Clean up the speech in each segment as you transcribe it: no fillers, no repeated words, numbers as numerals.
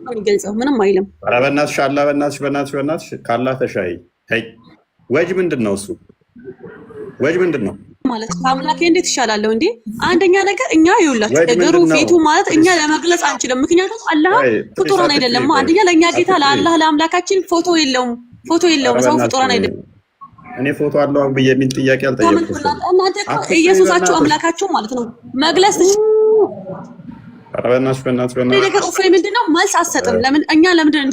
የሚገልጸው ምንም አይልም። ኧረ በእናትሽ አላህ በእናትሽ ካላህ ተሻይ ተይ። ወጅ ምንድን ነው እሱ? ወጅ ምንድን ነው ማለት ከአምላኬ እንዴት ይሻላለሁ እንዴ? አንደኛ ነገር እኛ ይውላችሁ እግሩ ፊቱ ማለት እኛ ለመግለጽ አንችልም። ምክንያቱም አላህ ፍጡራን አይደለም። አንደኛ ለእኛ ጌታ ለአላህ ለአምላካችን ፎቶ የለውም። ሰው ፍጡራን አይደለም። እኔ ፎቶ አለው ብዬ የሚል ጥያቄ አልጠየቅኩም። እናንተ ኢየሱሳችሁ አምላካችሁ ማለት ነው መግለጽ በእናትሽ ነገር ምንድነው መልስ አትሰጥም። ለምንድን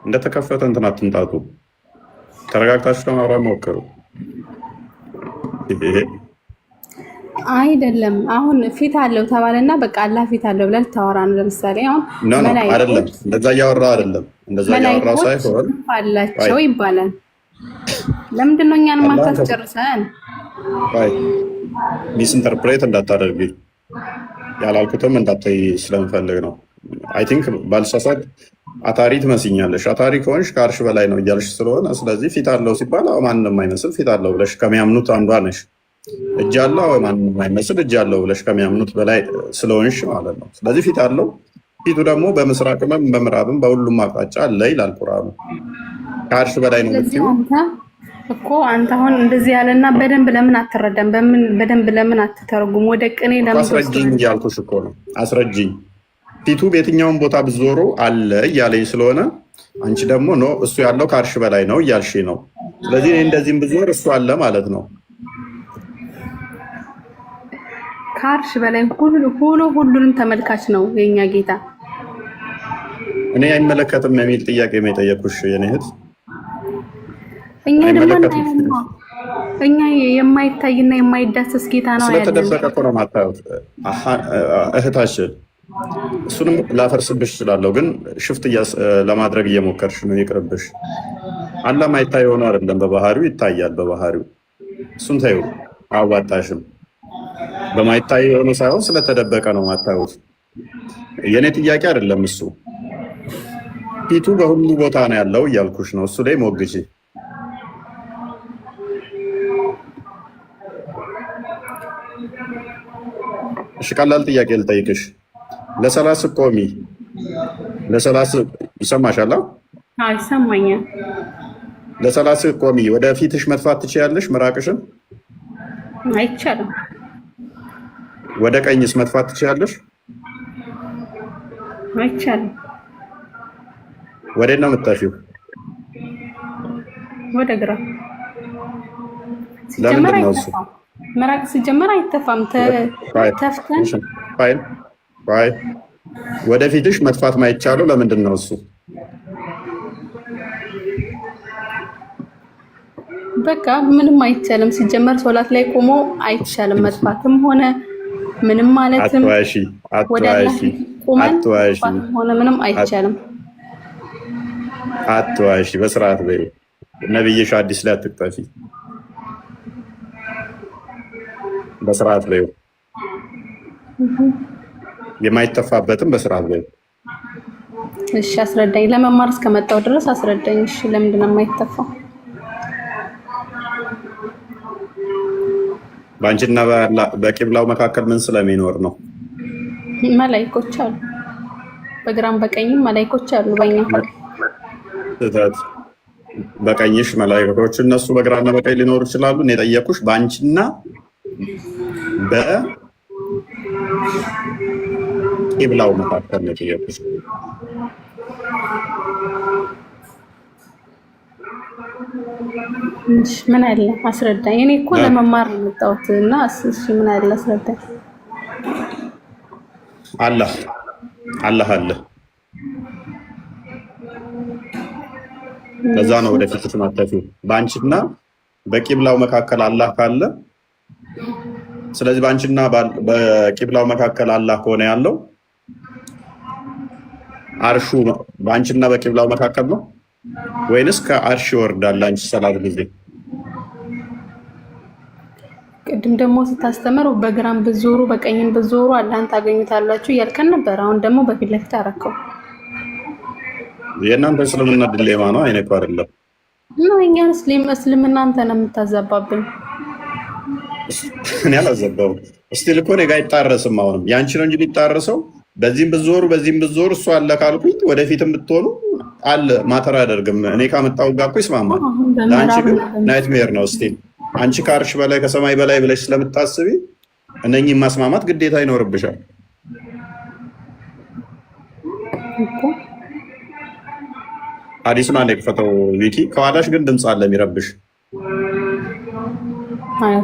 እንደተከፈተ እንትን አትምጣጡ። ተረጋግታችሁ ለማውራት ሞክሩ። አይደለም አሁን ፊት አለው ተባለና በቃ አላህ ፊት አለው ብለህ ልታወራ ነው። ለምሳሌ አሁን አይደለም እንደዛ እያወራሁ አይደለም። እንደዛ እያወራሁ ሳይሆን አላቸው ይባላል። ለምንድን ነው እኛን ማታስጨርሰን? ሚስ ኢንተርፕሬት እንዳታደርጊ ያላልኩትም እንዳታይ ስለምፈልግ ነው። አይ ቲንክ ባልሳሳት አታሪ ትመስኛለሽ። አታሪ ከሆንሽ ከአርሽ በላይ ነው እያልሽ ስለሆነ ስለዚህ ፊት አለው ሲባል ማንም አይመስል ፊት አለው ብለሽ ከሚያምኑት አንዷ ነሽ። እጅ አለው ማንም አይመስል እጅ አለው ብለሽ ከሚያምኑት በላይ ስለሆንሽ ማለት ነው። ስለዚህ ፊት አለው። ፊቱ ደግሞ በምስራቅም በምዕራብም በሁሉም አቅጣጫ አለ ይላል ቁርአኑ። ከአርሽ በላይ ነው የምትይው እኮ አንተ አሁን እንደዚህ ያለና በደንብ ለምን አትረዳም? በደንብ ለምን አትተረጉም? ወደ ቅኔ ለምን አስረጅኝ እያልኩሽ እኮ ነው። አስረጅኝ። ፊቱ በየትኛውም ቦታ ብዞሩ አለ እያለኝ ስለሆነ አንቺ ደግሞ ነው እሱ ያለው ከአርሽ በላይ ነው እያልሽ ነው። ስለዚህ እኔ እንደዚህም ብዞር እሱ አለ ማለት ነው። ከአርሽ በላይ ሁሉንም ተመልካች ነው የኛ ጌታ። እኔ አይመለከትም የሚል ጥያቄ ነው የጠየኩሽ የኔ እህት። እኛ የማይታይና የማይዳሰስ ጌታ ነው ያለው። ስለተደበቀ እኮ ነው የማታዩት እህታችን። እሱንም ላፈርስብሽ እችላለሁ፣ ግን ሽፍት ለማድረግ እየሞከርሽ ነው። ይቅርብሽ። አላህ ማይታይ ሆኖ አይደለም፣ በባህሪው ይታያል። በባህሪው እሱን ታዩ አዋጣሽም። በማይታይ ሆኖ ሳይሆን ስለተደበቀ ነው የማታዩት። የኔ ጥያቄ አይደለም እሱ። ፊቱ በሁሉ ቦታ ነው ያለው እያልኩሽ ነው። እሱ ላይ ሞግጂ። እሺ ቀላል ጥያቄ ልጠይቅሽ። ለሰላስ ቆሚ። ለሰላስ ይሰማሻል? አዎ ይሰማኛል። ለሰላስ ቆሚ። ወደ ፊትሽ መጥፋት ትችያለሽ ምራቅሽን? አይቻልም። ወደ ቀኝስ መጥፋት ትችያለሽ? አይቻልም። ወዴት ነው የምትጠፊው? ወደ ግራ። ለምንድን ነው እሱ? ምራቅ ሲጀመር አይተፋም። ተፍተን ወደፊትሽ መጥፋት ማይቻለው ለምንድን ነው እሱ? በቃ ምንም አይቻልም። ሲጀመር ሶላት ላይ ቆሞ አይቻልም መጥፋትም ሆነ ምንም ማለትም ሆነ ምንም አይቻልም። አትዋሺ። በስርዓት በይ። ነብይሽ አዲስ ላይ አትጠፊ። በስርዓት በይ። የማይተፋበትም በስርዓት በይ። እሺ አስረዳኝ። ለመማር እስከመጣው ድረስ አስረዳኝ። እሺ ለምንድን ነው የማይተፋው? በአንቺና በቂብላው መካከል ምን ስለሚኖር ነው? መላእክቶች አሉ። በግራም በቀኝም መላእክቶች አሉ። በቀኝሽ መላእክቶች እነሱ በግራና በቀኝ ሊኖሩ ይችላሉ። እኔ የጠየኩሽ በአንቺና በቂብላው መካከል ነው የጠየኩሽ። ምን አለ አስረዳኝ። እኔ እኮ ለመማር ነው የመጣሁት እና እሺ ምን አለ አስረዳኝ። አላህ አለ። ለዛ ነው ወደፊት ትማተፊው በአንቺና በቂብላው መካከል አላህ ካለ። ስለዚህ በአንቺና በቂብላው መካከል አላህ ከሆነ ያለው አርሹ በአንቺና በቂብላው መካከል ነው ወይንስ ከአርሽ ይወርዳል? አንቺ ሰላት ጊዜ ቅድም ደግሞ ስታስተምር በግራም ብዞሩ በቀኝም ብዞሩ አላህን ታገኙታላችሁ እያልከን ነበር። አሁን ደግሞ በፊት ለፊት አደረከው። የእናንተ እስልምና ድሌማ ነው አይነቱ አይደለም ነው። እኛን እስልምና አንተ ነው የምታዘባብን። እኔ አላዘባውም። እስቲ ልኮ እኔ ጋር አይጣረስም። አሁንም ያንቺ ነው እንጂ ሊጣረሰው በዚህም ብትዞሩ እሱ አለ ካልኩኝ ወደፊትም ብትሆኑ አለ ማተር አያደርግም። እኔ ካመጣው ጋር እኮ ይስማማል። ለአንቺ ግን ናይትሜር ነው። እስቲ አንቺ ከአርሽ በላይ ከሰማይ በላይ ብለሽ ስለምታስቢ እነኚህ ማስማማት ግዴታ ይኖርብሻል። ሀዲሱን አንዴ ክፈተው ቪኪ። ከኋላሽ ግን ድምፅ አለ የሚረብሽ።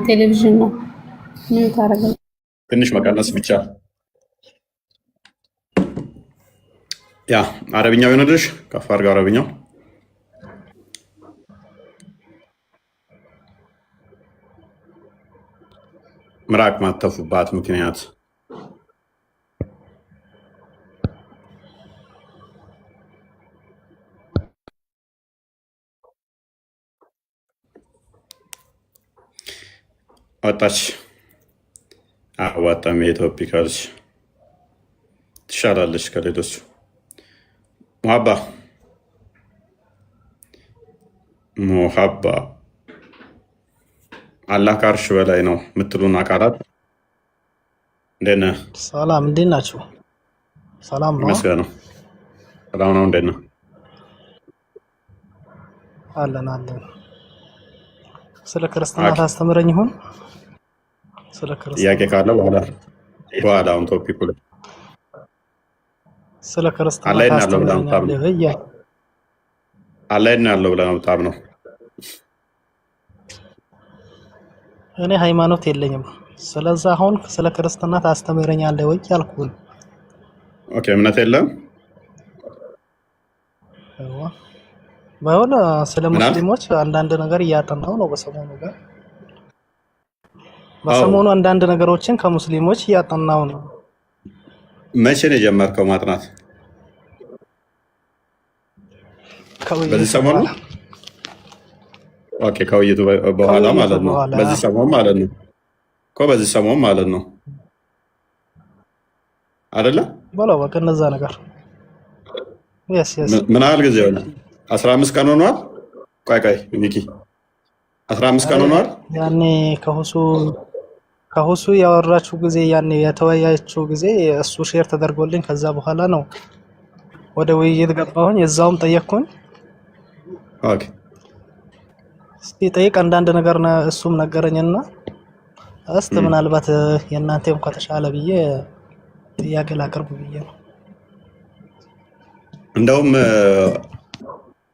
ቴሌቪዥን ነው ትንሽ መቀነስ ብቻ። ያ አረብኛው ይሆንልሽ። ከፍ አድርገው አረብኛው። ምራቅ ማተፉባት ምክንያት ወጣች። አዋጣም የኢትዮፒካልሽ ትሻላለች ከሌሎች። ሙሀባ አላህ ከአርሽ በላይ ነው የምትሉን አካላት እንዴት ነህ? ሰላም፣ እንዴት ናችሁ? ሰላም ነው። ይመስገን ነው። ሰላም ነው። እንዴት ነህ? አለን። ስለ ክርስትና ታስተምረኝ ይሆን? ስለ ክርስትና ጥያቄ ካለ በኋላ አሁን ቶፒኩ ላይ ስለ ክርስትና አላይን ያለው ታስተምረኝ ብለህ ነው በጣም ነው። እኔ ሃይማኖት የለኝም። ስለዚህ አሁን ስለ ክርስትና ታስተምረኛለህ ወይ ያልኩህ። ኦኬ፣ እምነት የለም። ባይሆን ስለ ሙስሊሞች አንዳንድ ነገር እያጠናሁ ነው በሰሞኑ አንዳንድ ነገሮችን ከሙስሊሞች እያጠናሁ ነው። መቼ ነው የጀመርከው ማጥናት? በዚህ ሰሞን ነው? ኦኬ፣ ከውይይቱ በኋላ ማለት ነው። በዚህ ሰሞን ማለት ነው እኮ በዚህ ሰሞን ማለት ነው አይደለ? በለው በቃ እነዛ ነገር ምን ያህል ጊዜ ሆነ? 15 ቀን ሆኗል። ቆይ ቪኪ 15 ቀን ሆኗል። ያኔ ከሁሱ ያወራችሁ ጊዜ ያኔ የተወያያችሁ ጊዜ እሱ ሼር ተደርጎልኝ ከዛ በኋላ ነው ወደ ውይይት ገባሁኝ። እዛውም ጠየቅኩኝ። ኦኬ፣ ሲጠይቅ አንዳንድ ነገር እሱም ነገረኝና እስቲ ምናልባት የእናንተም ከተሻለ ብዬ ጥያቄ ላቀርብ ብዬ ነው። እንደውም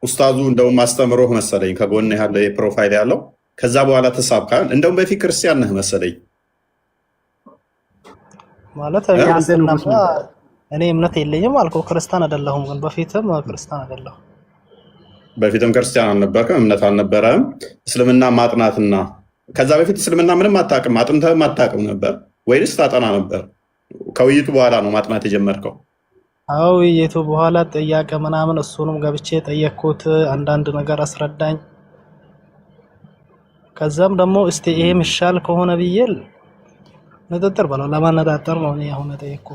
ኡስታዙ አስተምሮህ መሰለኝ ከጎን ያለ የፕሮፋይል ያለው ከዛ በኋላ ተሳብካ። እንደውም በፊት ክርስቲያን ነህ መሰለኝ ማለት እኔ እምነት የለኝም አልኩህ። ክርስቲያን አይደለሁም፣ ግን በፊትም ክርስቲያን አይደለሁም። በፊትም ክርስቲያን አልነበርክም፣ እምነት አልነበረም። እስልምና ማጥናትና ከዛ በፊት እስልምና ምንም አታውቅም፣ አጥንተህም አታውቅም ነበር ወይስ ታጠና ነበር? ከውይይቱ በኋላ ነው ማጥናት የጀመርከው? አዎ፣ ውይይቱ በኋላ ጥያቄ ምናምን እሱንም ገብቼ ጠየቅኩት። አንዳንድ ነገር አስረዳኝ። ከዛም ደግሞ እስቲ ይሄ ምሻል ከሆነ ብዬ ንጥጥር በለው ለማነጣጠር ነው እኔ አሁን ጠየቅኩ።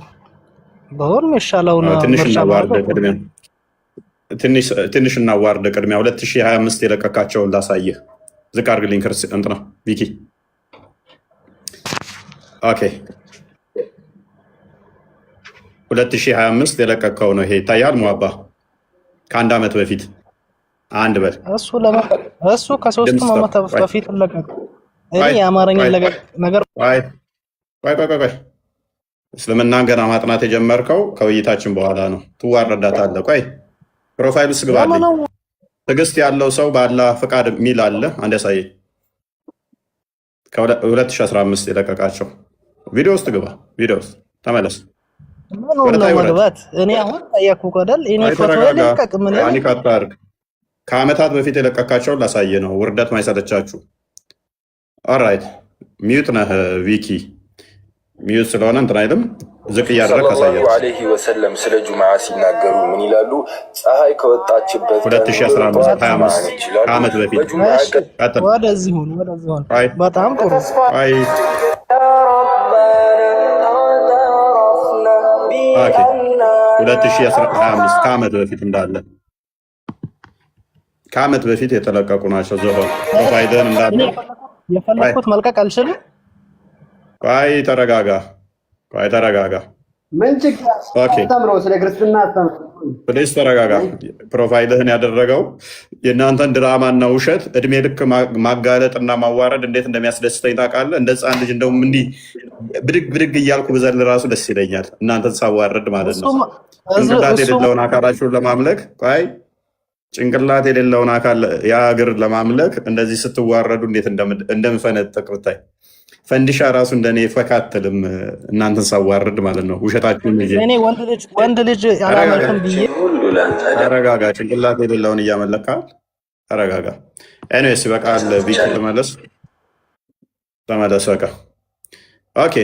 በሆነ ምሻለው ነው ትንሽ እናዋርድ ቅድሚያ 2025 የለቀቃቸውን ላሳየህ። ዝቅ አድርግልኝ እንትና ቪኪ። ኦኬ 2025 የለቀቀው ነው ይሄ ይታያል። ሙአባ ከአንድ ዓመት በፊት አንድ በል እሱ ከ3 ዓመት በፊት ለቀቀ። እኔ የአማርኛ ነገር ቆይ እስልምናን ገና ማጥናት የጀመርከው ከውይይታችን በኋላ ነው። ትዋረዳታለህ። ቆይ ፕሮፋይል ውስጥ ግባልኝ። ትዕግስት ያለው ሰው በአላህ ፍቃድ የሚል አለ። አንድ ያሳየኝ። ከ2015 የለቀቃቸው ቪዲዮ ውስጥ ግባ። ቪዲዮ ውስጥ ተመለስ። መግባት እኔ አሁን ጠየኩህ አይደል? እኔ ፎቶ ለቀቅ ምን ያልከኝ ከአመታት በፊት የለቀቃቸውን ላሳየ ነው። ውርደት ማይሰለቻችሁ። ኦልራይት ሚዩት ነህ ቪኪ። ሚዩት ስለሆነ እንትን አይልም። ዝቅ እያደረግ ካሳያችሁ አለይሂ ወሰለም ስለ ጁምዓ ሲናገሩ ምን ይላሉ? ፀሐይ ከወጣችበት 2025 ከአመት በፊት ወደዚህ ሁን። በጣም ጥሩ። 2025 ከአመት በፊት እንዳለ ከአመት በፊት የተለቀቁ ናቸው። ዞሆን ፕሮፋይልን እንዳለ የፈለኩት መልቀቅ አልችልም። ተረጋጋ። ምን ችግር አስተምረው፣ ስለ ክርስትና አስተምረው። ፕሊስ ተረጋጋ። ፕሮፋይልህን ያደረገው የእናንተን ድራማና ውሸት እድሜ ልክ ማጋለጥና ማዋረድ እንዴት እንደሚያስደስተኝ ታውቃለህ? እንደ ሕፃን ልጅ እንደውም እንዲህ ብድግ ብድግ እያልኩ ብዘል ራሱ ደስ ይለኛል፣ እናንተን ሳዋረድ ማለት ነው። ጭንቅላት የሌለውን አካላችሁን ለማምለክ ጭንቅላት የሌለውን አካል የእግር ለማምለክ እንደዚህ ስትዋረዱ እንዴት እንደምፈነጥቅ ብታይ። ፈንዲሻ ራሱ እንደኔ ፈካትልም እናንተን ሳዋርድ ማለት ነው። ውሸታችሁን ልጅ እኔ ወንድ ልጅ አላመልክም ብዬ ተረጋጋ። ጭንቅላት የሌለውን እያመለካል። ተረጋጋ። ኤኒዌይስ በቃል ቢክ ተመለስ በቃ ኦኬ።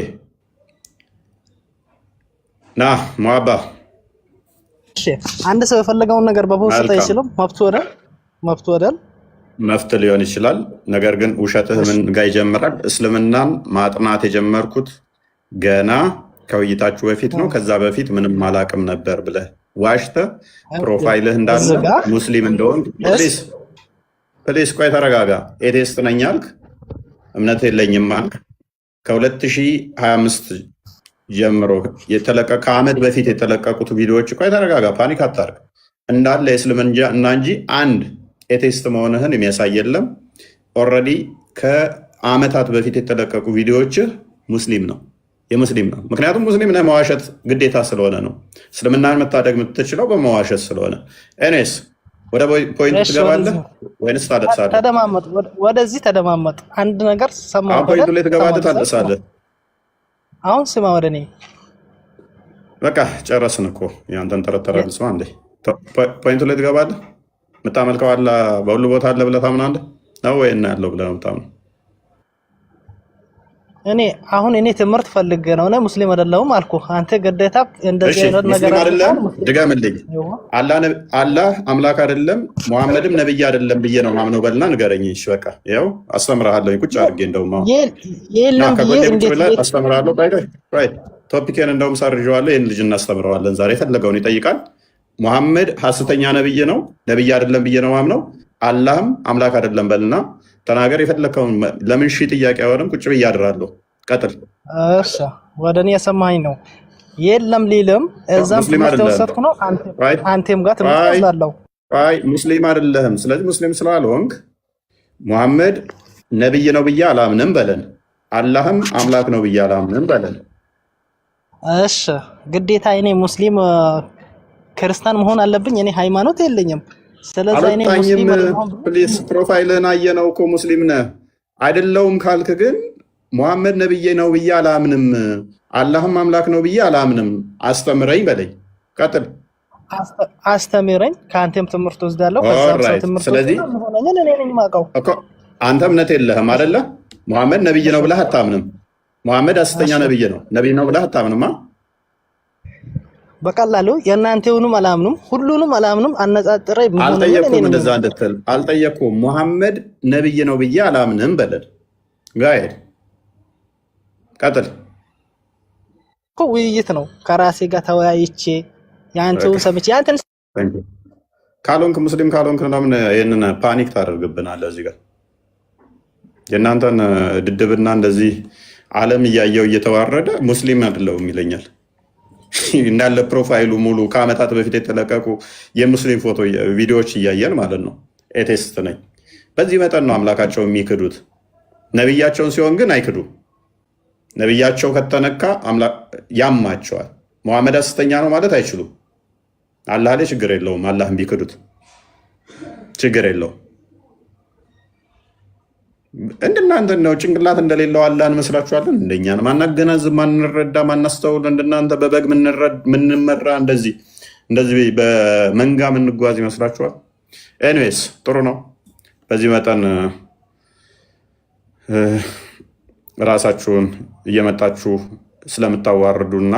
ና ሙአባ አንድ ሰው የፈለገውን ነገር በፖስት አይችልም። መብቱ ወደል መፍት ሊሆን ይችላል። ነገር ግን ውሸትህ ምን ጋር ይጀምራል? እስልምናን ማጥናት የጀመርኩት ገና ከውይይታችሁ በፊት ነው። ከዛ በፊት ምንም አላቅም ነበር ብለህ ዋሽተህ ፕሮፋይልህ እንዳለ ሙስሊም እንደሆን ፕሊስ ቆይ ተረጋጋ። ኤቴስት ነኝ አልክ፣ እምነት የለኝም አልክ። ከ2025 ጀምሮ ከዓመት በፊት የተለቀቁት ቪዲዮዎች ቆይ ተረጋጋ፣ ፓኒክ አታርግ። እንዳለ የእስልምና እንጂ አንድ ኤቴስት መሆንህን የሚያሳይ የለም። ኦልሬዲ ከዓመታት በፊት የተለቀቁ ቪዲዮዎችህ የሙስሊም ነው። ምክንያቱም ሙስሊም ነህ፣ መዋሸት ግዴታ ስለሆነ ነው። እስልምናን መታደግ የምትችለው በመዋሸት ስለሆነ። ኤኔስ ወደ ፖይንት ትገባለህ ወይንስ ታደሳለህ? ተደማመጥ፣ ወደዚህ ተደማመጥ። አንድ ነገር ሰማሁ። ፖይንቱ ላይ ትገባለህ ታደሳለህ? አሁን ስማ፣ ወደ እኔ በቃ ጨረስን እኮ ያንተን ተረተረ ልስማ እንዴ። ፖይንቱ ላይ ትገባለህ። የምታመልከው አለ በሁሉ ቦታ አለ ብለህ ታምናለህ ነው ወይ? እና ያለው ብለህ ነው የምታምነው? እኔ ትምህርት ፈልጌ ነው። እኔ ሙስሊም አይደለሁም አልኩህ። አንተ ግዴታ እንደዚህ አይነት ነገር አይደለም። ድገምልኝ። አላህ አምላክ አይደለም ሙሐመድም ነብይ አይደለም ብዬ ነው ማምነው በልና ንገረኝ። እሺ በቃ ይኸው አስተምርሃለሁ። ቁጭ አድርጌ እንደውም የለም ብዬ እንዴት አስተምርሃለሁ። ቶፒኬን እንደውም ሰርዤዋለሁ። ይህን ልጅ እናስተምረዋለን ዛሬ። የፈለገውን ይጠይቃል። ሙሐመድ ሐሰተኛ ነብይ ነው፣ ነብይ አይደለም ብዬ ነው ማምነው። አላህም አምላክ አይደለም በልና ተናገር የፈለከውን። ለምን ሺ ጥያቄ አይሆንም። ቁጭ ብዬ አድራለሁ። ቀጥል። እሺ ወደ እኔ የሰማኸኝ ነው። የለም ሊልም እዛም ተወሰድኩ ነው። አንተም ጋር ትመጣለህ። አይ ሙስሊም አይደለህም። ስለዚህ ሙስሊም ስላልሆንክ ሙሐመድ ነብይ ነው ብዬ አላምንም በለን። አላህም አምላክ ነው ብዬ አላምንም በለን። እሺ ግዴታ እኔ ሙስሊም ክርስቲያን መሆን አለብኝ? እኔ ሃይማኖት የለኝም። ስለዚህ እኔ ሙስሊም ፕሊስ ፕሮፋይልህን አየነው እኮ ሙስሊም ነህ አይደለውም ካልክ ግን ሙሐመድ ነብይ ነው ብዬ አላምንም፣ አላህም አምላክ ነው ብዬ አላምንም፣ አስተምረኝ በለኝ። ቀጥል። አስተምረኝ። ከአንተም ትምህርት ወስዳለሁ። ከዛም ሰው ትምህርት ወስዳለሁ። እኔ ነኝ የማውቀው። አንተ እምነት የለህም አይደለ? ሙሐመድ ነብይ ነው ብለህ አታምንም። ሙሐመድ ሐሰተኛ ነብይ ነው ነብይ ነው ብለህ አታምንማ። በቀላሉ የእናንተውንም አላምንም፣ ሁሉንም አላምንም። አነጻጥሬ አልጠየኩም። እንደዛ እንድትል አልጠየኩም። ሙሐመድ ነብይ ነው ብዬ አላምንም በለል። ጋይድ ቀጥል እኮ ውይይት ነው። ከራሴ ጋር ተወያይቼ ያንተውን ሰምቼ ያንተን ካልሆንክ ሙስሊም ካልሆንክ ለምን ይሄንን ፓኒክ ታደርግብናለህ? እዚህ ጋር የእናንተን ድድብና እንደዚህ ዓለም እያየው እየተዋረደ ሙስሊም አይደለሁም ይለኛል። እንዳለ ፕሮፋይሉ ሙሉ ከዓመታት በፊት የተለቀቁ የሙስሊም ፎቶ ቪዲዮዎች እያየን ማለት ነው። ኤቴስት ነኝ። በዚህ መጠን ነው አምላካቸው የሚክዱት። ነብያቸውን ሲሆን ግን አይክዱ። ነብያቸው ከተነካ ያማቸዋል። ሙሐመድ ሐሰተኛ ነው ማለት አይችሉም። አላህ ላይ ችግር የለውም። አላህን ቢክዱት ችግር የለውም። እንደናንተ ነው ጭንቅላት እንደሌለው አላህን መስላችኋለን? እንደኛ ነው ማናገናዝብ፣ ማንረዳ፣ ማናስተውል እንደናንተ በበግ ምንመራ እንደዚህ በመንጋ ምንጓዝ ይመስላችኋል? ኤኒዌይስ ጥሩ ነው። በዚህ መጠን ራሳችሁን እየመጣችሁ ስለምታዋርዱና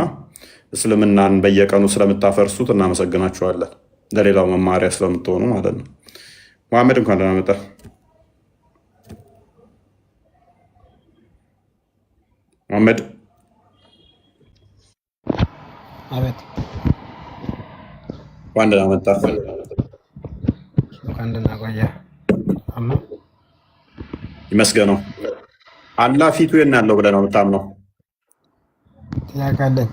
እስልምናን በየቀኑ ስለምታፈርሱት እናመሰግናችኋለን። ለሌላው መማሪያ ስለምትሆኑ ማለት ነው። መሐመድ እንኳን ደህና መጣህ። መሐመድ አቤት። እንኳን ደህና መጣህ። እንኳን ደህና ቆየህ። ይመስገነው። አላህ ፊቱ የት ነው ያለው ብለህ ነው የምታምነው? ጥያቄ አለኝ።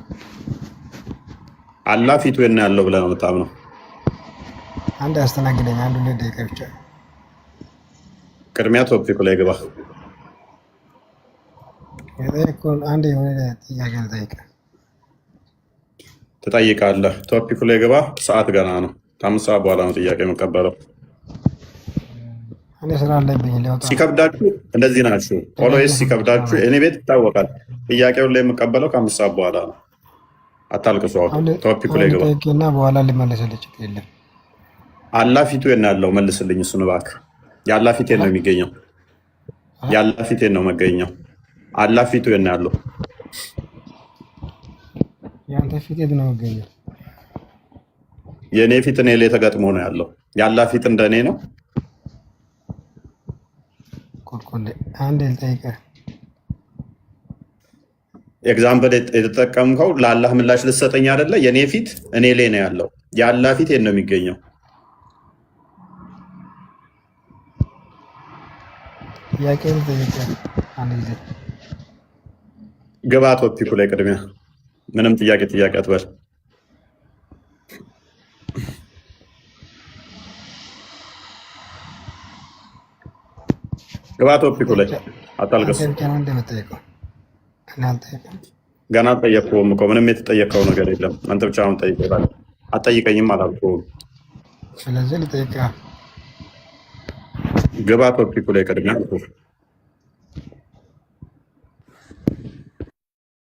አላህ ፊቱ የት ነው ያለው ብለህ ነው የምታምነው? አንድ አስተናግደኝ፣ አንድ 2 ደቂቃ ብቻ። ቅድሚያ ቶፒኩ ላይ ግባ። አንድ የሆነ ጥያቄ ልጠይቅህ። ትጠይቃለህ። ቶፒኩ ላይ ግባ። ሰዓት ገና ነው። ከ5 ሰዓት በኋላ ነው ጥያቄ የምቀበለው። እኔ ስራ አለብኝ። ሲከብዳችሁ እንደዚህ ናችሁ። ኦልዌይስ ሲከብዳችሁ እኔ ቤት ይታወቃል። ጥያቄውን ላይ የምቀበለው ከ5 ሰዓት በኋላ ነው። አታልቅሱ። ቶፒኩ ላይ ግባ እና በኋላ ሊመለስልህ የለም። አላህ ፊቱ የት ነው ያለው? መልስልኝ እሱን እባክህ። የአላህ ፊት የት ነው የሚገኘው? የአላህ ፊት የት ነው መገኘው? አላህ ፊቱ የት ነው ያለው? የአንተ ፊት የት ነው የሚገኘው? የእኔ ፊት እኔ ላይ ተገጥሞ ነው ያለው። የአላህ ፊት እንደ እኔ ነው? አንድ ልጠይቅህ። ኤግዛምፕል የተጠቀምከው ለአላህ ምላሽ ልትሰጠኝ አይደለ? የእኔ ፊት እኔ ላይ ነው ያለው። የአላህ ፊት የት ነው የሚገኘው? ጥያቄ ልጠይቅህ አንድ ጊዜ። ግባ ቶፒኩ ላይ ቅድሚያ። ምንም ጥያቄ አትበል። ግባ ቶፒኩ ላይ አታልቅስ። ገና አልጠየቅኩህም እኮ ምንም የተጠየቀው ነገር የለም። አንተ ብቻ አሁን ጠይቀህ አትጠይቀኝም አላልኩህም። ስለዚህ ልጠይቅህ። ግባ ቶፒኩ ላይ ቅድሚያ።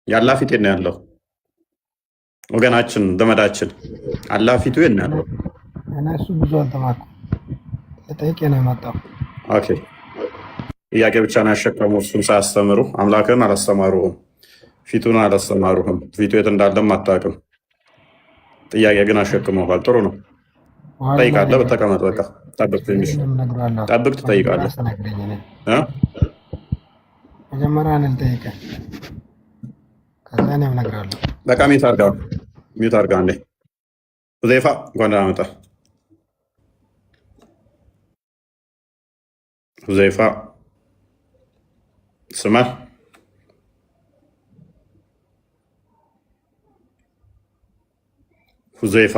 የአላህ ፊት የት ነው ያለው? ወገናችን ዘመዳችን አላህ ፊቱ የት ነው ያለው? እሱ ብዙ አልተማርኩም። ልጠይቅህ ነው የመጣው። ኦኬ ጥያቄ ብቻ ነው ያሸከሙ። እሱን ሳያስተምሩ አምላክን አላስተማሩህም፣ ፊቱን አላስተማሩህም። ፊቱ የት እንዳለም አታውቅም። ጥያቄ ግን አሸክመዋል። ጥሩ ነው። ጠይቃለህ። በተቀመጥ በቃ ጠብቅ፣ ትንሽ ጠብቅ፣ ትጠይቃለህ። መጀመሪያ ልጠይቅህ፣ ከዛ እኔም እነግርሃለሁ። በቃ ሚውት አድርጋ እንዴ። ሁዘይፋ እንኳን ደህና መጣህ። ሁዘይፋ ስማል። ሁዘይፋ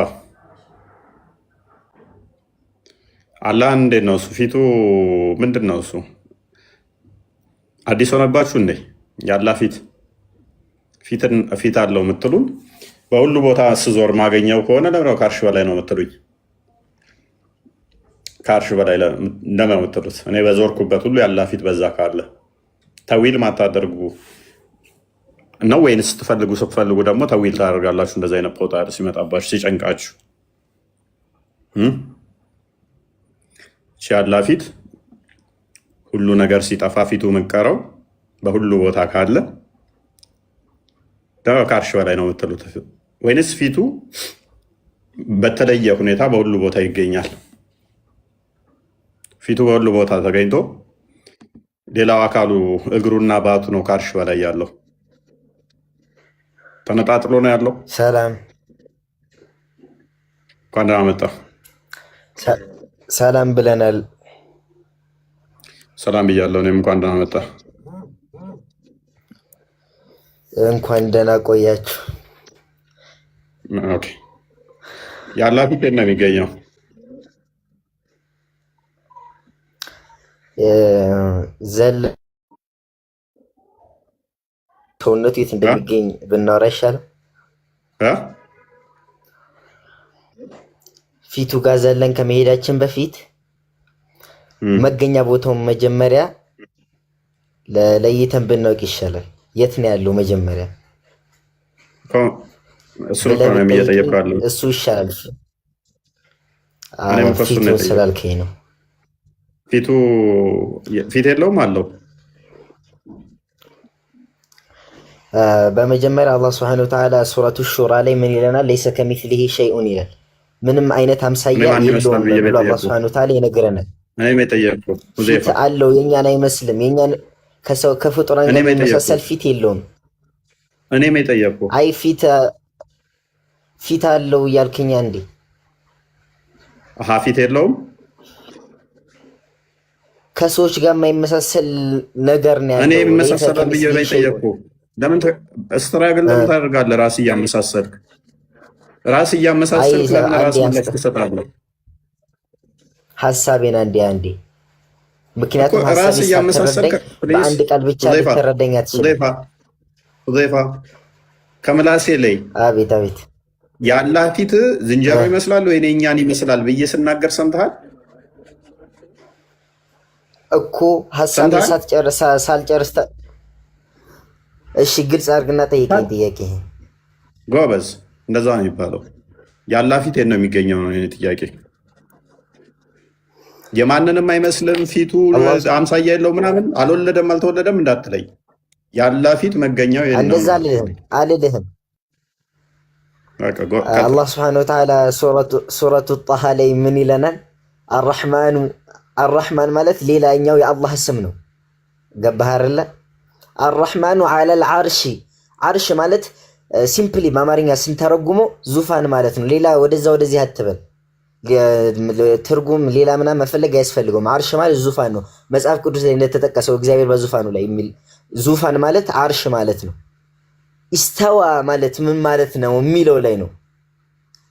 አላህ እንዴት ነው እሱ? ፊቱ ምንድን ነው እሱ? አዲስ ሆነባችሁ እንዴ? የአላህ ፊት አለው የምትሉን? በሁሉ ቦታ ስዞር ማገኘው ከሆነ ለምነው ከአርሽ በላይ ነው የምትሉኝ? ከአርሽ በላይ ለምን ነው የምትሉት? እኔ በዞርኩበት ሁሉ የአላህ ፊት በዛ ካለ ተዊል ማታደርጉ ነው ወይንስ ስትፈልጉ ደግሞ ተዊል ታደርጋላችሁ? እንደዚህ አይነት ፖታ ሲመጣባችሁ ሲጨንቃችሁ የአላህ ፊት ሁሉ ነገር ሲጠፋ ፊቱ መቀረው በሁሉ ቦታ ካለ ከአርሽ በላይ ነው የምትሉት? ወይንስ ፊቱ በተለየ ሁኔታ በሁሉ ቦታ ይገኛል? ፊቱ በሁሉ ቦታ ተገኝቶ ሌላው አካሉ እግሩና ባቱ ነው ከአርሽ በላይ ያለው? ተነጣጥሎ ነው ያለው? ሰላም እንኳን ደህና መጣህ። ሰላም ብለናል። ሰላም ብያለሁ። እኔም እንኳን ደህና መጣህ። እንኳን ደህና ቆያችሁ። ኦኬ የአላህ ፊት የት ነው የሚገኘው? ሰውነቱ የት እንደሚገኝ ብናወራ ይሻላል። ፊቱ ጋር ዘለን ከመሄዳችን በፊት መገኛ ቦታውን መጀመሪያ ለይተን ብናውቅ ይሻላል። የት ነው ያለው መጀመሪያ? እሱ ይሻላል። ፊቱ ስላልከኝ ነው። ፊት የለውም አለው። በመጀመሪያ አላህ ሱብሓነሁ ወተዓላ ሱረቱ ሹራ ላይ ምን ይለናል? ለይሰ ከሚስሊሂ ሸይኡን ይላል። ምንም አይነት አምሳያ የለውም ብሎ አላህ ሱብሓነሁ ወተዓላ ይነግረናል። ፊት አለው፣ የኛን አይመስልም። የኛን ከፍጡራን ጋር የሚመሳሰል ፊት የለውም። እኔም የጠየቅኩህ አይ ፊት አለው እያልከኝ እንዴ? ፊት የለውም። ከሰዎች ጋር የማይመሳሰል ነገር ነው ያለው። እኔ የሚመሳሰል ብዬ ላይ ጠየቅኩህ። ለምን ስትራግል ለምን ታደርጋለህ? ራስህ እያመሳሰልክ ራስ እያመሳሰልክ ለምን ራስ ምላሽ ትሰጣለህ? ሐሳቤን አንዴ ምክንያቱም ራስ እያመሳሰልክ በአንድ ቃል ብቻ ልትረዳኝ አትችልም። ሁዘይፋ ከምላሴ ላይ አቤት የአላህ ፊት ዝንጀሮ ይመስላል ወይ እኛን ይመስላል ብዬ ስናገር ሰምተሃል እኮ? ሐሳቤን ሳልጨርስ እሺ፣ ግልጽ አድርግና ጠይቀኝ ጥያቄ። ጎበዝ፣ እንደዛ ነው የሚባለው። የአላህ ፊት ነው የሚገኘው ነው የእኔ ጥያቄ። የማንንም አይመስልም ፊቱ አምሳያ የለው ምናምን አልወለደም አልተወለደም እንዳትለኝ። የአላህ ፊት መገኛው እንደዛ አልልህም። አላህ ስብሐነሁ ወተዓላ ሱረቱ ጣሃ ላይ ምን ይለናል? አርረሕማን ማለት ሌላኛው የአላህ ስም ነው። ገባህ አይደለ? አርረሕማኑ ዐለል ዐርሺ፣ ዐርሽ ማለት ሲምፕሊ በአማርኛ ስንተረጉሞ ዙፋን ማለት ነው። ሌላ ወደዚህ አትበል። ትርጉም ሌላ ምናምን መፈለግ አያስፈልገውም። ዐርሽ ማለት ዙፋን ነው። መጽሐፍ ቅዱስ ላይ እንደተጠቀሰው እግዚአብሔር በዙፋኑ ላይ የሚል ዙፋን ማለት ዐርሽ ማለት ነው። ኢስተዋ ማለት ምን ማለት ነው የሚለው ላይ ነው።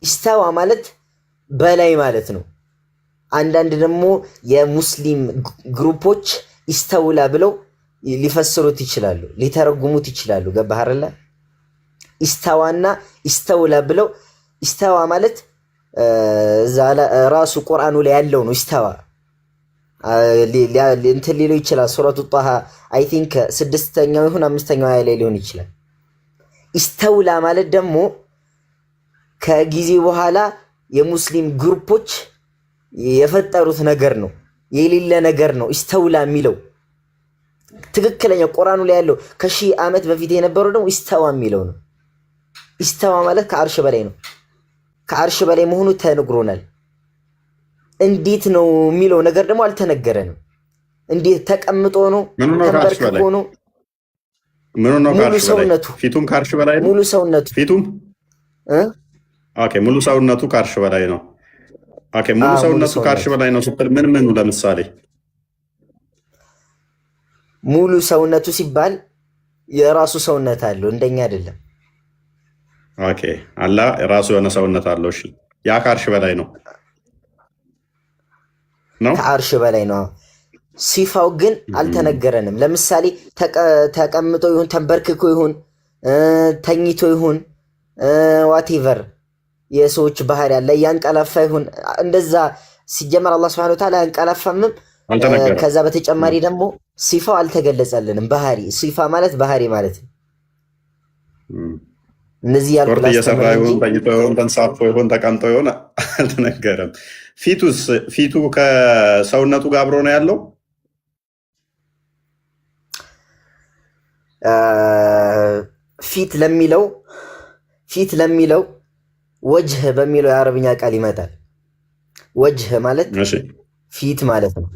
ኢስተዋ ማለት በላይ ማለት ነው። አንዳንድ ደግሞ የሙስሊም ግሩፖች ኢስተውላ ብለው ሊፈስሩት ይችላሉ፣ ሊተረጉሙት ይችላሉ። ገባህ አይደለ? ኢስተዋና ኢስተውላ ብለው ኢስተዋ ማለት ራሱ ቁርአኑ ላይ ያለው ነው። ኢስተዋ እንትን ሊለው ይችላል። ሱረቱ ጣሃ አይ ቲንክ 6ኛው ይሁን 5ኛው አያ ላይ ሊሆን ይችላል። ኢስተውላ ማለት ደግሞ ከጊዜ በኋላ የሙስሊም ግሩፖች የፈጠሩት ነገር ነው፣ የሌለ ነገር ነው። ኢስተውላ የሚለው ትክክለኛ ቁርአኑ ላይ ያለው ከሺህ ዓመት በፊት የነበረው ደግሞ ኢስተዋ የሚለው ነው። ኢስተዋ ማለት ከአርሽ በላይ ነው። ከአርሽ በላይ መሆኑ ተነግሮናል። እንዴት ነው የሚለው ነገር ደግሞ አልተነገረንም። እንዴት ተቀምጦ ነው? ተንበርክኮ ነው? ሙሉ ሰውነቱ ፊቱም ከአርሽ በላይ ነው። ሙሉ ሰውነቱ ፊቱም ሙሉ ሰውነቱ ከአርሽ በላይ ነው። ሙሉ ሰውነቱ ከአርሽ በላይ ነው ስትል ምን ምኑ? ለምሳሌ ሙሉ ሰውነቱ ሲባል የራሱ ሰውነት አለው፣ እንደኛ አይደለም። አላህ የራሱ የሆነ ሰውነት አለው። እሺ፣ ያ ከአርሽ በላይ ነው። ከአርሽ በላይ ነው። ሲፋው ግን አልተነገረንም። ለምሳሌ ተቀምጦ ይሁን ተንበርክኮ ይሁን ተኝቶ ይሁን ዋቴቨር የሰዎች ባህሪ ያለ ያንቀላፋ ይሁን እንደዛ ሲጀመር አላህ Subhanahu Wa Ta'ala ያንቀላፋምም። ከዛ በተጨማሪ ደግሞ ሲፋው አልተገለጸልንም። ባህሪ ሲፋ ማለት ባህሪ ማለት ነው። እነዚህ ያልኩት እየሰራ ይሁን ተኝቶ ይሁን ተንሳፎ ይሁን ተቀምጦ ይሁን አልተነገረም። ፊቱ ከሰውነቱ ጋር አብሮ ነው ያለው። ፊት ለሚለው ወጅህ በሚለው የአረብኛ ቃል ይመጣል። ወጅህ ማለት ፊት ማለት ነው።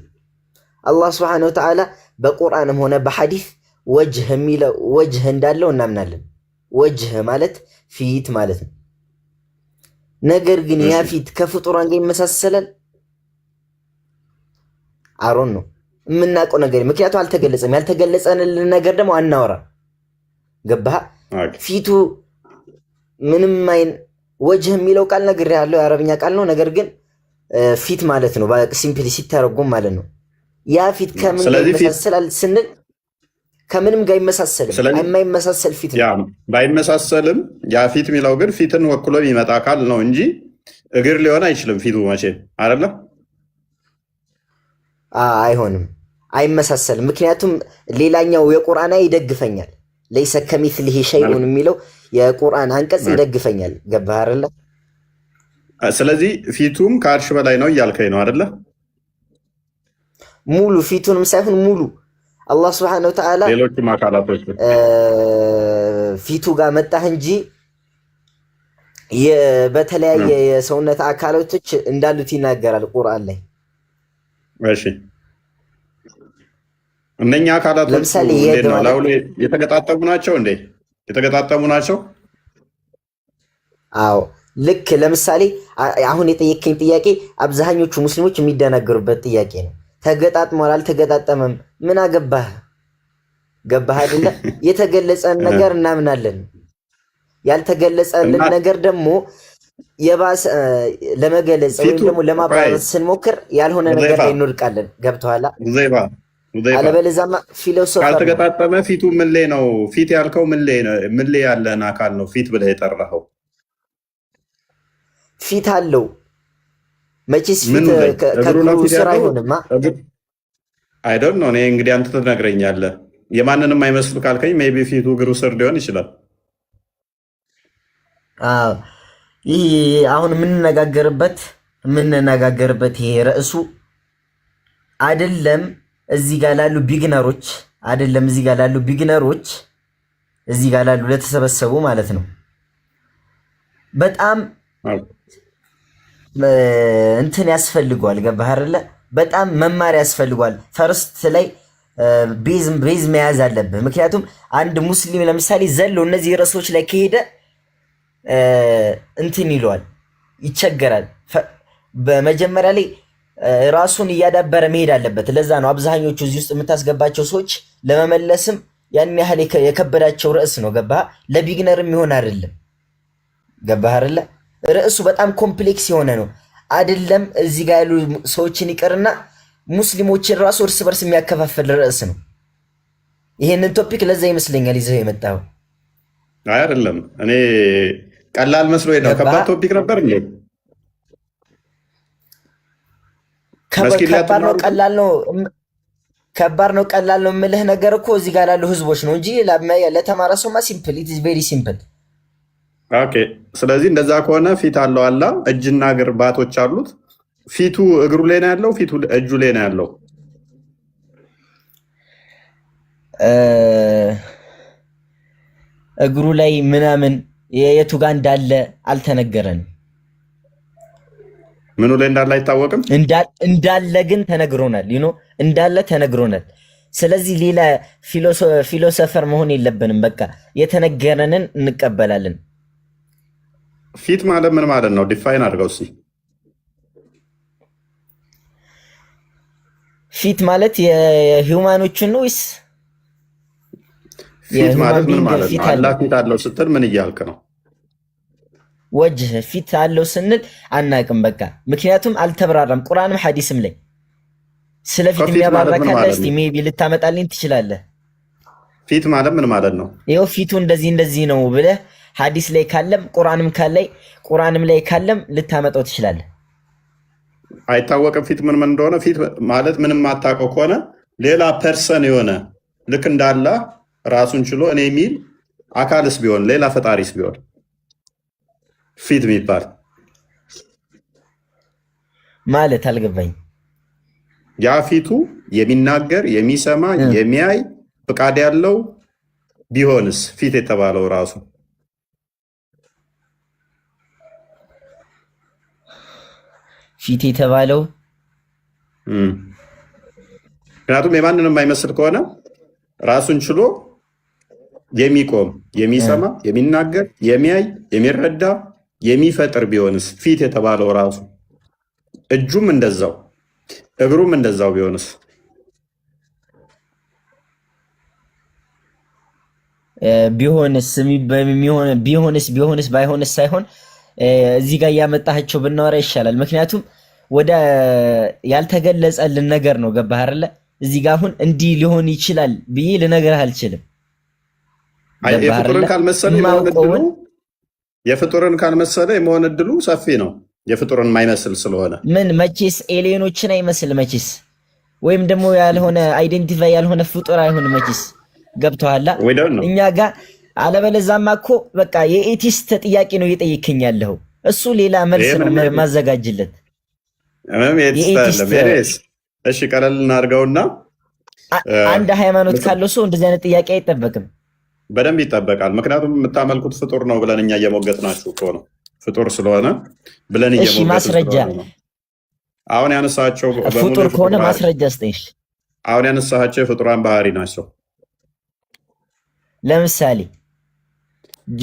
አላህ Subhanahu Wa Ta'ala በቁርአንም ሆነ በሐዲስ ወጅህ እንዳለው እናምናለን። ወጅህ ማለት ፊት ማለት ነው። ነገር ግን ያ ፊት ከፍጡራን ጋር ይመሳሰላል? አሮን ነው የምናውቀው ነገር፣ ምክንያቱም አልተገለጸም። ያልተገለጸልን ነገር ደግሞ አናወራ። ገባህ? ፊቱ ምንም አይን ወጅህ የሚለው ቃል ነገር ያለው የአረብኛ ቃል ነው። ነገር ግን ፊት ማለት ነው ሲምፕሊ ሲተረጎም ማለት ነው። ያ ፊት ከምን ጋር ይመሳሰላል ስንል ከምንም ጋር አይመሳሰልም። የማይመሳሰል ፊት ነው። ባይመሳሰልም ያ ፊት የሚለው ግን ፊትን ወክሎ የሚመጣ አካል ነው እንጂ እግር ሊሆን አይችልም። ፊቱ መቼ አይደለ? አይሆንም፣ አይመሳሰልም። ምክንያቱም ሌላኛው የቁርአን ይደግፈኛል። ለይሰ ከሚስሊሂ ሸይኡን የሚለው የቁርአን አንቀጽ ይደግፈኛል። ገባህ አይደለ? ስለዚህ ፊቱም ከአርሽ በላይ ነው እያልከኝ ነው አይደለ? ሙሉ ፊቱንም ሳይሆን ሙሉ አላህ Subhanahu Wa Ta'ala ሌሎችም አካላቶች ፊቱ ጋር መጣህ እንጂ በተለያየ የሰውነት አካላቶች እንዳሉት ይናገራል ቁርአን ላይ። እሺ፣ እነኛ አካላቶች ለምሳሌ የተገጣጠሙ ናቸው እንዴ? የተገጣጠሙ ናቸው። አዎ፣ ልክ ለምሳሌ አሁን የጠየከኝ ጥያቄ አብዛኞቹ ሙስሊሞች የሚደናገሩበት ጥያቄ ነው። ተገጣጥሟል አልተገጣጠመም ምን አገባህ? ገባህ አይደለ? የተገለጸን ነገር እናምናለን። ያልተገለጸልን ነገር ደግሞ የባሰ ለመገለጽ ወይም ደግሞ ለማብራራት ስንሞክር ያልሆነ ነገር ላይ እንወድቃለን። ገብቶሃል? አለበለዚያማ ፊሎሶፈር ካልተገጣጠመ ፊቱ ምን ላይ ነው? ፊት ያልከው ምን ላይ ያለን አካል ነው ፊት ብለህ የጠራኸው? ፊት አለው መቼስ ፊት ከእግሩ ስር አይሆንማ። አይ ዶንት ኖ። እኔ እንግዲህ አንተ ትነግረኛለህ። የማንንም አይመስሉ ካልከኝ ሜይ ቢ ፊቱ እግሩ ስር ሊሆን ይችላል። ይህ አሁን የምንነጋገርበት ይሄ ርዕሱ አይደለም። እዚህ ጋር ላሉ ቢግነሮች እዚህ ጋር ላሉ ለተሰበሰቡ ማለት ነው በጣም እንትን ያስፈልገዋል። ገባህ አይደለ? በጣም መማር ያስፈልገዋል። ፈርስት ላይ ቤዝ መያዝ አለብህ። ምክንያቱም አንድ ሙስሊም ለምሳሌ ዘሎ እነዚህ ርዕሶች ላይ ከሄደ እንትን ይለዋል፣ ይቸገራል። በመጀመሪያ ላይ ራሱን እያዳበረ መሄድ አለበት። ለዛ ነው አብዛኞቹ እዚህ ውስጥ የምታስገባቸው ሰዎች ለመመለስም ያን ያህል የከበዳቸው ርዕስ ነው። ገባህ? ለቢግነርም ይሆን አይደለም። ገባህ አይደለ? ርዕሱ በጣም ኮምፕሌክስ የሆነ ነው። አይደለም እዚህ ጋር ያሉ ሰዎችን ይቀርና ሙስሊሞችን ራሱ እርስ በርስ የሚያከፋፍል ርዕስ ነው። ይሄንን ቶፒክ ለዛ ይመስለኛል ይዘው የመጣው። አይ አይደለም፣ እኔ ቀላል መስሎ ነው። ከባድ ቶፒክ ነበር እንዴ? ከባድ ነው ቀላል ነው የምልህ ነገር እኮ እዚህ ጋር ላሉ ህዝቦች ነው እንጂ ለተማረ ሰውማ ሲምፕል፣ ኢት ኢዝ ቬሪ ሲምፕል። ኦኬ። ስለዚህ እንደዛ ከሆነ ፊት አለው አላ እጅና እግር ባቶች አሉት። ፊቱ እግሩ ላይ ነው ያለው? ፊቱ እጁ ላይ ነው ያለው? እግሩ ላይ ምናምን የቱ ጋር እንዳለ አልተነገረንም። ምኑ ላይ እንዳለ አይታወቅም። እንዳለ ግን ተነግሮናል። እንዳለ ተነግሮናል። ስለዚህ ሌላ ፊሎሶፈር መሆን የለብንም። በቃ የተነገረንን እንቀበላለን። ፊት ማለት ምን ማለት ነው? ዲፋይን አድርገው እስኪ። ፊት ማለት የሂውማኖችን ነው ወይስ ፊት ማለት ምን ማለት ነው? አላህ ፊት አለው ስትል ምን እያልክ ነው? ወጅህ ፊት አለው ስንል አናቅም። በቃ ምክንያቱም አልተብራራም። ቁርአንም ሐዲስም ላይ ስለ ፊት የሚያብራራ ካለ እስቲ ሜቢ ልታመጣልኝ ትችላለህ? ፊት ማለት ምን ማለት ነው? ይኸው ፊቱ እንደዚህ ነው ብለህ ሐዲስ ላይ ካለም ቁርአንም ላይ ካለም ልታመጣው ትችላለህ። አይታወቅም ፊት ምን እንደሆነ። ፊት ማለት ምንም አታውቀው ከሆነ ሌላ ፐርሰን የሆነ ልክ እንዳለ ራሱን ችሎ እኔ የሚል አካልስ ቢሆን ሌላ ፈጣሪስ ቢሆን ፊት የሚባል ማለት አልገባኝ። ያ ፊቱ የሚናገር የሚሰማ የሚያይ ፍቃድ ያለው ቢሆንስ ፊት የተባለው ራሱ ፊት የተባለው ምክንያቱም የማንንም የማይመስል ከሆነ ራሱን ችሎ የሚቆም የሚሰማ የሚናገር የሚያይ የሚረዳ የሚፈጥር ቢሆንስ ፊት የተባለው ራሱ እጁም እንደዛው እግሩም እንደዛው ቢሆንስ? ቢሆንስ ባይሆንስ ሳይሆን እዚህ ጋር እያመጣቸው ብናወራ ይሻላል። ምክንያቱም ወደ ያልተገለጸልን ነገር ነው። ገባህ አይደለ? እዚህ ጋር አሁን እንዲህ ሊሆን ይችላል ብዬ ልነግርህ አልችልም። የፍጡርን ካልመሰለ የመሆን እድሉ ሰፊ ነው። የፍጡርን የማይመስል ስለሆነ ምን መቼስ ኤሊየኖችን አይመስል መቼስ፣ ወይም ደግሞ ያልሆነ አይዴንቲፋይ ያልሆነ ፍጡር አይሆን መቼስ። ገብቶሃል? እኛ ጋር አለበለዛማ እኮ በቃ የኤቲስት ጥያቄ ነው እየጠየከኝ ያለው። እሱ ሌላ መልስ ነው ማዘጋጅለት። እሺ ቀለል እናድርገውና አንድ ሃይማኖት ካለው ሰው እንደዚህ አይነት ጥያቄ አይጠበቅም። በደንብ ይጠበቃል። ምክንያቱም የምታመልኩት ፍጡር ነው ብለን እኛ እየሞገትናችሁ እኮ ነው። ፍጡር ስለሆነ ብለን እየሞገት ማስረጃ አሁን ያነሳቸው ፍጡር ከሆነ ማስረጃ ስጠሽ። አሁን ያነሳቸው የፍጡራን ባህሪ ናቸው። ለምሳሌ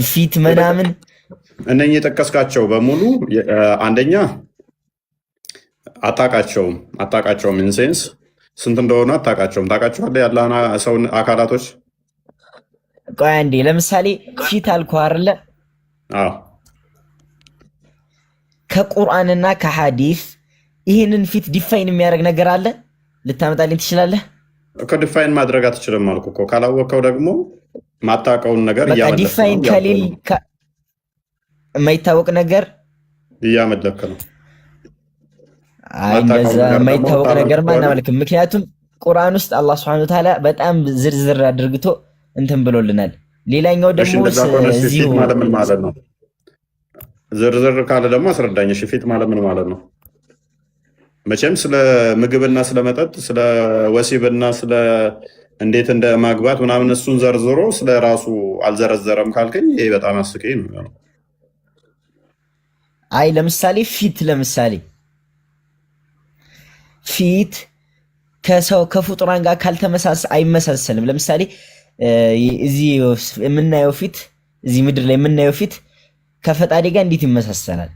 ፊት ምናምን እነኚህ የጠቀስካቸው በሙሉ አንደኛ አታውቃቸውም። ኢንሴንስ ስንት እንደሆኑ አታውቃቸውም። ታውቃቸዋለህ ያለህን ሰውን አካላቶች? ቆይ አንዴ፣ ለምሳሌ ፊት አልኩህ አይደለ? አዎ። ከቁርአንና ከሐዲስ ይህንን ፊት ዲፋይን የሚያደርግ ነገር አለ? ልታመጣልኝ ትችላለህ? ዲፋይን ማድረግ አትችልም አልኩ እኮ። ካላወቀው ደግሞ ማታውቀውን ነገር እያመለክ ነው። ዲፋይን ከሌል የማይታወቅ ነገር እያመለክ ነው። አይ እንደዛ የማይታወቅ ነገር ማናመልክም። ምክንያቱም ቁርአን ውስጥ አላህ Subhanahu Wa Ta'ala በጣም ዝርዝር አድርግቶ እንትን ብሎልናል። ሌላኛው ደግሞ ፊት ማለት ምን ማለት ነው? ዝርዝር ካለ ደግሞ አስረዳኝ። እሺ ፊት ማለት ምን ማለት ነው? መቼም ስለ ምግብና ስለ መጠጥ፣ ስለ ወሲብና ስለ እንዴት እንደ ማግባት ምናምን እሱን ዘርዝሮ ስለ ራሱ አልዘረዘረም ካልከኝ ይሄ በጣም አስቀኝ ነው። አይ ለምሳሌ ፊት ከሰው ከፍጡራን ጋር አይመሳሰልም። ለምሳሌ እዚህ የምናየው ፊት እዚህ ምድር ላይ የምናየው ፊት ከፈጣሪ ጋር እንዴት ይመሳሰላል?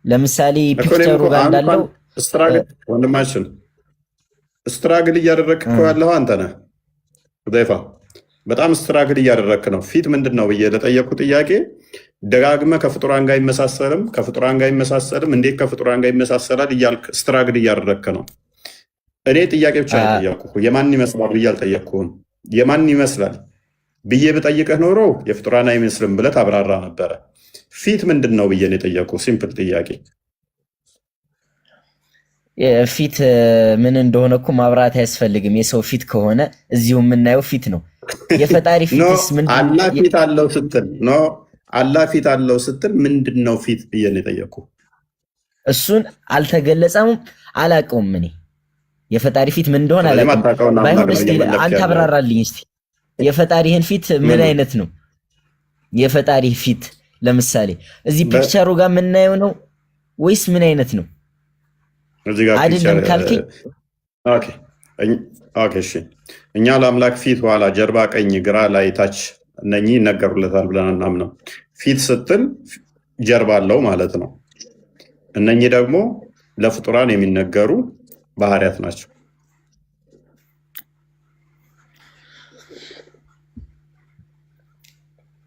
ለምሳሌ ፒክቸሩ ጋር እንዳለው ወንድማችን ስትራግል እያደረግክ ያለው አንተ ነህ ሁዘይፋ። በጣም ስትራግል እያደረግክ ነው። ፊት ምንድን ነው ብዬ ለጠየቅኩ ጥያቄ ደጋግመህ ከፍጡራን ጋር አይመሳሰልም፣ እንዴት ከፍጡራን ጋር ይመሳሰላል እያልክ ስትራግል እያደረግክ ነው። እኔ ጥያቄ ብቻ ጠየቅኩ፣ የማን ይመስላል ብዬ አልጠየቅኩህም። የማን ይመስላል ብዬ ብጠይቅህ ኖሮ የፍጡራን አይመስልም ብለህ ታብራራ ነበረ። ፊት ምንድን ነው ብዬ ነው የጠየቅኩህ። ሲምፕል ጥያቄ። ፊት ምን እንደሆነ እኮ ማብራት አያስፈልግም። የሰው ፊት ከሆነ እዚሁ የምናየው ፊት ነው። የፈጣሪ ፊትስ ምንድን ነው? አላህ ፊት አለው ስትል ነው። አላህ ፊት አለው ስትል ምንድን ነው ፊት ብዬ ነው የጠየቅኩህ። እሱን አልተገለጸም፣ አላውቀውም። እኔ የፈጣሪ ፊት ምን እንደሆነ አላውቅም። ባይሆን እስቲ አንተ አብራራልኝ እስቲ። የፈጣሪህን ፊት ምን አይነት ነው? የፈጣሪ ፊት ለምሳሌ እዚህ ፒክቸሩ ጋር የምናየው ነው ወይስ ምን አይነት ነው? አይደለም ካልከኝ ኦኬ እሺ። እኛ ለአምላክ ፊት፣ ኋላ፣ ጀርባ፣ ቀኝ፣ ግራ፣ ላይ፣ ታች እነኚህ ይነገሩለታል ብለን እናምነው። ፊት ስትል ጀርባ አለው ማለት ነው። እነኚህ ደግሞ ለፍጡራን የሚነገሩ ባህሪያት ናቸው።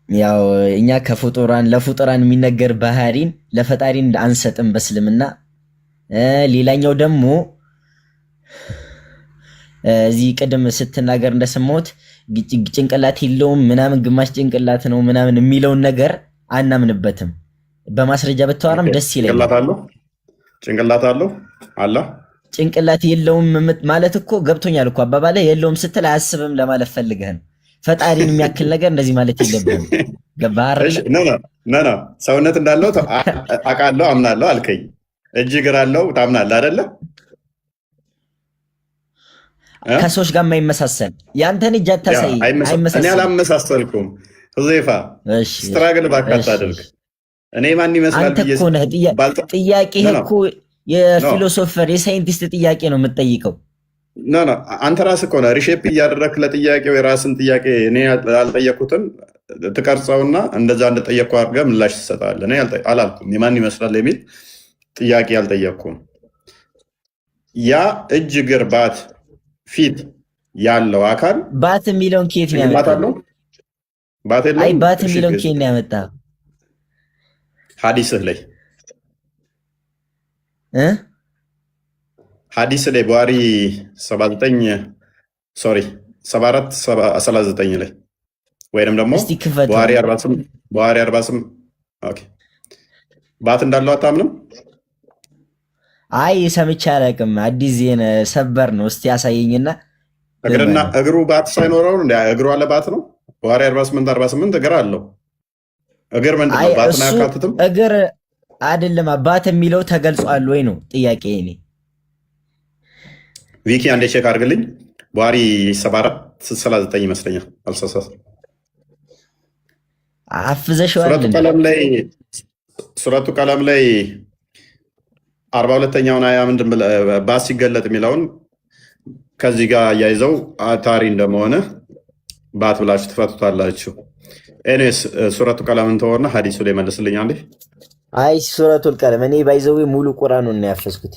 ያው እኛ ለፍጡራን የሚነገር ባህሪን ለፈጣሪ አንሰጥም በእስልምና። ሌላኛው ደግሞ እዚህ ቅድም ስትናገር እንደሰማሁት ጭንቅላት የለውም ምናምን ግማሽ ጭንቅላት ነው ምናምን የሚለውን ነገር አናምንበትም። በማስረጃ ብታወራም ደስ ይለኛል። ጭንቅላት አለው አላህ ጭንቅላት የለውም ማለት እኮ ገብቶኛል እኮ አባባለ። የለውም ስትል አያስብም ለማለት ፈልገህ ነው። ፈጣሪን የሚያክል ነገር እንደዚህ ማለት የለብህም። ገባህ? ሰውነት እንዳለው አውቃለሁ አምናለሁ አልከኝ። እጅ እግር አለው ታምናለህ አይደለ? ከሰዎች ጋር የማይመሳሰል ያንተን እጅ አታሳይ። እኔ አላመሳሰልኩም። ሁዘይፋ ስትራግል ባካታ አድርግ። እኔ ማን ይመስላል አንተ እኮ ነህ ጥያቄ እኮ የፊሎሶፈር የሳይንቲስት ጥያቄ ነው የምትጠይቀው። አንተ ራስህ እኮ ነህ ሪሼፕ እያደረግህ ለጥያቄው የራስን ጥያቄ እኔ ያልጠየኩትን ትቀርጸውና እንደዛ እንደጠየቅኩ አድርገህ ምላሽ ትሰጣለህ። እኔ አላልኩም የማን ይመስላል የሚል ጥያቄ አልጠየቅኩም። ያ እጅ እግር ባት ፊት ያለው አካል ባት የሚለውን ኬት ነው ያመጣው? አይ ባት የሚለውን ኬት ነው ያመጣው? ሐዲስህ ላይ ሐዲስ ላይ ቡኻሪ 7439 ላይ ወይንም ደግሞ ቡኻሪ 48 ኦኬ። ባት እንዳለው አታምንም? አይ ሰምቼ አላውቅም። አዲስ ዜና ሰበር ነው። እስቲ ያሳየኝና እግሩ ባት ሳይኖረው እግሩ አለ ባት ነው። ቡኻሪ 48 እግር አለው። እግር ምንድን ነው? ባትን አያካትትም? እግር አይደለም ባት የሚለው ተገልጿል ወይ ነው ጥያቄ። እኔ ቪኪ አንዴ ቼክ አድርግልኝ። ቡኻሪ 7439 ይመስለኛል አልሳሳትም። አፍዘሽዋል። ሱረቱ ቀለም ላይ 42ኛውን አያ ምንድን ባስ ሲገለጥ የሚለውን ከዚህ ጋር እያይዘው አታሪ እንደመሆነ ባት ብላችሁ ትፈቱታላችሁ። ኤኒዌይስ ሱረቱ ቀለምን ተወና ሐዲሱ ላይ መልስልኝ አንዴ። አይ ሱረቱል ቀለም እኔ ባይዘው ሙሉ ቁርአኑን ነው ያፈስኩት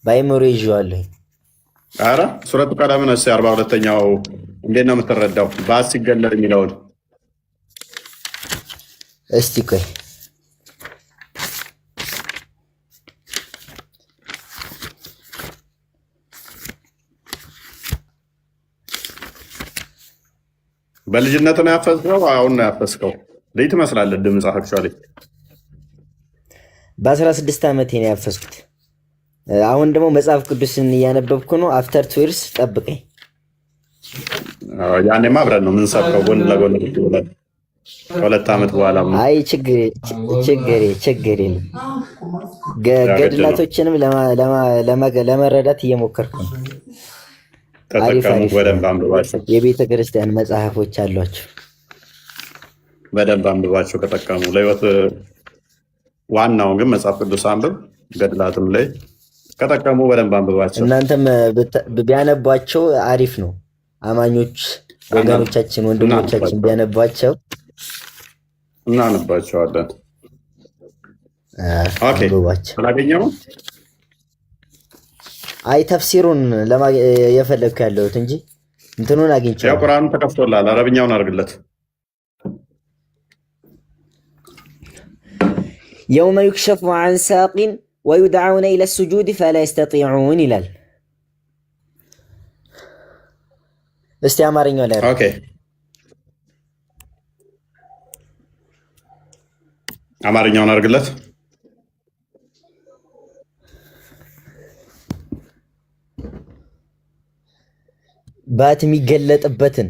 ባይሞሪ ይዤዋለሁ። ኧረ ሱረቱ ቀለምን እሺ 42ኛው እንዴት ነው የምትረዳው? ባስ ሲገለጥ የሚለውን እስቲ ቆይ በልጅነት ነው ያፈስከው? አሁን ነው ያፈስከው? ልጅ ትመስላለህ ድምጽ አክቹአሊ። በ16 ዓመቴ ነው ያፈስኩት። አሁን ደግሞ መጽሐፍ ቅዱስን እያነበብኩ ነው። አፍተር 2 ይርስ ጠብቀኝ። ያኔማ አብረን ነው የምንሰብከው ጎን ለጎን ብለን ከ2 ዓመት በኋላ። አይ ችግር የለም። ገድላቶችንም ለመረዳት እየሞከርኩ ነው። ተጠቀሙ፣ በደንብ አንብባቸው። የቤተ ክርስቲያን መጽሐፎች አሏቸው፣ በደንብ አንብባቸው ከጠቀሙ ለህይወት። ዋናው ግን መጽሐፍ ቅዱስ አንብብ፣ ገድላትም ላይ ከጠቀሙ በደንብ አንብባቸው። እናንተም ቢያነቧቸው አሪፍ ነው። አማኞች ወገኖቻችን፣ ወንድሞቻችን ቢያነቧቸው እናነባቸዋለን። ኦኬ አላገኘኸውም? አይ ተፍሲሩን የፈለግኩ ያለሁት እንጂ እንትኑን አግኝቼው። ያው ቁርአኑ ተከፍቶላል፣ አረብኛውን አድርግለት። የውመ ዩክሸፉ ዐን ሳቂን ወዩድዐውነ ኢለ ሱጁድ ፈላ የስተጢዑን ይላል። እስቲ አማርኛው ላይ ኦኬ፣ አማርኛውን አድርግለት። ባት የሚገለጥበትን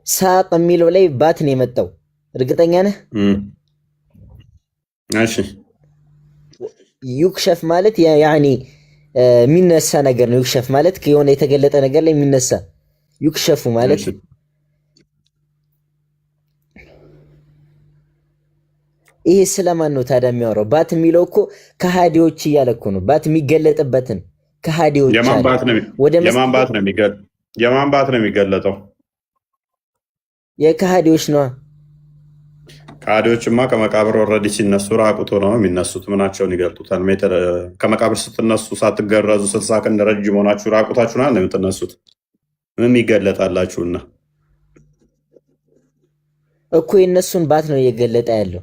ሳቅ የሚለው ላይ ባት ነው የመጣው። እርግጠኛ ነህ? እሺ። ዩክሸፍ ማለት ያኒ የሚነሳ ነገር ነው። ዩክሸፍ ማለት የሆነ የተገለጠ ነገር ላይ የሚነሳ ዩክሸፉ ማለት ይሄ ስለማን ነው ታዲያ የሚያወራው? ባት የሚለው እኮ ከሃዲዎች እያለ እኮ ነው። ባት የሚገለጥበትን ከሃዲዎች የማን ባት ነው የሚገለጠው? የከሃዲዎች ነዋ። ከሃዲዎችማ ከመቃብር ኦልሬዲ ሲነሱ ራቁቶ ነው የሚነሱት። ምናቸውን ይገልጡታል? ሜትር ከመቃብር ስትነሱ ሳትገረዙ 60 ክንድ ረጅም ሆናችሁ ራቁታችሁ ነው የምትነሱት። ምን ይገለጣላችሁና እኮ የእነሱን ባት ነው እየገለጠ ያለው።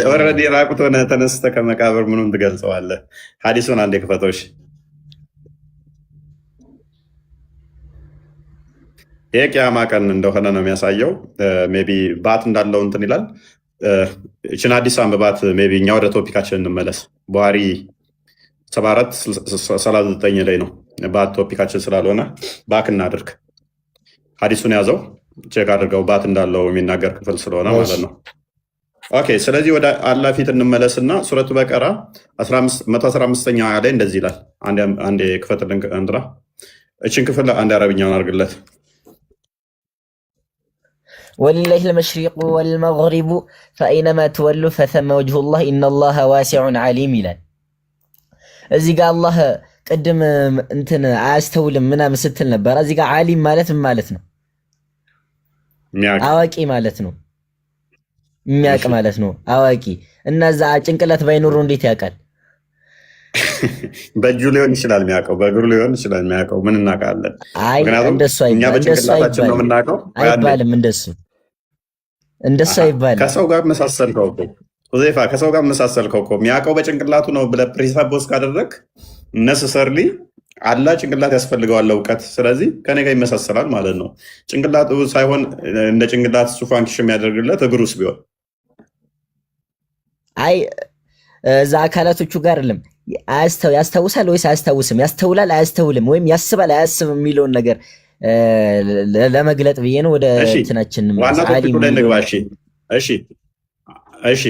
ኦልሬዲ ራቁቶ ሆነህ ተነስተህ ከመቃብር ምኑን ትገልጸዋለህ? ሐዲሱን አንዴ ክፈቶሽ። የቂያማ ቀን እንደሆነ ነው የሚያሳየው። ሜይ ቢ ባት እንዳለው እንትን ይላል። እችን አዲስ አንብባት። ሜይ ቢ እኛ ወደ ቶፒካችን እንመለስ። ቡሃሪ 7439 ላይ ነው ባት ቶፒካችን ስላልሆነ ባክ እናድርግ። ሐዲሱን ያዘው፣ ቼክ አድርገው። ባት እንዳለው የሚናገር ክፍል ስለሆነ ማለት ነው። ኦኬ፣ ስለዚህ ወደ አላህ ፊት እንመለስና ሱረቱ በቀራ 115ኛ አያ ላይ እንደዚህ ይላል። አንዴ ክፈትልን እንድራ። እችን ክፍል አንድ አረብኛውን አድርግለት። ወሊላሂ ልመሽሪቁ ወልመግሪቡ ፈአይነማ ትወሉ ፈተመ ወጅሁላህ ኢነላሃ ዋሲዑን ዓሊም ይላል። እዚህ ጋር አላህ ቅድም እንትን አያስተውልም ምናምን ስትል ነበር። እዚህ ጋር ዓሊም ማለት ምን ማለት ነው? አዋቂ ማለት ነው። የሚያውቅ ማለት ነው። አዋቂ እና እዛ ጭንቅላት ባይኖሩ እንዴት ያውቃል? በእጁ ሊሆን ይችላል የሚያውቀው፣ በእግሩ ሊሆን ይችላል የሚያውቀው። ምን እናውቃለን? ምክንያቱም እኛ በጭንቅላታችን ነው የምናውቀው። አይባልም። እንደሱ አይባልም። ከሰው ጋር መሳሰልከው እኮ ሁዘይፋ፣ ከሰው ጋር መሳሰልከው እኮ። የሚያውቀው በጭንቅላቱ ነው ብለህ ፕሪሳፖዝ ካደረግ ነሰሰርሊ አላህ ጭንቅላት ያስፈልገዋል እውቀት። ስለዚህ ከኔ ጋር ይመሳሰላል ማለት ነው። ጭንቅላቱ ሳይሆን እንደ ጭንቅላት እሱ ፋንክሽን የሚያደርግለት እግሩስ ቢሆን አይ እዛ አካላቶቹ ጋር አይደለም። ያስታውሳል ወይስ አያስታውስም? ያስተውላል አያስተውልም? ወይም ያስባል አያስብም የሚለውን ነገር ለመግለጥ ብዬ ነው። ወደ እንትናችን እሺ፣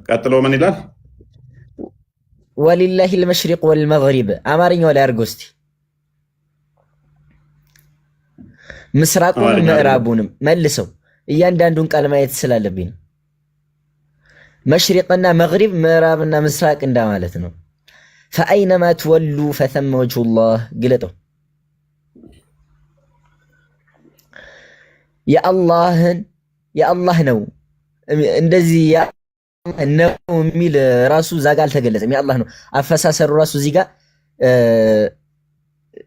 ቀጥሎ ምን ይላል? ወሊላሂ ልመሽሪቅ ወልመግሪብ። አማርኛው ላይ አድርገው እስቲ። ምስራቁንም ምዕራቡንም መልሰው። እያንዳንዱን ቃል ማየት ስላለብኝ ነው። መሽሪቅና መግሪብ ምዕራብና ምስራቅ እንደማለት ነው። ፈአይነማ ትወሉ ፈተመ ወጅሁላህ ግለጠው። የአላህ ነው እንደዚህ ነው የሚል ራሱ እዛ ጋር አልተገለጸም። የአላህ ነው አፈሳሰሩ ራሱ እዚህ ጋር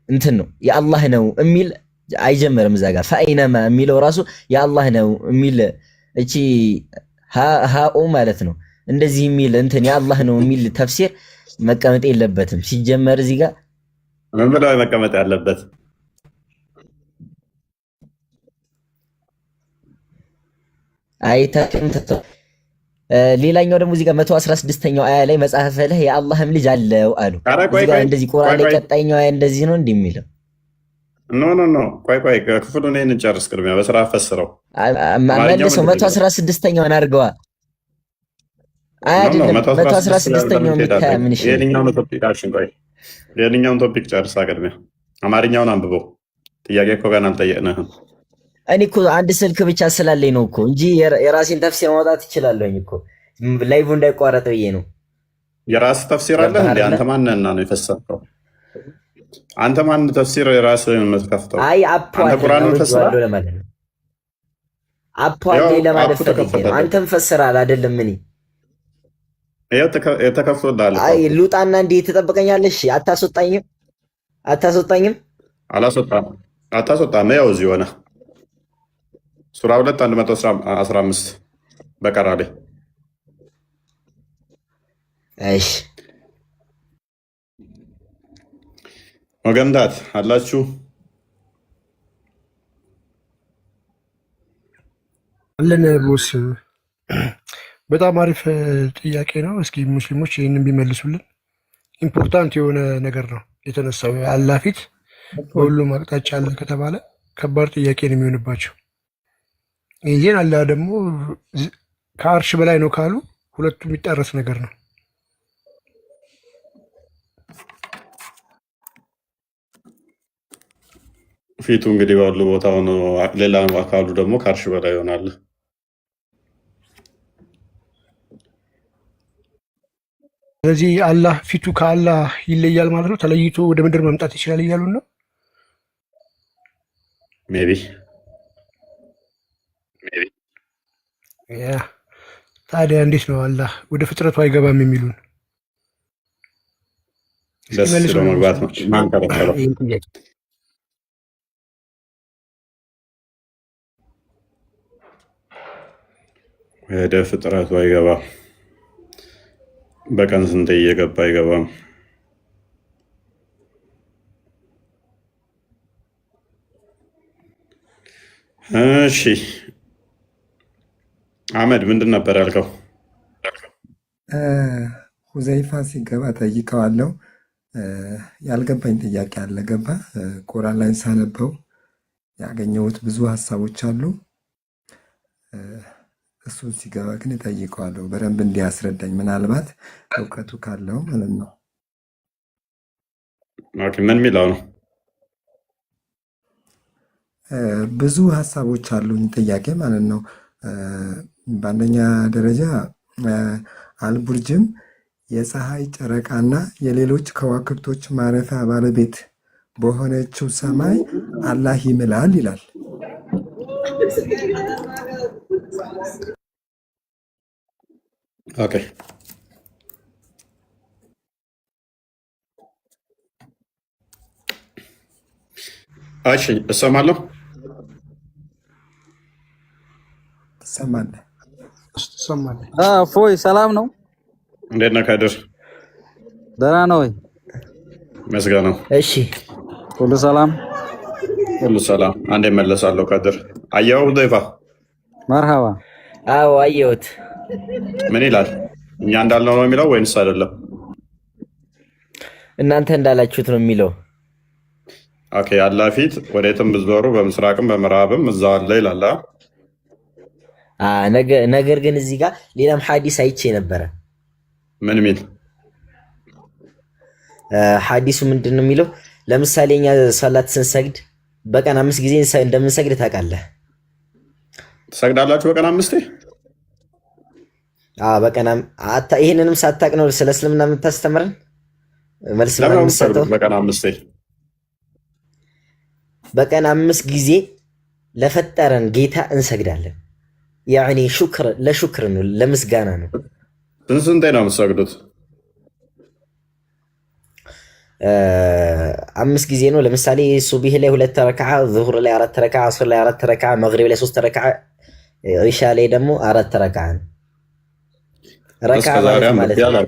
እንትን ነው። የአላህ ነው የሚል አይጀመርም እዛ ጋር። ፈአይነማ የሚለው ራሱ የአላህ ነው የሚል እቺ ሃኦ ማለት ነው። እንደዚህ የሚል እንትን የአላህ ነው የሚል ተፍሲር መቀመጥ የለበትም። ሲጀመር እዚህ ጋር ምን ብለው መቀመጥ ያለበት አይታችሁም ተተው። ሌላኛው ደግሞ እዚህ ጋር 116ኛው አያ ላይ መጽሐፈ ለህ የአላህም ልጅ አለው አሉ። እዚህ ጋር እንደዚህ ቁርአን ላይ ቀጣይኛው አያ እንደዚህ ነው እንደሚለው ኖ ቆይ ክፍሉን እንጨርስ። ቅድሚያ በስራ ፈስረው መልሰው 116ኛውን አድርገዋ። አይደለም 116ኛውን ብታይ ምን ይሻላል? የትኛውን ቶፒክ ጨርሳ ቅድሚያ አማርኛውን አንብበው። ጥያቄ እኮ ገና አልጠየቅንህም። እኔ እኮ አንድ ስልክ ብቻ ስላለኝ ነው እኮ እንጂ የራሴን ተፍሲር ማውጣት እችላለሁኝ እኮ ላይቭ እንዳይቋረጥ ብዬ ነው። የራስህ ተፍሲር አለ እንዴ? አንተ ማንነና ነው የፈሰርከው? አንተ ማን ተፍሲር የራስህን የምትከፍተው? አይ አንተ ቁርአንን ፈስራለህ ለማለት ነው። አፖአንዴ ለማለት ፈልጌ ነው። አንተም ፈስራል አይደለም? ምን የተከፍቶልሃል? አይ ሉጣና እንዴ ትጠብቀኛለሽ? አታስወጣኝም? አታስወጣም። ያው እዚህ ሆነ ሱራ 2 115 በቀራ ላይ እሺ ወገንዳት አላችሁ አለን ቦስ። በጣም አሪፍ ጥያቄ ነው። እስኪ ሙስሊሞች ይህንን ቢመልሱልን። ኢምፖርታንት የሆነ ነገር ነው የተነሳው። አላህ ፊት በሁሉም አቅጣጫ አለ ከተባለ ከባድ ጥያቄ ነው የሚሆንባቸው። ይህን አላህ ደግሞ ከአርሽ በላይ ነው ካሉ ሁለቱም የሚጣረስ ነገር ነው። ፊቱ እንግዲህ ባሉ ቦታ ሆኖ ሌላ አካሉ ደግሞ ከአርሽ በላይ ይሆናል። ስለዚህ አላህ ፊቱ ከአላህ ይለያል ማለት ነው። ተለይቶ ወደ ምድር መምጣት ይችላል እያሉ ነው። ሜቢ ታዲያ እንዴት ነው አላህ ወደ ፍጥረቱ አይገባም የሚሉን? ደስ ብሎ መግባት ነው። ማን ከረከረው? ወደ ፍጥረቱ አይገባም። በቀን ስንት እየገባ አይገባም? እሺ አህመድ ምንድን ነበር ያልከው? ሁዘይፋ ሲገባ ጠይቀዋለሁ። ያልገባኝ ጥያቄ አለ። ገባ ቁርአን ላይ ሳነበው ያገኘሁት ብዙ ሀሳቦች አሉ። እሱ ሲገባ ግን እጠይቀዋለሁ በደንብ እንዲያስረዳኝ፣ ምናልባት እውቀቱ ካለው ማለት ነው። ምን የሚለው ነው? ብዙ ሀሳቦች አሉኝ ጥያቄ ማለት ነው። በአንደኛ ደረጃ አልቡርጅም የፀሐይ ጨረቃና የሌሎች ከዋክብቶች ማረፊያ ባለቤት በሆነችው ሰማይ አላህ ይምላል ይላል። ኦኬ እሺ፣ እሰማለሁ። ትሰማለህ? ፎይ ሰላም ነው? እንዴት ነህ ከድር? ደህና ነው ወይ? መስገን ነው። እሺ ሁሉ ሰላም? ሁሉ ሰላም። አንዴ መለሳለሁ። ከድር አየኸው? ضيፋ መርሃባ። አዎ አየሁት። ምን ይላል? እኛ እንዳልነው ነው የሚለው ወይንስ አይደለም? እናንተ እንዳላችሁት ነው የሚለው። ኦኬ አላህ ፊት ወዴትም ብትዞሩ በምስራቅም በምዕራብም እዛው አለ ይላል። ነገር ግን እዚህ ጋር ሌላም ሐዲስ አይቼ ነበረ። ምን ሚል ሐዲሱ ምንድን ነው የሚለው? ለምሳሌ እኛ ሰላት ስንሰግድ በቀን 5 ጊዜ እንደምንሰግድ ታውቃለህ? ትሰግዳላችሁ በቀን 5? በቀን ይሄንንም ሳታውቅ ነው ስለ እስልምና የምታስተምረን? መልስ ለምንሰጠው በቀን 5 በቀን 5 ጊዜ ለፈጠረን ጌታ እንሰግዳለን። ያኒ ለሹክር ነው፣ ለምስጋና ነው። ስንቴ ነው የምትሰግዱት? 5 ጊዜ ነው። ለምሳሌ ሱብሂ ላይ 2 ረክዓ፣ ዙሁር ላይ 4 ረክዓ፣ ዐስር ላይ 4 ረክዓ፣ መግሪብ ላይ 3 ረክዓ፣ ኢሻ ላይ ደግሞ 4 ረክዓ ነው። ረክዓ ማለት ነው።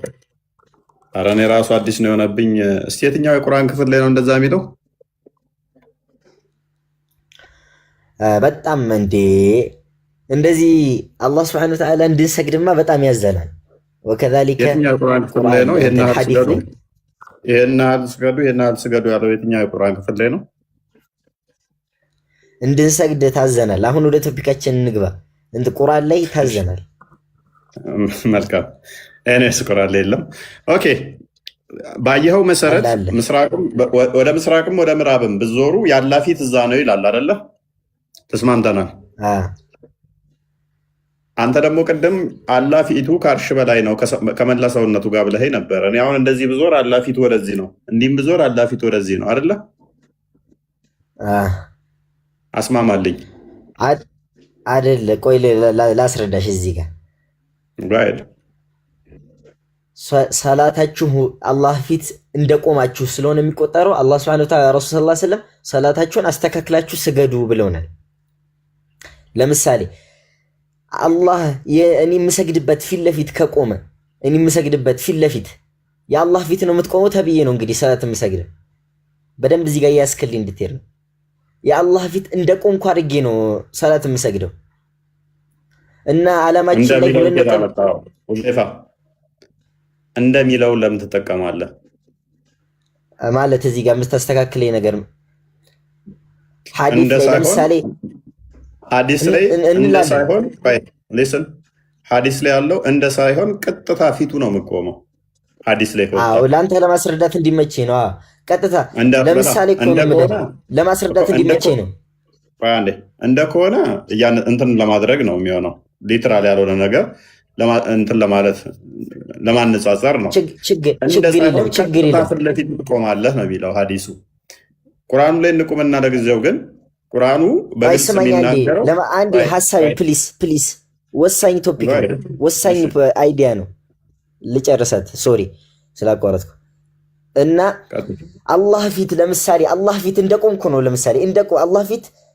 ኧረ እኔ ራሱ አዲስ ነው የሆነብኝ። እስቲ የትኛው የቁርአን ክፍል ላይ ነው እንደዛ የሚለው? በጣም እንዴ እንደዚህ አላህ ስብሐነሁ ወተዓላ እንድንሰግድማ በጣም ያዘናል። ወከዛሊከ የትኛው ቁርአን ክፍል ላይ ነው ይሄን ስገዱ ያለው? የትኛው የቁርአን ክፍል ላይ ነው እንድንሰግድ ታዘናል? አሁን ወደ ቶፒካችን እንግባ። ቁርአን ላይ ታዘናል። መልካም። እኔስ ቁርአን ላይ የለም። ኦኬ፣ ባየኸው መሰረት ወደ ምስራቅም ወደ ምዕራብም ብዞሩ ያላ ፊት እዛ ነው ይላል አይደለ? ተስማምተናል። አንተ ደግሞ ቅድም አላ ፊቱ ከአርሽ በላይ ነው ከመላ ሰውነቱ ጋር ብለህ ነበር። እኔ አሁን እንደዚህ ብዞር አላ ፊቱ ወደዚህ ነው፣ እንዲህም ብዞር አላ ፊቱ ወደዚህ ነው አይደለ? አስማማልኝ አይደለ? ቆይ ላስረዳሽ። እዚህ ጋር ሰላታችሁ አላህ ፊት እንደቆማችሁ ስለሆነ የሚቆጠረው አላህ ሱብሓነሁ ወተዓላ ረሱል ሰለላሁ ዐለይሂ ወሰለም ሰላታችሁን አስተካክላችሁ ስገዱ ብለውናል። ለምሳሌ አላህ እኔ የምሰግድበት ፊት ለፊት ከቆመ እኔ የምሰግድበት ፊት ለፊት የአላህ ፊት ነው የምትቆመው ተብዬ ነው እንግዲህ ሰላት የምሰግድ። በደንብ እዚህ ጋር ያስክልኝ እንድትሄድ ነው። የአላህ ፊት እንደ ቆምኩ አድርጌ ነው ሰላት የምሰግደው እና ዓላማችን ላይ እንደሚለው ለምን ትጠቀማለህ? ማለት እዚህ ጋር የምታስተካክለኝ ነገር ሐዲስ ላይ ለምሳሌ ሐዲስ ላይ እንደ ሳይሆን ሊስን ሐዲስ ላይ ያለው እንደ ሳይሆን ቀጥታ ፊቱ ነው የምቆመው። ሐዲስ ላይ ለአንተ ለማስረዳት እንዲመቸኝ ነው። ቀጥታ ለምሳሌ ለማስረዳት እንዲመቸኝ ነው። እንደ ከሆነ እንትን ለማድረግ ነው የሚሆነው። ሊትራል ያልሆነ ነገር እንትን ለማለት ለማነጻጸር ነው። ችግር የለም። ፊት ለፊት ትቆማለህ ነው የሚለው ሐዲሱ። ቁርአኑ ላይ እንቁምና ለጊዜው ግን ቁርአኑ በግልጽ የሚናገረው አንድ ሐሳብ ፕሊስ ወሳኝ ቶፒክ ነው፣ ወሳኝ አይዲያ ነው። ልጨርሳት፣ ሶሪ ስላቋረጥኩ እና አላህ ፊት ለምሳሌ አላህ ፊት እንደቆምኩ ነው። ለምሳሌ አላህ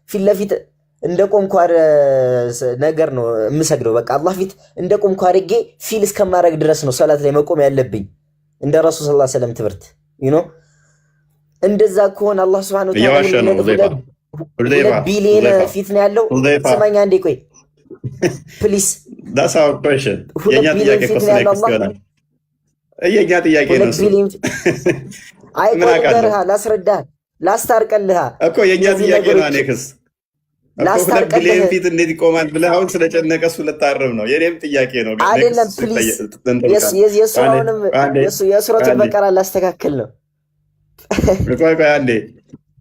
ፊት ለፊት እንደቆምኩ ነገር ነው የምሰግደው። በቃ አላህ ፊት እንደቆምኩ አድርጌ ፊል እስከማድረግ ድረስ ነው ሰላት ላይ መቆም ያለብኝ እንደ ረሱል ሰለላሁ ዐለይሂ ወሰለም ትምህርት እንደዛ ከሆነ አላህ ሱብሓነሁ ወተዓላ 2 ቢሊዮን ፊት ነው ያለው። ስማኝ አንዴ ቆይ ፕሊስ። that's our question። የኛ ጥያቄ ነው እሱ። አይ ቆይተህ ላስረዳህ ላስታርቀልህ እኮ የኛ ጥያቄ ነው። ኔክስ ሁለት ቢሊዮን ፊት እንዴት ይቆማል ብለህ አሁን ስለጨነቀ እሱ ልታርም ነው። የኔም ጥያቄ ነው አይደለም። ፕሊስ የሱረቱል በቀራ ላስተካክል ነው። ቆይ አንዴ።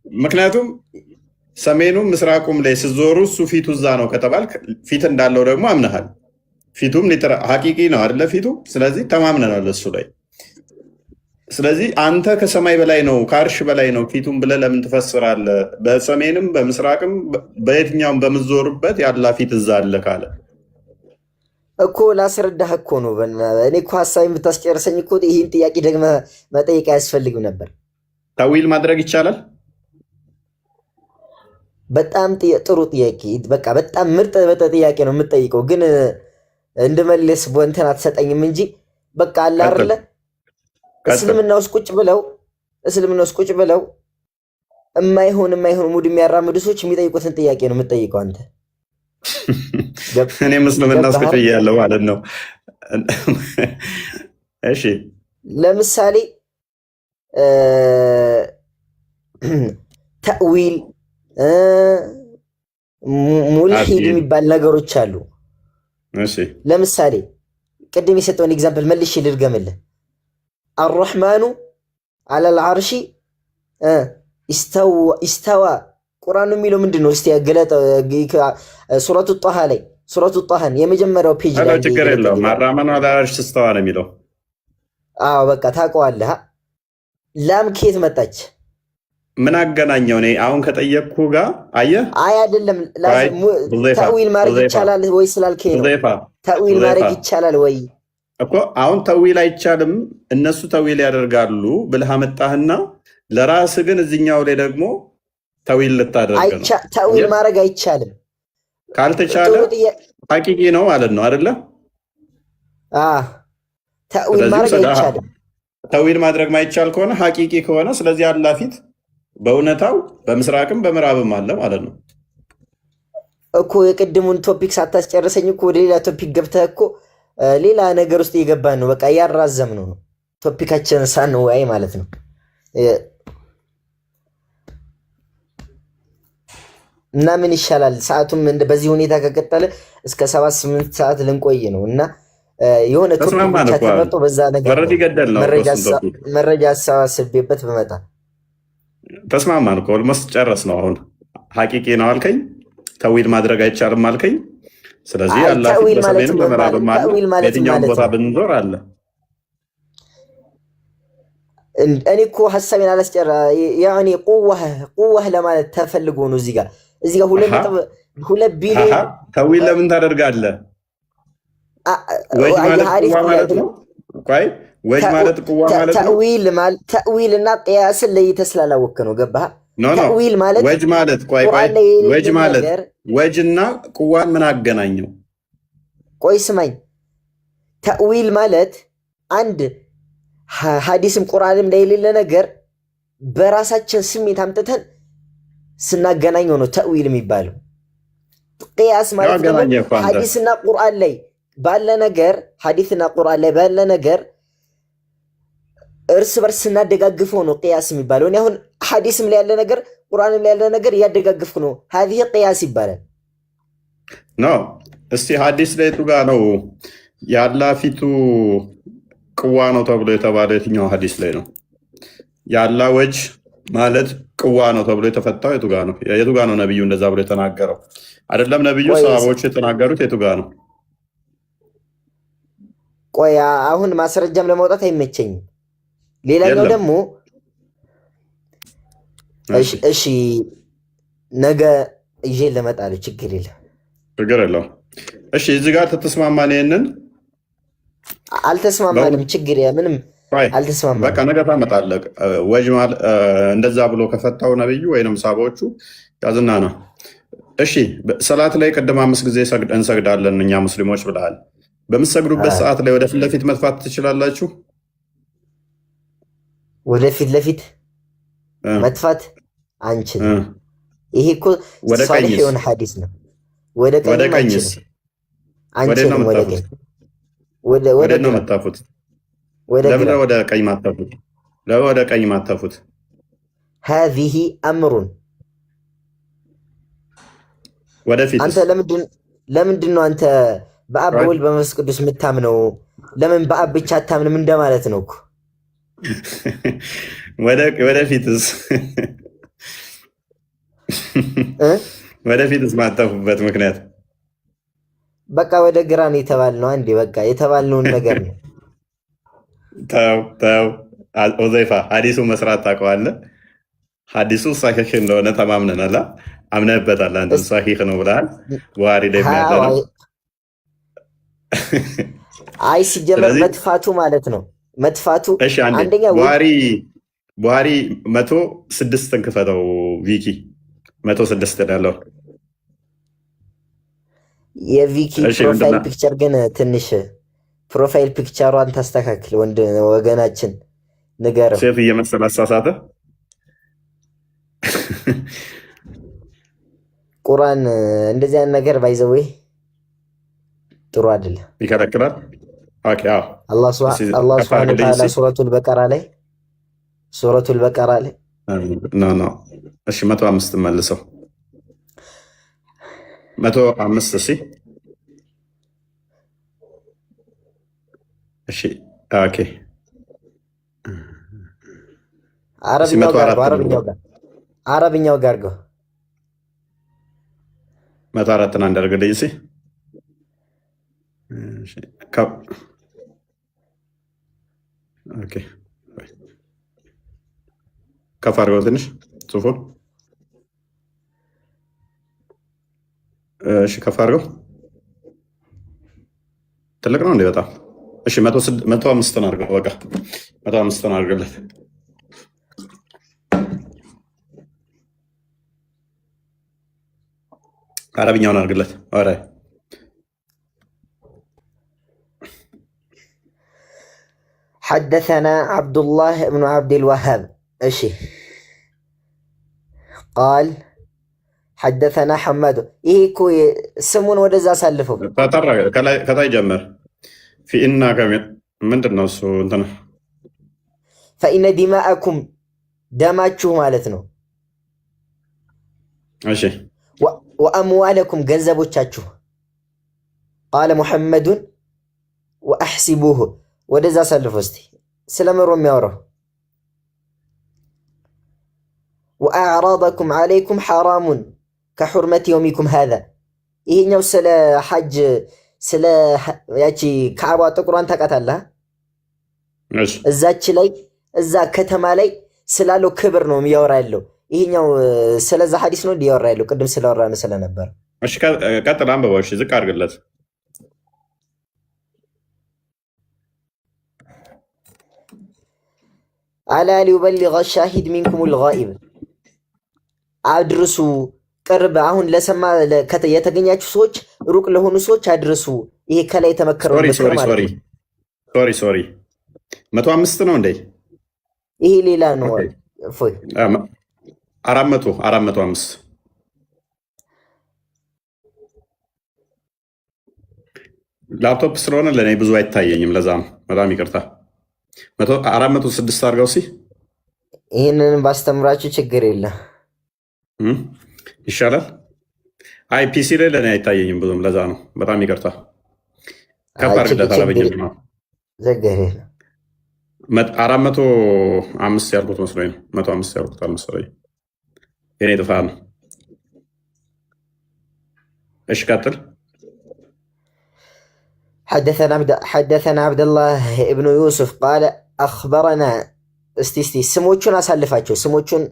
ምክንያቱም ሰሜኑም ምስራቁም ላይ ስዞሩ እሱ ፊቱ እዛ ነው ከተባል ፊት እንዳለው ደግሞ አምነሃል። ፊቱም ሐቂቂ ነው አይደለ ፊቱ። ስለዚህ ተማምነናል እሱ ላይ። ስለዚህ አንተ ከሰማይ በላይ ነው ከአርሽ በላይ ነው ፊቱም ብለህ ለምን ትፈስራለህ? በሰሜንም በምስራቅም በየትኛውም በምዞርበት ያላ ፊት እዛ አለ ካለ እኮ ላስረዳህ እኮ ነው። እኔ እኮ ሀሳብ የምታስጨርሰኝ እኮ ይህን ጥያቄ ደግመህ መጠየቅ አያስፈልግም ነበር። ታዊል ማድረግ ይቻላል። በጣም ጥሩ ጥያቄ፣ በቃ በጣም ምርጥ ጥያቄ ነው የምጠይቀው። ግን እንድመልስ እንትን አትሰጠኝም እንጂ በቃ አለ አይደለ እስልምና ውስጥ ቁጭ ብለው የማይሆን ሙድ የሚያራምዱ ሰዎች የሚጠይቁትን ጥያቄ ነው የምጠይቀው። አንተ እኔ እስልምና ውስጥ ቁጭ ብያለሁ ማለት ነው። እሺ ለምሳሌ ተእዊል ሙልሂድ የሚባል ነገሮች አሉ። ለምሳሌ ቅድም የሰጠውን ኤግዛምፕል መልሼ ልድገምልህ። አርረሕማኑ አለል ዓርሺ ኢስተዋ ቁርአኑ የሚለው ምንድን ነው? እስቲ ገለጠ። ሱረቱ ጣሃ ላይ ሱረቱ ጣሃን የመጀመሪያው ፔጅ ላይ ችግር የለውም። አርረሕማኑ አለል ዓርሺ ኢስተዋ ነው የሚለው። አዎ በቃ ታውቀዋለህ። ላም ከየት መጣች? ምን አገናኘው? እኔ አሁን ከጠየቅኩ ጋር አየህ። አይ አይደለም፣ ተእዊል ማድረግ ይቻላል ወይ ስላልከኝ ነው። ተእዊል ማድረግ ይቻላል ወይ እኮ አሁን ተዊል አይቻልም እነሱ ተዊል ያደርጋሉ ብለህ አመጣህና ለራስህ ግን እዚህኛው ላይ ደግሞ ተዊል ልታደርግ ነው። ተዊል ማድረግ አይቻልም። ካልተቻለ ሐቂቂ ነው ማለት ነው አይደለ? ተዊል ማድረግ አይቻልም። ተዊል ማድረግ ማይቻል ከሆነ ሐቂቂ ከሆነ ስለዚህ አላህ ፊት በእውነታው በምስራቅም በምዕራብም አለ ማለት ነው። እኮ የቅድሙን ቶፒክ ሳታስጨርሰኝ እኮ ወደ ሌላ ቶፒክ ገብተህ እኮ ሌላ ነገር ውስጥ እየገባን ነው። በቃ እያራዘም ነው ቶፒካችንን ሳንወያይ ማለት ነው። እና ምን ይሻላል? ሰዓቱም በዚህ ሁኔታ ከቀጠለ እስከ 7-8 ሰዓት ልንቆይ ነው እና የሆነ ቶፒክ ብቻ ተመርጦ በዛ ነገር መረጃ አሰባስቤበት በመጣ ተስማማን እኮ ኦልሞስት ጨረስ ነው። አሁን ሐቂቂ ነው አልከኝ፣ ተዊል ማድረግ አይቻልም አልከኝ። ስለዚህ አላህ በሰሜንም በምዕራብም አለ፣ የትኛውም ቦታ ብንዞር አለ። እኔ እኮ ሐሳቤን አላስጨራ ያኔ ቁዋህ ለማለት ተፈልጎ ነው። እዚህ ጋር 2 ቢሊዮን ተዊል ለምን ታደርጋለህ? ወጅ ማለት ነው። ቆይ ወጅ ማለት ቁዋ ማለት ነው። ተዊል እና ቅያስን ለይተህ ስላላወቅህ ነው። ገባህ? ተዊል ማለት ወጅ ማለት ወጅ ማለት ወጅና ቁዋን ምን አገናኘው? ቆይ ስማኝ። ተዊል ማለት አንድ ሐዲስም ቁርአንም ላይ የሌለ ነገር በራሳችን ስሜት አምጥተን ስናገናኘው ነው ተዊል የሚባለው። ቅያስ ማለት ደግሞ ሐዲስና ቁርአን ላይ ባለ ነገር ሐዲስና ቁርአን ላይ ባለ ነገር እርስ በርስ ስናደጋግፈው ነው ቅያስ የሚባለው። እኔ አሁን ሐዲስም ላይ ያለ ነገር ቁርአንም ላይ ያለ ነገር እያደጋግፍኩ ነው። هذه ቅያስ ይባላል። እስቲ ሐዲስ ላይ ቱ ጋር ነው ያላ ፊቱ ቅዋ ነው ተብሎ የተባለው? የትኛው ሐዲስ ላይ ነው ያላ ወጅ ማለት ቅዋ ነው ተብሎ የተፈታው? የቱ ጋር ነው? የቱ ጋር ነው ነብዩ እንደዛ ብሎ የተናገረው? አይደለም ነብዩ ሰሃቦች የተናገሩት የቱ ጋር ነው? ቆይ አሁን ማስረጃም ለማውጣት አይመቸኝም። ሌላኛው ደግሞ እሺ ነገ ይዤ ለመጣለ ችግር የለም። እሺ እዚህ ጋር ተስማማን? ይሄንን አልተስማማንም። ችግር ምንም አልተስማማንም። በቃ ነገ ታመጣለህ። ወጅ ማለት እንደዛ ብሎ ከፈታው ነብዩ ወይንም ሳባዎቹ ያዝና ነው። እሺ ሰላት ላይ ቅድም 5 ጊዜ እንሰግዳለን እኛ ሙስሊሞች ብለሃል። በምትሰግዱበት ሰዓት ላይ ወደፊት ለፊት መጥፋት ትችላላችሁ? ወደፊት ለፊት መጥፋት አንችልም። ይሄ እኮ ሷሊህ የሆነ ሐዲስ ነው። ወደ ቀኝስ አንችልም። ወደ ነው መጣፉት። ለምን ወደ ቀኝ ማጣፉት? ለምን ወደ ቀኝ ማጣፉት? هذه امر ወደፊት አንተ ለምንድን ነው አንተ በአብ በወልድ በመንፈስ ቅዱስ የምታምነው? ለምን በአብ ብቻ አታምንም እንደማለት ነው እኮ። ወደፊትስ ማጣፉበት ምክንያት በቃ ወደ ግራ ነው የተባልነው። አንዴ በቃ የተባልነውን ነገር ነው። ተው ኦዘይፋ ሐዲሱ መስራት ታውቀዋለህ። ሐዲሱ ሳሂህ እንደሆነ ተማምነናል። አምነህበታል። አንተ ሳሂህ ነው ብለሃል። ቡሃሪ ላይ ያለ ነው። አይ ሲጀመር መጥፋቱ ማለት ነው። መጥፋቱ አንደኛ ቡሃሪ 106 እንክፈተው። ቪኪ 106 ያለው የቪኪ ፕሮፋይል ፒክቸር ግን ትንሽ ፕሮፋይል ፒክቸሯን ታስተካክል ወገናችን፣ ንገረው። ሴፍ እየመሰለ አሳሳተ። ቁርአን እንደዚህ አይነት ነገር ባይዘው ጥሩ አይደለም፣ ይከለክላል። ኦኬ አላህ ሱብሓነሁ ወተዓላ ሱረቱል በቀራ ላይ ኖ እሺ 105 መልሰው 105 እሺ ኦኬ አረብኛው ጋር 104 እንዳደርግልኝ እሺ ኦኬ ከፍ አድርገው ትንሽ ጽሑፉን። እሺ ከፍ አድርገው። ትልቅ ነው እንዴ? በጣም እሺ 105 አድርገው። በቃ 105 አድርገለት። አረብኛውን አድርገለት። ኦሬ حدثنا عبد الله بن عبد الوهاب قال ሐደተና ሐማዱ ይሄ እኮ ስሙን ወደዛ አሳልፈው ከላይ ጀመር ፊኢና ምንድን ነው እሱ እንትን ፈኢነ ዲማአኩም ደማችሁ ማለት ነው። እሺ ወአምዋለኩም ገንዘቦቻችሁ ቃለ ሙሐመዱን ወአሕሲቡሁ ወደዛ አሳልፈው እስቲ ስለምሮ የሚያወራው ወአዕራضኩም ዓለይኩም ሐራሙን ከሑርመት የውሚኩም ሃዛ ይሄኛው ስለ ሐጅ ስለ ያቺ ካዕባ ጥቁሯን ታውቃታለህ? እዛች ላይ እዛ ከተማ ላይ ስላለው ክብር ነው የሚያወራ ያለው። ይሄኛው ስለዛ ሐዲስ ነው እንዲያወራ ያለው ቅድም ስለወራን ስለነበር። እሺ ቀጥል አንብበው። እሺ ዝቅ አድርግለት። አላ ሊዩበሊገ ሻሂድ ሚንኩሙል ጋኢብ አድርሱ ቅርብ አሁን ለሰማ የተገኛችሁ ሰዎች ሩቅ ለሆኑ ሰዎች አድርሱ። ይሄ ከላይ የተመከረው ሶሪ 105 ነው እንዴ? ይሄ ሌላ ነው። እፎይ 405 ላፕቶፕ ስለሆነ ለእኔ ብዙ አይታየኝም። ለዛ ነው በጣም ይቅርታ። 406 አድርገው ይህንን ባስተምራችሁ ችግር የለም ይሻላል። አይ ፒሲ ላይ ለእኔ አይታየኝም ብዙም። ለዛ ነው በጣም ይቅርታ። ከፍ አድርግለት። አለበኝም ነው 405 ያልኩት መስሎኝ ነው። 105 ያልኩት አልመሰለኝ። የኔ ጥፋት ነው። እሺ ቀጥል። حدثنا عبد الله ابن يوسف قال أخبرنا استي سموچون أسالفاتشو سموچون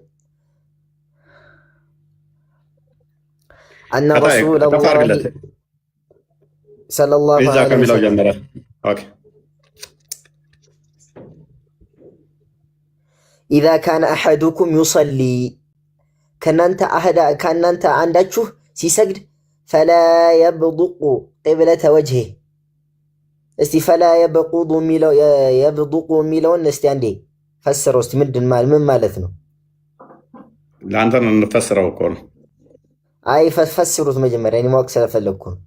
أن رسول الله صلى الله عليه وسلم إذا كان أحدكم يصلي كأنت عندك سيسجد فلا يبضق قبلة وجهه እስቲ ፈላ የብዱቁ የሚለውን እስቲ አንዴ ፈስረው እስቲ ምን ማለት ነው? ለአንተ ነው እንፈስረው እኮ ነው። አይ ፈስሩት መጀመሪያ እኔ ማወቅ ስለፈለግኩ ነው።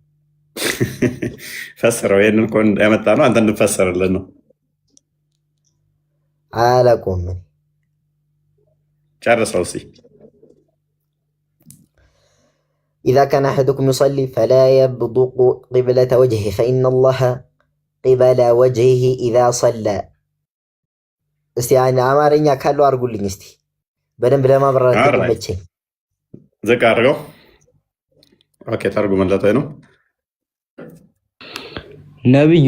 ፈስረው ይሄንን እኮ ያመጣ ነው አንተ እንፈሰርልን ነው። አላውቅም ጨርሰው እስቲ إذا كان أحدكم يصلي فلا يبدق قبلة وجهه فإن الله قبل وجهه إذا صلى እስቲ አማርኛ ካለው አድርጉልኝ እስቲ በደንብ ለማብራራት ተመቸ ዝቅ አድርገው። ኦኬ ተርጉመለት ነው። ነብዩ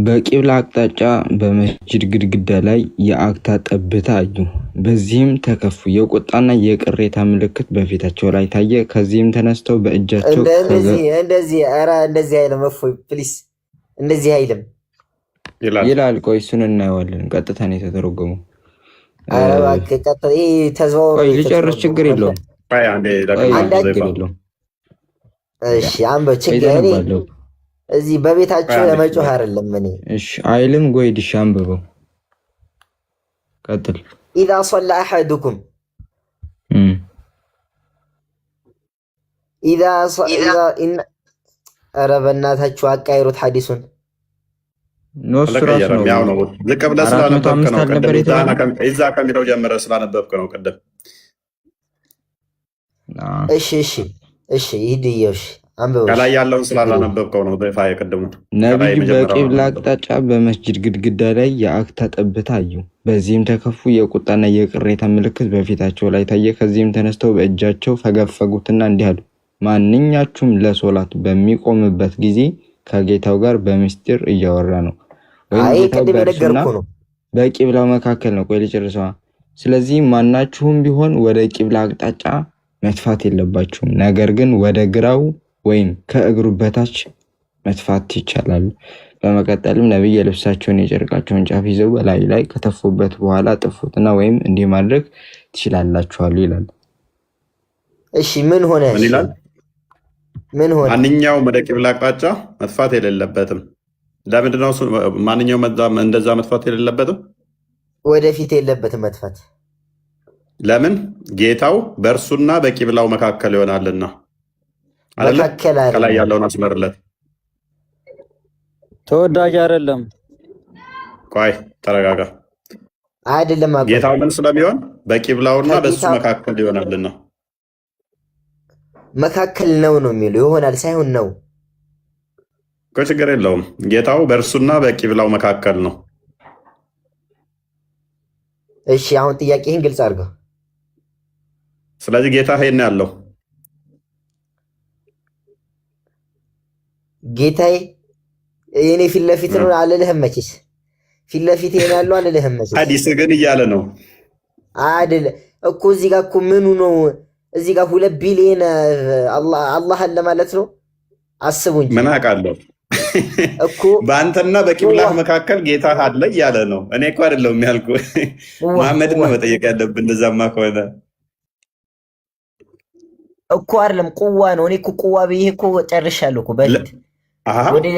በቂብላ አቅጣጫ በመስጂድ ግድግዳ ላይ የአክታ ጠብታ አዩ። በዚህም ተከፉ። የቁጣና የቅሬታ ምልክት በፊታቸው ላይ ታየ። ከዚህም ተነስተው በእጃቸው እንደዚህ አይልም። እፎይ ፕሊስ እንደዚህ አይልም ይላል። ቆይ እሱን እናየዋለን። ቀጥታ ነው የተተረጎመው። ሊጨርስ ችግር የለውም። እሺ አንበው ችግር የለውም። እዚህ በቤታቸው ለመጮህ አይደለም። እኔ እሺ አይልም። ጎይድ እሺ አንብበው ቀጥል። إذا صلى أحدكم إذا إن أرى بناتها አቃይሩት ሐዲሱን ነው ዝቅ ብለህ ስላነበብክ ነው። እዛ ከሚለው ጀምረህ ስላነበብክ ነው ቅድም። እሺ ይሄድየው ከላይ ያለውን ስላላነበብከው ነው። ضيፋ የቅድሙ ነብዩ በቂብላ አቅጣጫ በመስጂድ ግድግዳ ላይ የአክታ ጠብታ አዩ። በዚህም ተከፉ። የቁጣና የቅሬታ ምልክት በፊታቸው ላይ ታየ። ከዚህም ተነስተው በእጃቸው ፈገፈጉትና እንዲህ አሉ፣ ማንኛችሁም ለሶላት በሚቆምበት ጊዜ ከጌታው ጋር በምስጢር እያወራ ነው ወይም ጌታው በእርሱና በቂብላው መካከል ነው። ቆይ ልጨርሰዋ። ስለዚህ ማናችሁም ቢሆን ወደ ቂብላ አቅጣጫ መጥፋት የለባችሁም፣ ነገር ግን ወደ ግራው ወይም ከእግሩ በታች መጥፋት ይቻላል። በመቀጠልም ነብይ የልብሳቸውን የጨርቃቸውን ጫፍ ይዘው በላዩ ላይ ከተፉበት በኋላ ጥፉትና ወይም እንዲህ ማድረግ ትችላላችኋል ይላል። እሺ ምን ሆነ? ማንኛውም ወደ ቂብላ አቅጣጫ መጥፋት የሌለበትም። ለምንድን ነው ማንኛውም እንደዛ መጥፋት የሌለበትም? ወደፊት የለበትም መጥፋት። ለምን ጌታው በእርሱና በቂብላው መካከል ይሆናልና አይደለ? ከላይ ያለውን አስመርለት። ተወዳጅ አይደለም። ቆይ ተረጋጋ። አይደለም ጌታው ምን ስለሚሆን በቂብላውና በሱ መካከል ይሆናልና መካከል ነው የሚለው ይሆናል ሳይሆን ነው። ችግር የለውም። ጌታው በእርሱና በቂብላው መካከል ነው። እሺ አሁን ጥያቄህን ግልጽ አድርገው። ስለዚህ ጌታ ይሄን ያለው ጌታዬ የኔ ፊት ለፊት ነው አልልህም መቼስ ፊት ለፊት ያለው አልልህም መቼስ። ሐዲስ ግን እያለ ነው አይደል እኮ እዚህ ጋር እኮ ምኑ ነው እዚህ ጋር 2 ቢሊዮን አላህ አለ ማለት ነው። አስቡ እንጂ ምን አውቃለሁ እኮ በአንተና በቂብላህ መካከል ጌታ አለ እያለ ነው። እኔ እኮ አይደለሁም ያልኩህ መሐመድን ነው መጠየቅ ያለብን። እንደዛማ ከሆነ እኮ አይደለም ቁዋ ነው። እኔ እኮ ቁዋ ብዬ እኮ ጨርሻለሁ እኮ በፊት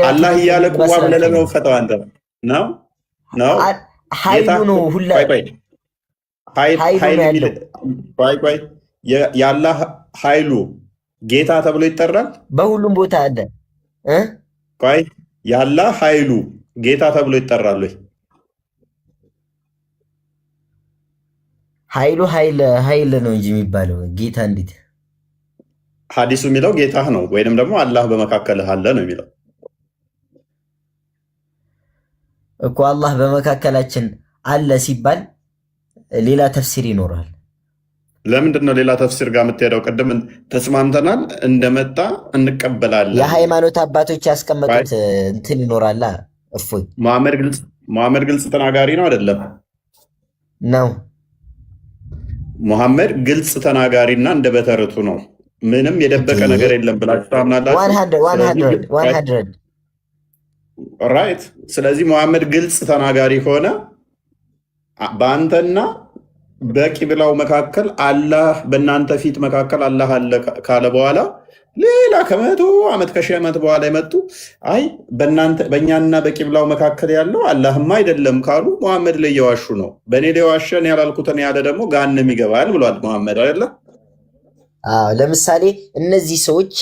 አላህ እያለ ቁዋ ብለህ ለመውፈተው አንተ ነው ኃይሉ ነው ሁላ ቆይ የአላህ ኃይሉ ጌታ ተብሎ ይጠራል። በሁሉም ቦታ አለ። ቆይ የአላህ ኃይሉ ጌታ ተብሎ ይጠራል ወይ? ኃይሉ ኃይል ነው እንጂ የሚባለው ጌታ እንዴት? ሐዲሱ የሚለው ጌታህ ነው ወይንም ደግሞ አላህ በመካከልህ አለ ነው የሚለው እኮ። አላህ በመካከላችን አለ ሲባል ሌላ ተፍሲር ይኖራል። ለምንድን ነው ሌላ ተፍሲር ጋር የምትሄደው? ቅድም ተስማምተናል፣ እንደመጣ እንቀበላለን። የሃይማኖት አባቶች ያስቀመጡት እንትን ይኖራላ። እፎይ መሐመድ ግልጽ ተናጋሪ ነው አይደለም? ነው መሐመድ ግልጽ ተናጋሪና እንደ በተርቱ ነው። ምንም የደበቀ ነገር የለም ብላችሁ ታምናላችሁ? 100 ራይት። ስለዚህ መሐመድ ግልጽ ተናጋሪ ከሆነ በአንተና በቂብላው መካከል አላህ በእናንተ ፊት መካከል አላህ አለ ካለ በኋላ ሌላ ከ100 ዓመት ከ1000 ዓመት በኋላ የመጡ አይ በእኛና በቂብላው መካከል ያለው አላህማ አይደለም ካሉ መሐመድ ላይ እየዋሹ ነው። በእኔ ላይ ዋሸን ያላልኩትን ያለ ደግሞ ገሃነም ይገባል ብሏል መሐመድ አይደለ? ለምሳሌ እነዚህ ሰዎች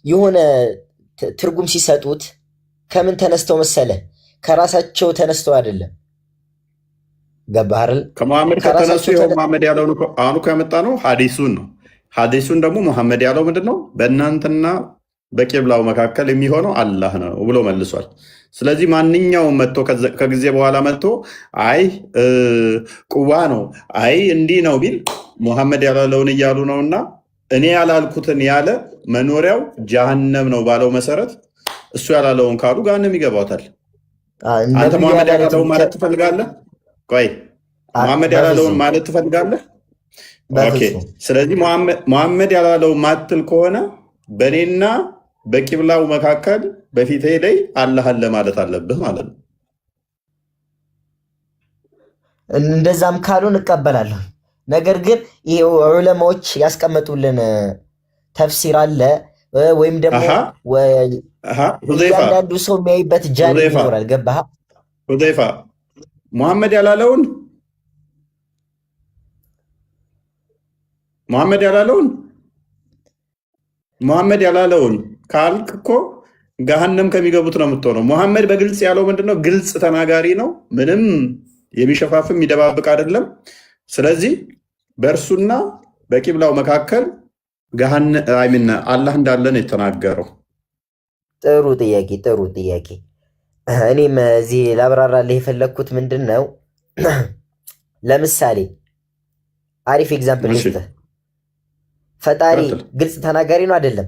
የሆነ ትርጉም ሲሰጡት ከምን ተነስተው መሰለ? ከራሳቸው ተነስተው አይደለም። ገባህ አይደል? ከመሐመድ ከተነሱ ይኸው መሐመድ ያለውን አሁን እኮ ያመጣ ነው ሐዲሱን ነው። ሐዲሱን ደግሞ መሐመድ ያለው ምንድን ነው? በእናንተና በቂብላው መካከል የሚሆነው አላህ ነው ብሎ መልሷል። ስለዚህ ማንኛውም መጥቶ ከጊዜ በኋላ መጥቶ አይ ቁዋ ነው አይ እንዲህ ነው ቢል መሐመድ ያላለውን እያሉ ነውና እኔ ያላልኩትን ያለ መኖሪያው ጀሃነም ነው ባለው መሰረት እሱ ያላለውን ካሉ ገሃነም ይገባታል። አንተ መሐመድ ያላለውን ማለት ትፈልጋለህ? ቆይ መሐመድ ያላለውን ማለት ትፈልጋለህ? ኦኬ። ስለዚህ መሐመድ ያላለውን ማትል ከሆነ በእኔና በቂብላው መካከል በፊቴ ላይ አላህ አለ ማለት አለብህ ማለት ነው። እንደዛም ካሉ እንቀበላለን። ነገር ግን ይሄ ዑለማዎች ያስቀመጡልን ተፍሲር አለ ወይም ደግሞ እያንዳንዱ ሰው የሚያይበት ጃን ይኖራል። ገባህ? ሁዘይፋ መሐመድ ያላለውን ካልክ እኮ ገሃነም ከሚገቡት ነው የምትሆነው። መሐመድ በግልጽ ያለው ምንድነው? ግልጽ ተናጋሪ ነው። ምንም የሚሸፋፍም የሚደባብቅ አይደለም። ስለዚህ በእርሱና በቂብላው መካከል አላህ እንዳለን የተናገረው። ጥሩ ጥያቄ። እኔም እዚህ ላብራራልህ የፈለግኩት ምንድን ነው፣ ለምሳሌ አሪፍ ኤግዛምፕል ልስጥህ። ፈጣሪ ግልጽ ተናጋሪ ነው አይደለም?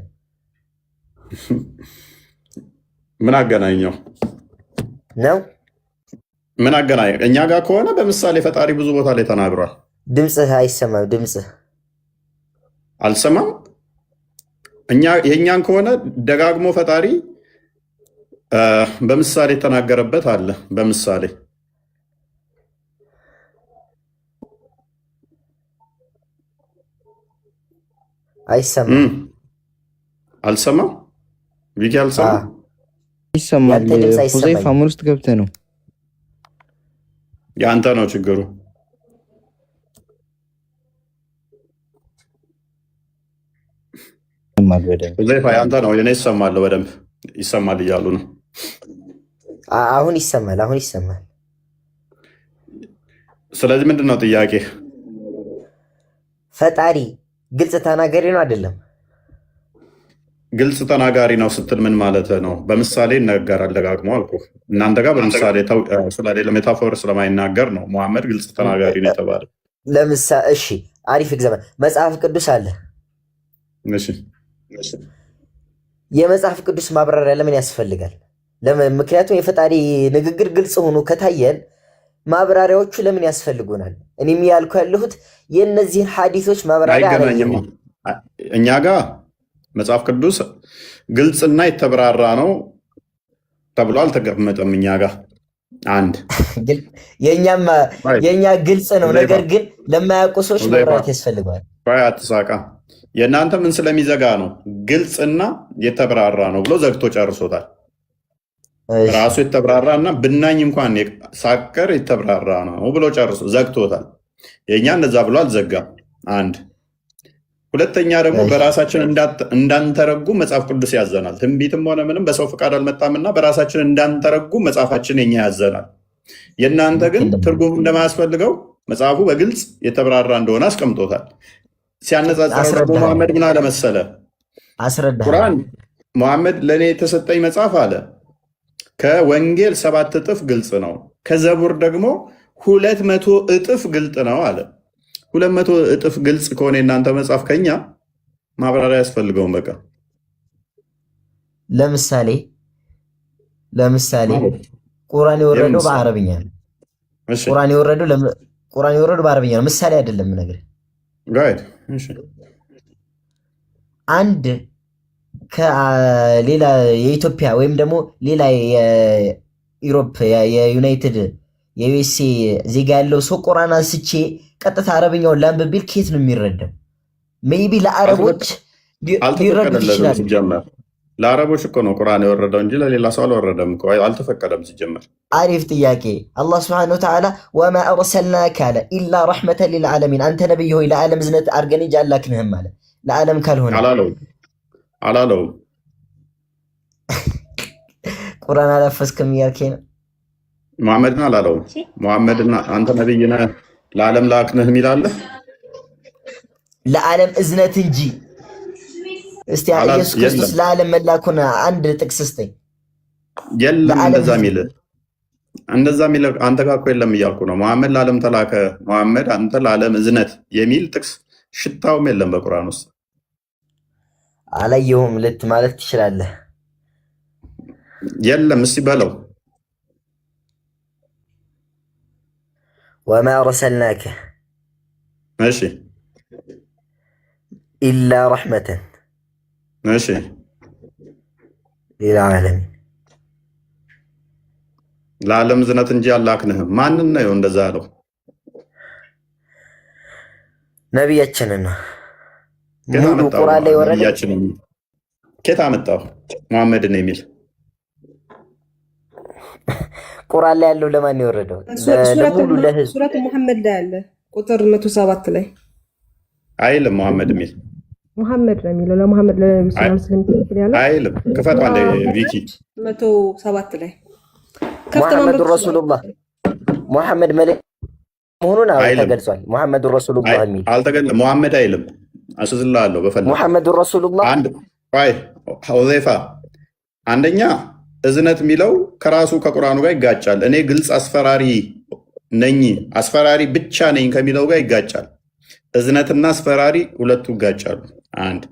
ምን አገናኘው ነው? ምን አገናኘ? እኛ ጋር ከሆነ በምሳሌ ፈጣሪ ብዙ ቦታ ላይ ተናግሯል። ድምፅህ አይሰማም። ድምፅህ አልሰማም። የእኛን ከሆነ ደጋግሞ ፈጣሪ በምሳሌ የተናገረበት አለ። በምሳሌ አይሰማም። አልሰማም። ቪኪ አልሰማም። ይሰማል። ሁዘይፋ ምን ውስጥ ገብተህ ነው? የአንተ ነው ችግሩ። ዘይፋ ያንተ ነው የኔ ይሰማል በደንብ ይሰማል እያሉ ነው። አሁን ይሰማል። ስለዚህ ምንድነው ጥያቄ? ፈጣሪ ግልጽ ተናጋሪ ነው አይደለም? ግልጽ ተናጋሪ ነው ስትል ምን ማለት ነው? በምሳሌ ይናገራል ደጋግሞ አልኩህ። እናንተ ጋር በምሳሌ ስለሌለ ሜታፎር ስለማይናገር ነው መሐመድ ግልጽ ተናጋሪ ነው የተባለው። ለምሳሌ እሺ፣ አሪፍ ኤግዛምፕል መጽሐፍ ቅዱስ አለ። እሺ፣ የመጽሐፍ ቅዱስ ማብራሪያ ለምን ያስፈልጋል? ምክንያቱም የፈጣሪ ንግግር ግልጽ ሆኖ ከታየን ማብራሪያዎቹ ለምን ያስፈልጉናል? እኔም ያልኩ ያለሁት የእነዚህን ሐዲሶች ማብራሪያ አይገናኝም። እኛ ጋር መጽሐፍ ቅዱስ ግልጽና የተብራራ ነው ተብሎ አልተቀመጠም። እኛ ጋር አንድ የእኛ ግልጽ ነው፣ ነገር ግን ለማያውቁ ሰዎች ማብራሪያ ያስፈልገዋል። አትሳቃ። የእናንተ ምን ስለሚዘጋ ነው ግልጽና የተብራራ ነው ብሎ ዘግቶ ጨርሶታል። ራሱ የተብራራ እና ብናኝ እንኳን ሳቀር የተብራራ ነው ብሎ ጨርሶ ዘግቶታል። የእኛ እንደዛ ብሎ አልዘጋም። አንድ ሁለተኛ ደግሞ በራሳችን እንዳንተረጉ መጽሐፍ ቅዱስ ያዘናል። ትንቢትም ሆነ ምንም በሰው ፈቃድ አልመጣምና በራሳችን እንዳንተረጉ መጽሐፋችን የኛ ያዘናል። የእናንተ ግን ትርጉም እንደማያስፈልገው መጽሐፉ በግልጽ የተብራራ እንደሆነ አስቀምጦታል። ሲያነጻጽረው መሐመድ ምን አለ መሰለ? ቁርአን መሐመድ ለእኔ የተሰጠኝ መጽሐፍ አለ ከወንጌል 7 እጥፍ ግልጽ ነው፣ ከዘቡር ደግሞ 200 እጥፍ ግልጥ ነው አለ። 200 እጥፍ ግልጽ ከሆነ የእናንተ መጽሐፍ ከኛ ማብራሪያ ያስፈልገውም። በቃ ለምሳሌ ቁርአን የወረደው በአረብኛ ነው። ቁርአን የወረደው በአረብኛ ነው። ምሳሌ አይደለም ነገር ጋይድ። እሺ አንድ ከሌላ የኢትዮጵያ ወይም ደግሞ ሌላ የዩሮፕ የዩናይትድ የዩኤስኤ ዜጋ ያለው ሰው ቁርአን አንስቼ ቀጥታ አረብኛውን ላንብብ ቢል ከየት ነው የሚረዳው? ሜይቢ ለአረቦች ሊረዱት ይችላል። ለአረቦች እኮ ነው ቁርአን የወረደው እንጂ ለሌላ ሰው አልወረደም እኮ፣ አልተፈቀደም ሲጀመር። አሪፍ ጥያቄ። አላህ ስብሐነሁ ወተዓላ ወማ አርሰልናከ አለ ኢላ ረሕመተን ሊልዓለሚን፣ አንተ ነብይ ሆይ ለዓለም ዝነት አድርገን እንጂ አላክንህም አለ። ለዓለም ካልሆነ አላለውም። ቁርአን አላፈስክም እያልከኝ ነው? መሐመድን አላለውም። መሐመድና አንተ ነብይ ነህ ለዓለም ላክንህ የሚላለህ ለዓለም እዝነት እንጂ። እስቲ ኢየሱስ ክርስቶስ ለዓለም መላኩን አንድ ጥቅስ ስጠኝ። የለም እንደዛ ሚል አንተ ጋር እኮ የለም እያልኩ ነው። መሐመድ ለዓለም ተላከ፣ መሐመድ አንተ ለዓለም እዝነት የሚል ጥቅስ ሽታውም የለም በቁርአን ውስጥ። አላየሁም ልት ማለት ትችላለህ። የለም እስቲ በለው። ወማ አርሰልናከ እሺ ኢላ ረሕመተን እሺ ሊልዓለሚን፣ ለዓለም ዝነት እንጂ አላክንህም። ማንን ነው እንደዛ ያለው? ነቢያችንን ነው። ሙሉ ቁርአን ላይ ወረደ። ኬት አመጣው መሐመድን የሚል ቁርአን ላይ ያለው ለማን የወረደው? ለሙሉ ለህዝብ። ሱረት ሙሐመድ ላይ አለ ቁጥር 107 ላይ አይልም መሐመድ የሚል ሙሐመድ ነው የሚለው። ለሙሐመድ ለሰላም ስለሚል ያለው አይልም። ክፈቱ አንዴ ቪኪ 107 ላይ ሙሐመድ ረሱሉላህ ሙሐመድ መልእክት መሆኑን ተገልጿል። ሙሐመድ ረሱሉላህ የሚል አልተገለጸም። ሙሐመድ አይልም። አስዝላለሁ በፈለግ ሙሐመድ ረሱሉላህ አንድ ቆይ ሁዘይፋ አንደኛ እዝነት የሚለው ከራሱ ከቁርአኑ ጋር ይጋጫል። እኔ ግልጽ አስፈራሪ ነኝ አስፈራሪ ብቻ ነኝ ከሚለው ጋር ይጋጫል። እዝነትና አስፈራሪ ሁለቱ ይጋጫሉ። አንድ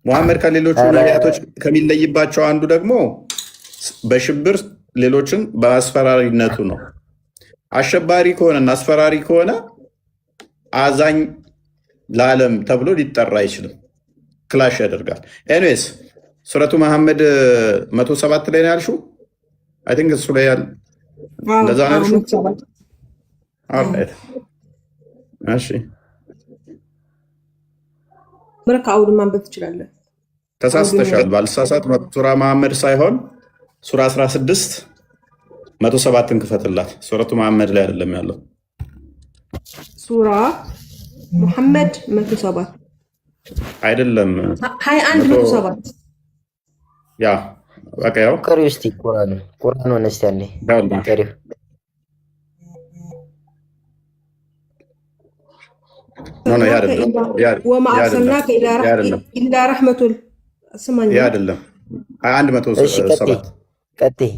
ሙሐመድ ከሌሎቹ ነቢያቶች ከሚለይባቸው አንዱ ደግሞ በሽብር ሌሎችን በአስፈራሪነቱ ነው። አሸባሪ ከሆነና አስፈራሪ ከሆነ አዛኝ ለዓለም ተብሎ ሊጠራ አይችልም። ክላሽ ያደርጋል። ኤኒዌይስ ሱረቱ መሐመድ 107 ላይ ነው ያልሽው። አይ ቲንክ እሱ ላይ ያለ እንደዛ ነው ያልሽው። እሺ ምረካውን ማንበብ ትችላለህ። ተሳስተሻል። ባልሳሳት ሱራ መሐመድ ሳይሆን ሱራ 16 107ን ክፈትላት። ሱረቱ መሐመድ ላይ አይደለም ያለው። ሱራ መሐመድ 107 አይደለም 21:7 ያ በቃ ያው ቀሪው እስቲ ቁርአኑ ነስቲ ያለ ቀሪው ነው ያ አይደለም ወማ አርሰልናከ ኢላ ረሕመቱል ስማኝ ያ አይደለም 21:7 ቀጥይ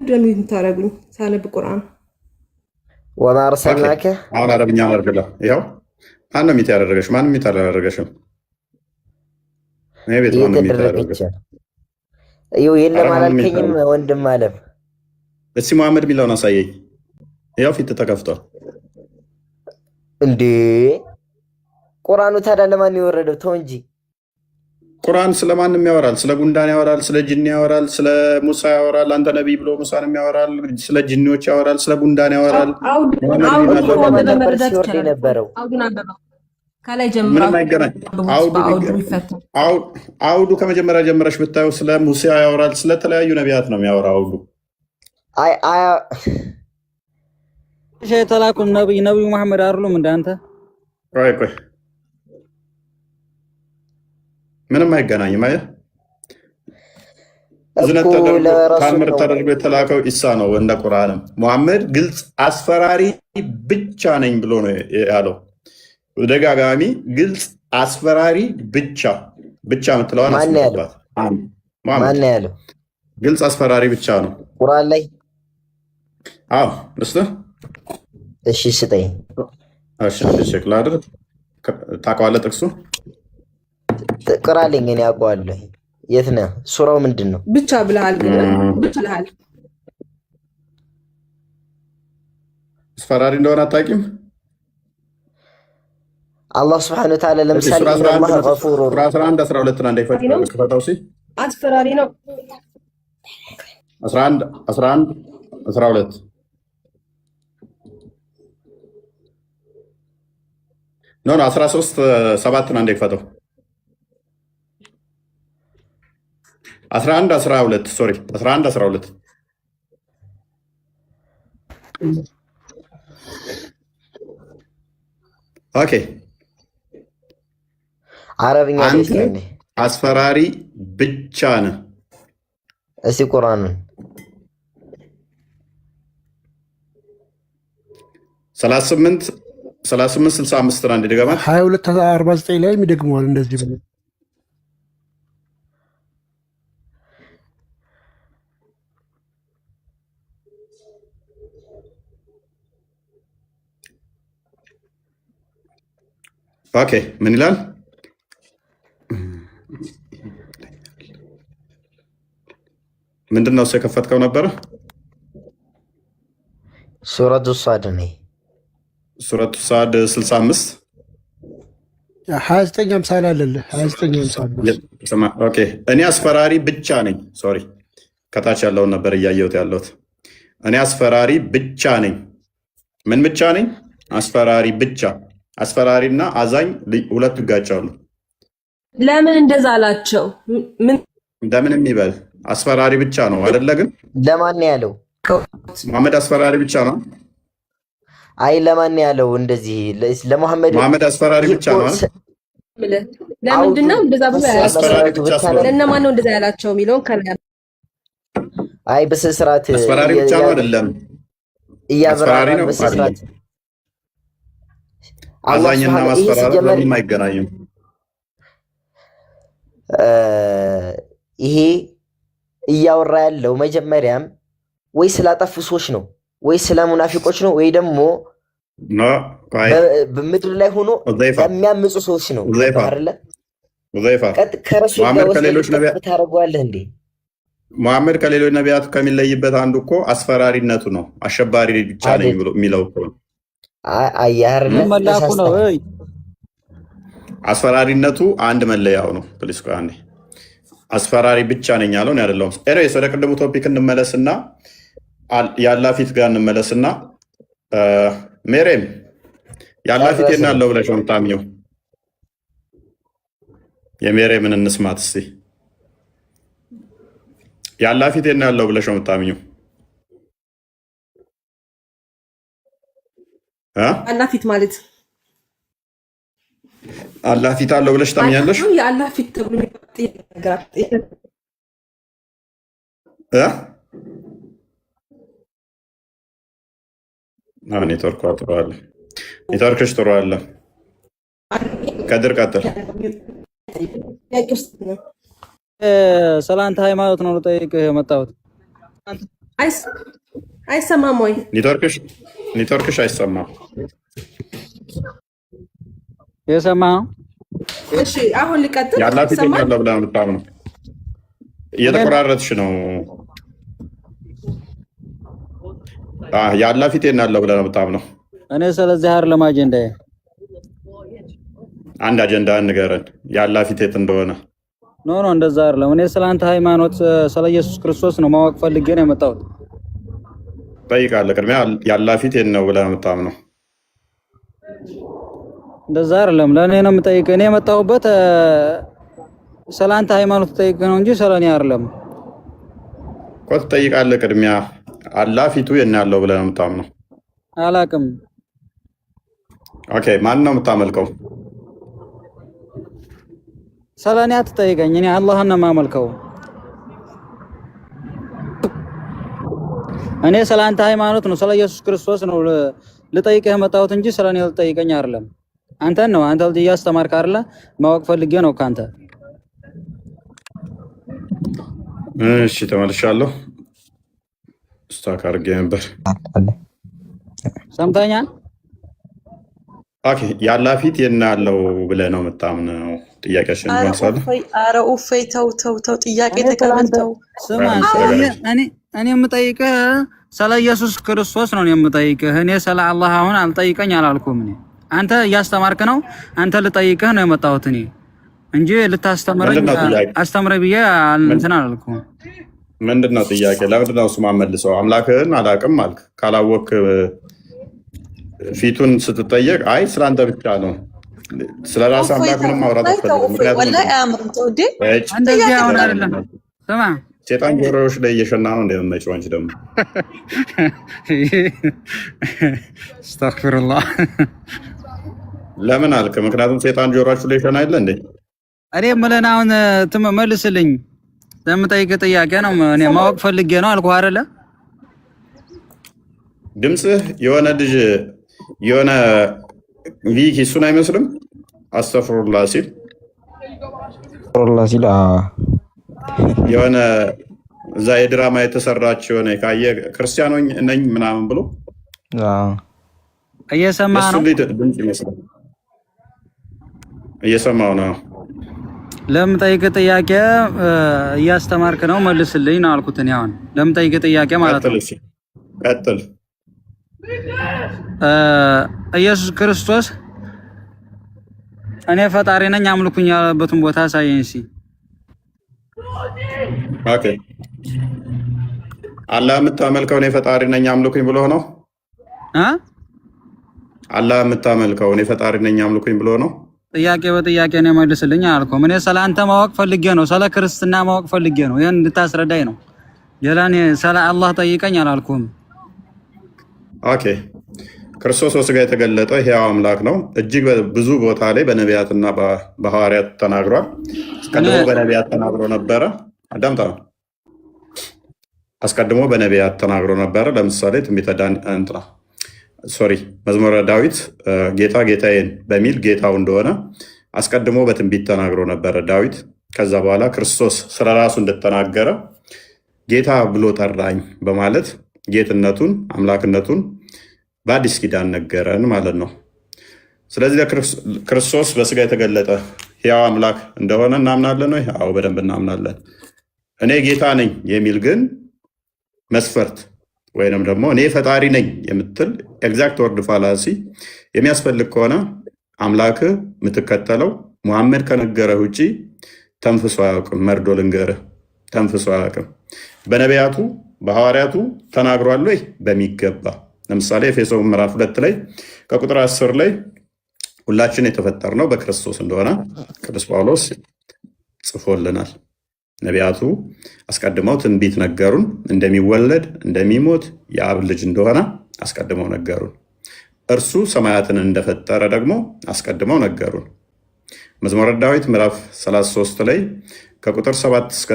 እንደምን ታረጉኝ ሳነብ ቁርአን ወማ አርሰልናከ አሁን አረብኛ አርግላ ያው ማንም ይታረጋሽ ማንም ይታረጋሽም እኔ ቤት ማንም ይታረጋሽ ይው የለም አላልከኝም ወንድም አለም እስቲ መሐመድ ሚላውን አሳየኝ ያው ፊት ተከፍቷል እንዴ ቁርአኑ ታዲያ ለማን ይወረደው ተው እንጂ ቁርአን ስለማንም ያወራል ስለ ጉንዳን ያወራል ስለ ጂኒ ያወራል ስለ ሙሳ ያወራል አንተ ነብይ ብሎ ሙሳንም ያወራል ስለ ጂኒዎች ያወራል ስለ ጉንዳን ያወራል አውዱ ከመጀመሪያ ጀምረሽ ብታየው ስለ ሙሳ ያወራል ስለተለያዩ ነቢያት ነው የሚያወራው አውዱ አይ የተላኩም ነብዩ መሐመድ አይደሉም እንዳንተ ቆይ ምንም አይገናኝም አየህ እዝነት ታምር ተደርጎ የተላከው ኢሳ ነው እንደ ቁርአንም መሐመድ ግልጽ አስፈራሪ ብቻ ነኝ ብሎ ነው ያለው ደጋጋሚ ግልጽ አስፈራሪ ብቻ የምትለዋን አስመጣባት ማን ያለው ግልጽ አስፈራሪ ብቻ ነው ቁርአን ላይ አዎ እሺ ስጠኝ እሺ ሸክላ አይደል ታውቀዋለህ ጥቅሱ ቅራልኝ እኔ አውቀዋለሁ የት ነህ ሱራው ምንድን ነው ብቻ ብለሃል ግን ብቻ ብለሃል አስፈራሪ እንደሆነ አታውቂም አላህ Subhanahu Wa Ta'ala ለምሳሌ አላህ ገፉር 11 12 አንዴ ፈታው ሲ አስፈራሪ ነው 11 12 ኖ 13 7 አንዴ ፈታው 11 12 ሶሪ 11 12 ኦኬ አረብኛ አንተ አስፈራሪ ብቻ ነህ እስቲ ቁርአኑን 38 65 አንድ ደጋማ 22 49 ላይ የሚደግመዋል እንደዚህ ብሎ ኦኬ ምን ይላል ምንድነው የከፈትከው ነበረ ሱረቱ ሳድ ነው ሱረቱ ሳድ 65 29 50 አለለ 29 50 ኦኬ እኔ አስፈራሪ ብቻ ነኝ ሶሪ ከታች ያለውን ነበር እያየሁት ያለሁት እኔ አስፈራሪ ብቻ ነኝ ምን ብቻ ነኝ አስፈራሪ ብቻ አስፈራሪና አዛኝ ሁለቱ ይጋጫሉ ለምን እንደዛ አላቸው ምን እንደምን የሚበል አስፈራሪ ብቻ ነው አይደለ ግን ለማን ያለው መሐመድ አስፈራሪ ብቻ ነው አይ ለማን ያለው እንደዚህ መሐመድ አስፈራሪ ብቻ ነው ለምንድነው እንደዛ ብሎ ያለው ለነማን ነው እንደዛ ያላቸው ሚሊዮን ከላይ አይ በስርዓት አስፈራሪ ብቻ ነው አይደለም አስፈራሪ ነው በስርዓት አዛኝና ማስፈራራት ለምን አይገናኙም ይሄ እያወራ ያለው መጀመሪያም ወይ ስላጠፉ ሰዎች ነው ወይ ስለ ሙናፊቆች ነው ወይ ደግሞ በምድር ላይ ሆኖ የሚያምፁ ሰዎች ነው አይደለ ታደርገዋለህ እንዴ መሐመድ ከሌሎች ነቢያት ከሚለይበት አንዱ እኮ አስፈራሪነቱ ነው አሸባሪ ብቻ ነኝ የሚለው እኮ ነው አስፈራሪነቱ አንድ መለያው ነው ፕሊስ አንዴ አስፈራሪ ብቻ ነኝ ያለው ነው አይደለም ኤኒዌይስ ወደ ቅድሙ ቶፒክ እንመለስና ያላ ፊት ጋር እንመለስና ሜሬም ያላ ፊት የናለው ብለሽ ምታምኘው የሜሬምን እንስማት እስቲ ያላ ፊት የናለው ብለሽ ምታምኘው ያላ ፊት ማለት አላህ ፊት አለው ብለሽ ታምኛለሽ? የአላህ ፊት ተብሎ ነገር ኔትወርክ ጥሩ አለ። ኔትወርክሽ ጥሩ አለ። ከድር ቀጥል። ስለ አንተ ሃይማኖት ነው ልጠይቅህ የመጣሁት። አይሰማም ወይ? ኔትወርክሽ አይሰማም። የሰማህ? እሺ አሁን ልቀጥል። የአላህ ፊት ያለው ብለህ ነው የምታምነው? እየተቆራረጥሽ ነው። የአላህ ፊት ያለው ብለህ ነው የምታምነው? እኔ ስለዚህ አይደለም አጀንዳዬ። አንድ አጀንዳ ንገረን፣ የአላህ ፊት የት እንደሆነ። ኖ እንደዛ አይደለም። እኔ ስለ አንተ ሃይማኖት ስለ ኢየሱስ ክርስቶስ ነው ማወቅ ፈልጌ ነው የመጣሁት። ጠይቃለህ። ቅድሚያ የአላህ ፊት የት ነው ብለህ ነው የምታምነው? እንደዛ አይደለም። ለእኔ ነው የምጠይቅህ። እኔ የመጣሁበት ስለ አንተ ሃይማኖት ጠይቅህ ነው እንጂ ስለ እኔ አይደለም እኮ። ትጠይቃለህ። ቅድሚያ አላህ ፊቱ የት ነው ያለው ብለህ ነው የምታምነው? አላውቅም። ኦኬ፣ ማን ነው የምታመልከው? ስለ እኔ አትጠይቀኝ። እኔ አላህን ነው የማመልከው። እኔ ስለ አንተ ሃይማኖት ነው ስለ ኢየሱስ ክርስቶስ ነው ልጠይቅህ የመጣሁት እንጂ ስለ እኔ ልጠይቀኝ አይደለም። አንተን ነው አንተ ልጅ እያስተማርክ አይደለ? ማወቅ ፈልጌ ነው ካንተ። እሺ ተመልሻለሁ። ስታክ አድርጌ ነበር። ሰምተኛል? ኦኬ፣ የአላህ ፊት የት ነው ያለው ብለህ ነው የምታምነው? ጥያቄሽን መልሳለሁ። ኧረ ኡፈይ ተው፣ ጥያቄ ተቀበልተው። ስማ፣ እኔ የምጠይቅህ ስለ ኢየሱስ ክርስቶስ ነው የምጠይቅህ። እኔ ስለ አላህ አሁን አልጠይቀኝ አላልኩም። እኔ አንተ እያስተማርክ ነው። አንተ ልጠይቅህ ነው የመጣሁት እኔ እንጂ ልታስተምረኝ አስተምረኝ ብዬ እንትን አላልኩም። ምንድን ነው ጥያቄ? ለምንድን ነው እሱማ መልሰው? አምላክህን አላውቅም አልክ። ካላወቅህ ፊቱን ስትጠየቅ አይ ስለአንተ ብቻ ነው ስለ ራስህ አምላክ ምንም ማውራት አትፈልግም። ምክንያቱም እንደዚህ አሁን አይደለም። ስማ ሴጣን ጆሮዎች ላይ እየሸና ነው እንደምመጪው። አንቺ ደግሞ አስተግፊሩላህ ለምን አልክ? ምክንያቱም ሴጣን ጆሮአችሁ ላይ ይሸና አይደል እንዴ? እኔ የምልህን አሁን መልስልኝ። ለምጠይቅህ ጥያቄ ነው። እኔ ማወቅ ፈልጌ ነው አልኩህ አይደለ? ድምፅህ የሆነ ልጅ የሆነ ቪኪ እሱን አይመስልም? አስተፍሩላህ ሲል የሆነ እዛ የድራማ የተሰራች የሆነ ካየ ክርስቲያኖ ነኝ ምናምን ብሎ እየሰማህ ነው? ድምፅ ይመስላል። እየሰማሁ ነው። ለምጠይቅህ ጥያቄ እያስተማርክ ነው መልስልኝ ነው አልኩት። እኔ አሁን ለምጠይቅህ ጥያቄ ማለት ነው። ቀጥል። ኢየሱስ ክርስቶስ እኔ ፈጣሪ ነኝ አምልኩኝ ያለበትን ቦታ አሳየኝ እስኪ። ኦኬ፣ አላህ የምታመልከው እኔ ፈጣሪ ነኝ አምልኩኝ ብሎ ነው? አላህ የምታመልከው እኔ ፈጣሪ ነኝ አምልኩኝ ብሎ ነው? ጥያቄ በጥያቄ ነው መልስልኝ አልኩም። እኔ ስለ አንተ ማወቅ ፈልጌ ነው፣ ስለ ክርስትና ማወቅ ፈልጌ ነው። ይሄን እንድታስረዳኝ ነው። ሌላ እኔ ስለ አላህ ጠይቀኝ አላልኩም። ኦኬ፣ ክርስቶስ በስጋ የተገለጠ ሕያው አምላክ ነው። እጅግ ብዙ ቦታ ላይ በነቢያትና በሐዋርያት ተናግሯል። አስቀድሞ በነቢያት ተናግሮ ነበረ። አዳምጣ። አስቀድሞ በነቢያት ተናግሮ ነበረ። ለምሳሌ መዝሙረ ዳዊት ጌታ ጌታዬን በሚል ጌታው እንደሆነ አስቀድሞ በትንቢት ተናግሮ ነበረ ዳዊት። ከዛ በኋላ ክርስቶስ ስለራሱ እንደተናገረ ጌታ ብሎ ጠራኝ በማለት ጌትነቱን አምላክነቱን በአዲስ ኪዳን ነገረን ማለት ነው። ስለዚህ ክርስቶስ በስጋ የተገለጠ ሕያው አምላክ እንደሆነ እናምናለን ወይ? አዎ በደንብ እናምናለን። እኔ ጌታ ነኝ የሚል ግን መስፈርት ወይንም ደግሞ እኔ ፈጣሪ ነኝ የምትል ኤግዛክት ወርድ ፋላሲ የሚያስፈልግ ከሆነ አምላክ የምትከተለው ሙሐመድ ከነገረ ውጭ ተንፍሶ አያውቅም። መርዶ ልንገርህ፣ ተንፍሶ አያውቅም። በነቢያቱ በሐዋርያቱ ተናግሯል ወይ? በሚገባ። ለምሳሌ ኤፌሶን ምዕራፍ 2 ላይ ከቁጥር 10 ላይ ሁላችን የተፈጠርነው በክርስቶስ እንደሆነ ቅዱስ ጳውሎስ ጽፎልናል። ነቢያቱ አስቀድመው ትንቢት ነገሩን፣ እንደሚወለድ እንደሚሞት የአብ ልጅ እንደሆነ አስቀድመው ነገሩን። እርሱ ሰማያትን እንደፈጠረ ደግሞ አስቀድመው ነገሩን። መዝሙረ ዳዊት ምዕራፍ 33 ላይ ከቁጥር 7 እስከ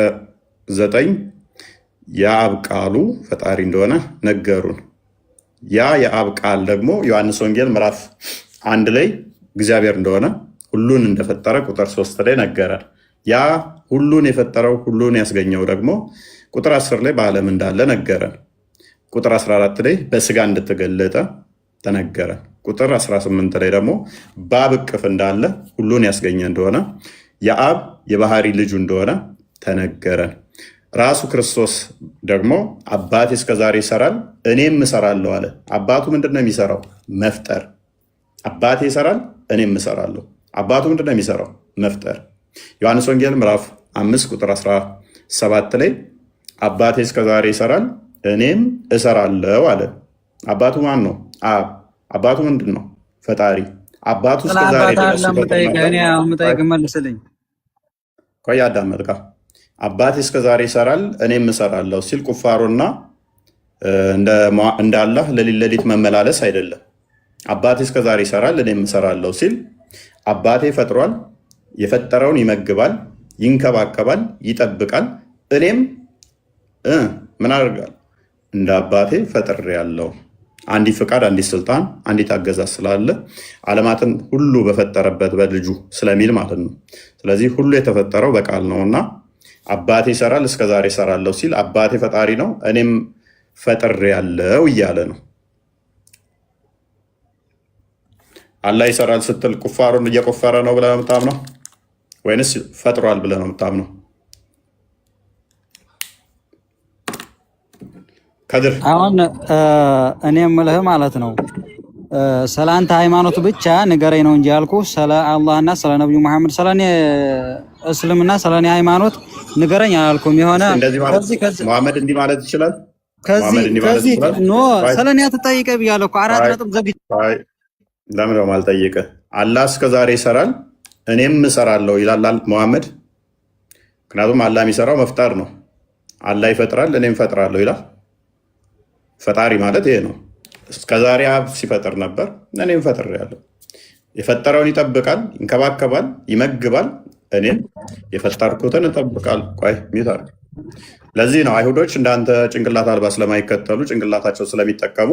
9 የአብ ቃሉ ፈጣሪ እንደሆነ ነገሩን። ያ የአብ ቃል ደግሞ ዮሐንስ ወንጌል ምዕራፍ 1 ላይ እግዚአብሔር እንደሆነ ሁሉን እንደፈጠረ ቁጥር 3 ላይ ነገረን። ያ ሁሉን የፈጠረው ሁሉን ያስገኘው ደግሞ ቁጥር 10 ላይ በዓለም እንዳለ ነገረን። ቁጥር 14 ላይ በስጋ እንደተገለጠ ተነገረን። ቁጥር 18 ላይ ደግሞ በአብ እቅፍ እንዳለ ሁሉን ያስገኘ እንደሆነ የአብ የባህሪ ልጁ እንደሆነ ተነገረን። ራሱ ክርስቶስ ደግሞ አባቴ እስከዛሬ ይሰራል እኔም እሰራለሁ አለ። አባቱ ምንድነው የሚሰራው? መፍጠር። አባቴ ይሰራል እኔም እሰራለሁ። አባቱ ምንድነው የሚሰራው? መፍጠር። ዮሐንስ ወንጌል ምዕራፍ 5 ቁጥር 17 ላይ አባቴ እስከዛሬ ይሰራል እኔም እሰራለሁ አለ። አባቱ ማን ነው? አብ። አባቱ ምንድን ነው? ፈጣሪ። አባቱ እስከዛሬ መልስልኝ። ቆይ አዳመጥካ። አባቴ እስከዛሬ ይሰራል እኔም እሰራለሁ ሲል ቁፋሮና እንደ አላህ ሌሊት መመላለስ አይደለም። አባቴ እስከዛሬ ይሰራል እኔም እሰራለሁ ሲል አባቴ ፈጥሯል፣ የፈጠረውን ይመግባል፣ ይንከባከባል፣ ይጠብቃል። እኔም ምን አደርጋል? እንደ አባቴ ፈጥሬያለሁ። አንዲት ፍቃድ፣ አንዲት ስልጣን፣ አንዲት አገዛዝ ስላለ ዓለማትን ሁሉ በፈጠረበት በልጁ ስለሚል ማለት ነው። ስለዚህ ሁሉ የተፈጠረው በቃል ነውና አባቴ ይሰራል እስከዛሬ ይሰራለሁ ሲል አባቴ ፈጣሪ ነው እኔም ፈጥሬያለሁ እያለ ነው። አላህ ይሰራል ስትል ቁፋሮን እየቆፈረ ነው ብለህ ነው የምታምነው ወይንስ ፈጥሯል ብለህ ነው የምታምነው? ከድር አሁን እኔ የምልህ ማለት ነው ስለ አንተ ሃይማኖቱ ብቻ ንገረኝ ነው እንጂ ያልኩህ ስለ አላህና ስለ ነብዩ መሐመድ ስለ እኔ እስልምና ስለ እኔ ሃይማኖት ንገረኝ አላልኩም። የሆነ መሐመድ እንዲህ ማለት ይችላል ከዚህ ኖ ስለ እኔ አትጠይቀኝ ብያለሁ እኮ 4 ነጥብ ዘግቼ ለምን ነው የማልጠይቅህ? አላህ እስከዛሬ ይሰራል እኔም እሰራለሁ ይላል መሐመድ። ምክንያቱም አላህ የሚሰራው መፍጠር ነው። አላህ ይፈጥራል እኔም እፈጥራለሁ ይላል። ፈጣሪ ማለት ይሄ ነው። እስከዛሬ አብ ሲፈጥር ነበር እኔም ፈጥሬያለሁ። የፈጠረውን ይጠብቃል፣ ይንከባከባል፣ ይመግባል። እኔም የፈጠርኩትን እጠብቃለሁ። ቆይ ሚታር ለዚህ ነው አይሁዶች እንዳንተ ጭንቅላት አልባ ስለማይከተሉ ጭንቅላታቸው ስለሚጠቀሙ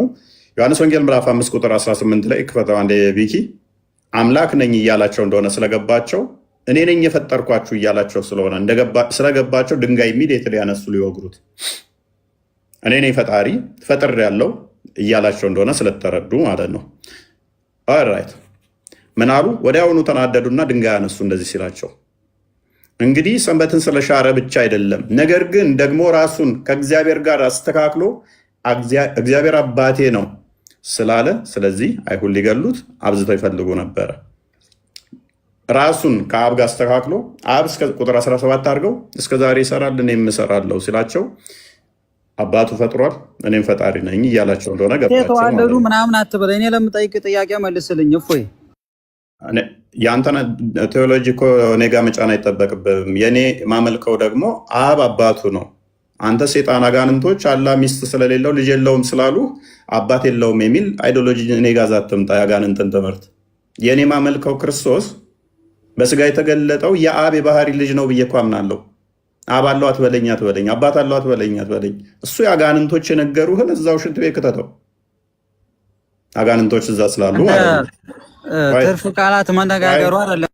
ዮሐንስ ወንጌል ምዕራፍ 5 ቁጥር 18 ላይ ክፈተው አንዴ ቢኪ አምላክ ነኝ እያላቸው እንደሆነ ስለገባቸው እኔ ነኝ የፈጠርኳችሁ እያላቸው ስለሆነ ስለገባቸው ድንጋይ ኢሚዲየትሊ ያነሱ ሊወግሩት እኔ ነኝ ፈጣሪ ፈጥሬያለሁ እያላቸው እንደሆነ ስለተረዱ ማለት ነው። ኦልራይት ምን አሉ? ወዲያውኑ ተናደዱና ድንጋይ ያነሱ እንደዚህ ሲላቸው። እንግዲህ ሰንበትን ስለሻረ ብቻ አይደለም፣ ነገር ግን ደግሞ ራሱን ከእግዚአብሔር ጋር አስተካክሎ እግዚአብሔር አባቴ ነው ስላለ፣ ስለዚህ አይሁድ ሊገሉት አብዝተው ይፈልጉ ነበረ። ራሱን ከአብ ጋር አስተካክሎ አብ እስከ ቁጥር 17 አድርገው እስከዛሬ ይሰራል እኔም እሰራለሁ ሲላቸው አባቱ ፈጥሯል እኔም ፈጣሪ ነኝ እያላቸው እንደሆነ ገባቸው። የተዋለዱ ምናምን አትበል። እኔ ለምጠይቅ ጥያቄ መልስልኝ። እፎይ የአንተን ቴዎሎጂ እኮ እኔ ጋር መጫን አይጠበቅብም። የእኔ ማመልከው ደግሞ አብ አባቱ ነው። አንተ ሴጣን አጋንንቶች አላህ ሚስት ስለሌለው ልጅ የለውም ስላሉ አባት የለውም የሚል አይዲዮሎጂ እኔ ጋር ዛትምጣ የአጋንንትን ትምህርት። የእኔ ማመልከው ክርስቶስ በስጋ የተገለጠው የአብ የባህሪ ልጅ ነው ብዬ እኮ አምናለሁ። አብ አለው አትበለኝ አትበለኝ፣ አባት አለው አትበለኝ አትበለኝ። እሱ የአጋንንቶች የነገሩህን እዛው ሽንት ቤት ክተተው። አጋንንቶች እዛ ስላሉ ትርፍ ቃላት መነጋገሩ አይደለም።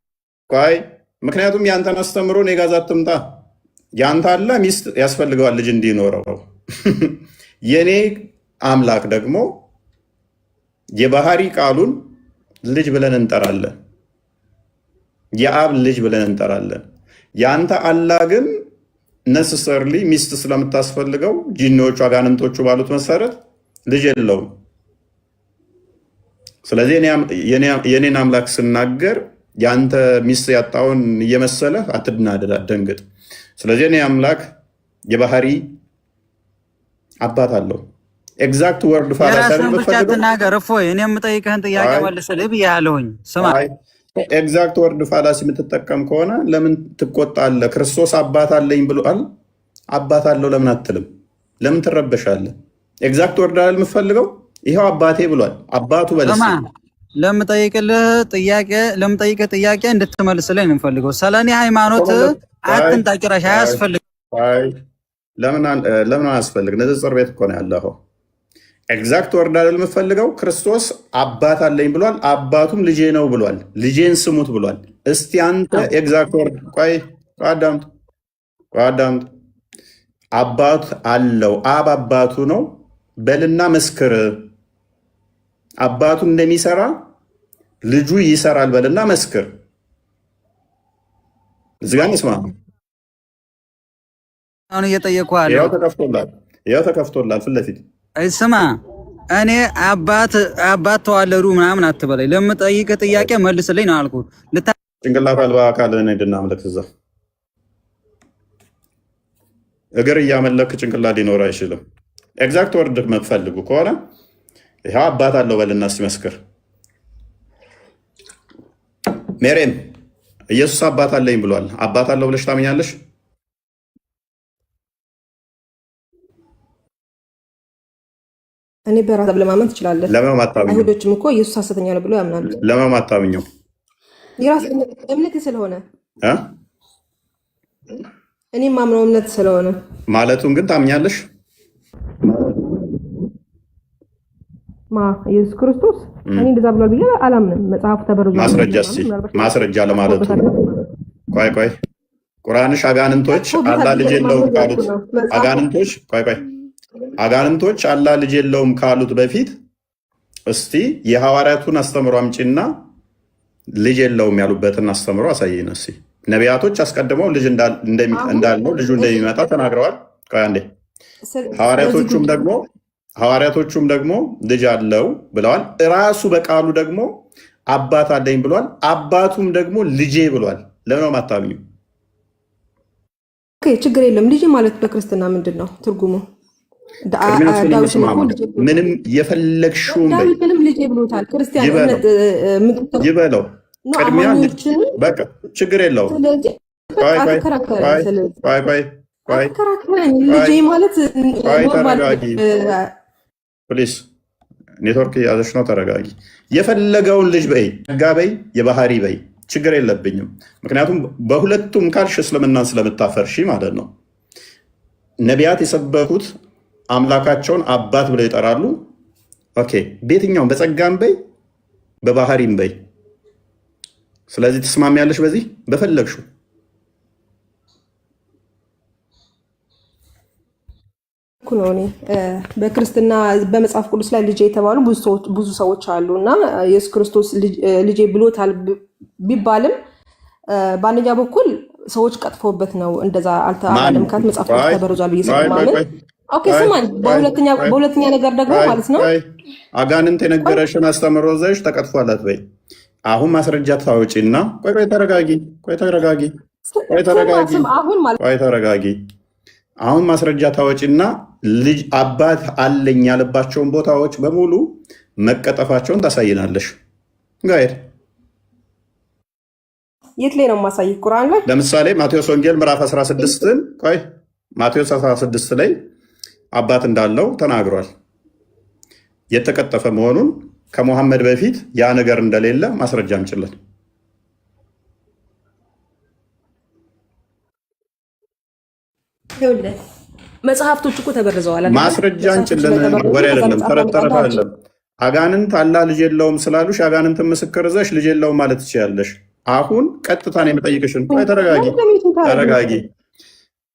ቆይ ምክንያቱም ያንተን አስተምሮ እኔ ጋር አትምጣ። ያንተ አለ ሚስት ያስፈልገዋል ልጅ እንዲኖረው። የኔ አምላክ ደግሞ የባህሪ ቃሉን ልጅ ብለን እንጠራለን፣ የአብ ልጅ ብለን እንጠራለን። ያንተ አላህ ግን ነሰሰርሊ ሚስት ስለምታስፈልገው ጂኒዎቹ አጋንንቶቹ ባሉት መሰረት ልጅ የለውም። ስለዚህ የኔን አምላክ ስናገር ያንተ ሚስት ያጣውን እየመሰለ አትናደድ፣ አትደንግጥ። ስለዚህ እኔ አምላክ የባህሪ አባት አለው። ኤግዛክት ወርድ ፋላሲናገር እፎይ እኔ የምጠይቅህን ጥያቄ መልስልህ ብያለሁኝ። ስማ ኤግዛክት ወርድ ፋላሲ የምትጠቀም ከሆነ ለምን ትቆጣለህ? ክርስቶስ አባት አለኝ ብሏል። አባት አለው ለምን አትልም? ለምን ትረበሻለህ? ኤግዛክት ወርድ አለ የምፈልገው ይኸው አባቴ ብሏል። አባቱ በለስ ለምጠይቅህ ጥያቄ እንድትመልስልኝ ነው የምፈልገው። ስለኔ ሃይማኖት አትንጣ፣ ጭራሽ አያስፈልግም። ለምን አያስፈልግ? ንጽጽር ቤት እኮ ነው ያለኸው። ኤግዛክት ወርድ አይደል የምፈልገው? ክርስቶስ አባት አለኝ ብሏል፣ አባቱም ልጄ ነው ብሏል፣ ልጄን ስሙት ብሏል። እስቲ አንተ ኤግዛክት ወርድ ቆይ አዳምጥ። አባት አለው፣ አብ አባቱ ነው በልና መስክር። አባቱ እንደሚሰራ ልጁ ይሰራል በልና መስክር። እዚህ ጋር እንስማ። አሁን እየጠየኩህ አለ። ያው ተከፍቶላል ፊት ለፊት። ስማ እኔ አባት ተዋለዱ ምናምን አትበለኝ። ለምጠይቅህ ጥያቄ መልስልኝ ነው አልኩህ። ጭንቅላት አልባ አካል ሄድና አምልክ። እዛ እግር እያመለክ ጭንቅላት ሊኖር አይችልም። ኤግዛክት ወርድ የምትፈልጉ ከሆነ ይኸው አባት አለው በልና ሲመስክር። ሜሬም ኢየሱስ አባት አለኝ ብሏል። አባት አለው ብለሽ ታምኛለሽ? እኔ በራስ ለማመን ትችላለህ። ለምን አታምኚው? አይሁዶችም እኮ ኢየሱስ ሐሰተኛ ነው ብለው ያምናሉ። ለምን አታምኚው? የራስ እምነት ስለሆነ እኔ ማምነው እምነት ስለሆነ ማለቱን ግን ታምኛለሽ? ኢየሱስ ክርስቶስ እኔ እንደዛ ብሏል ብዬ አላምንም። መጽሐፉ ተበርዟል። ማስረጃ ለማለቱ ቆይ ቁርአንሽ አጋንንቶች አላህ ልጅ የለውም ካሉት አጋንንቶች አላህ ልጅ የለውም ካሉት በፊት እስቲ የሐዋርያቱን አስተምሮ አምጪና ልጅ የለውም ያሉበትን አስተምሮ አሳየን። እስቲ ነቢያቶች አስቀድመው ልጅ እንዳለው ልጁ እንደሚመጣ ተናግረዋል። ቆይ አንዴ ሐዋርያቶቹም ደግሞ ልጅ አለው ብለዋል። እራሱ በቃሉ ደግሞ አባት አለኝ ብሏል። አባቱም ደግሞ ልጄ ብሏል። ለምን አታምኙ? ችግር የለም። ልጅ ማለት በክርስትና ምንድን ነው ትርጉሙ? ምንም የፈለግሽውን ዳዊትንም ልጄ ብሎታል። ክርስቲያን ይበለው። ቅድሚያ በቃ ችግር የለውም። ልጄ ማለት ተረጋጊ ፕሊስ። ኔትወርክ ያዘሽ ነው። ተረጋጊ። የፈለገውን ልጅ በይ፣ ጋ በይ፣ የባህሪ በይ፣ ችግር የለብኝም። ምክንያቱም በሁለቱም ካልሽ እስልምናን ስለምታፈርሺ ማለት ነው። ነቢያት የሰበኩት አምላካቸውን አባት ብለው ይጠራሉ። ኦኬ፣ በየትኛውም በጸጋም በይ በባህሪም በይ። ስለዚህ ትስማሚያለሽ በዚህ በፈለግሽው። ነው እኔ በክርስትና በመጽሐፍ ቅዱስ ላይ ልጄ የተባሉ ብዙ ሰዎች አሉ እና ኢየሱስ ክርስቶስ ልጄ ብሎታል ቢባልም በአንደኛ በኩል ሰዎች ቀጥፎበት ነው እንደዛ አልተባለም። ካት መጽሐፍ ቅዱስ ተበርዟል ብዬ ስለማምን ኦኬ ስማኝ። በሁለተኛ ነገር ደግሞ ማለት ነው አጋንንት የነገረሽን አስተምሮ ዘሽ ተቀጥፏላት በይ። አሁን ማስረጃ ታወጪና ተረጋጊ። አሁን ማስረጃ ታወጪና ልጅ አባት አለኝ ያለባቸውን ቦታዎች በሙሉ መቀጠፋቸውን ታሳይናለሽ። ጋይድ የት ላይ ነው የማሳይ? ቁርአን ላይ ለምሳሌ ማቴዎስ ወንጌል ምዕራፍ 16ን ማቴዎስ 16 ላይ አባት እንዳለው ተናግሯል። የተቀጠፈ መሆኑን ከሙሐመድ በፊት ያ ነገር እንደሌለ ማስረጃ አምጪልን። መጽሐፍቶች እኮ ተበርዘዋል። ማስረጃ አምጪልን። ወሬ አይደለም፣ ተረት አይደለም። አጋንንት አላህ ልጅ የለውም ስላሉሽ አጋንንትን ምስክር ይዘሽ ልጅ የለውም ማለት ትችያለሽ። አሁን ቀጥታ ነው የምጠይቅሽን። ተረጋጊ።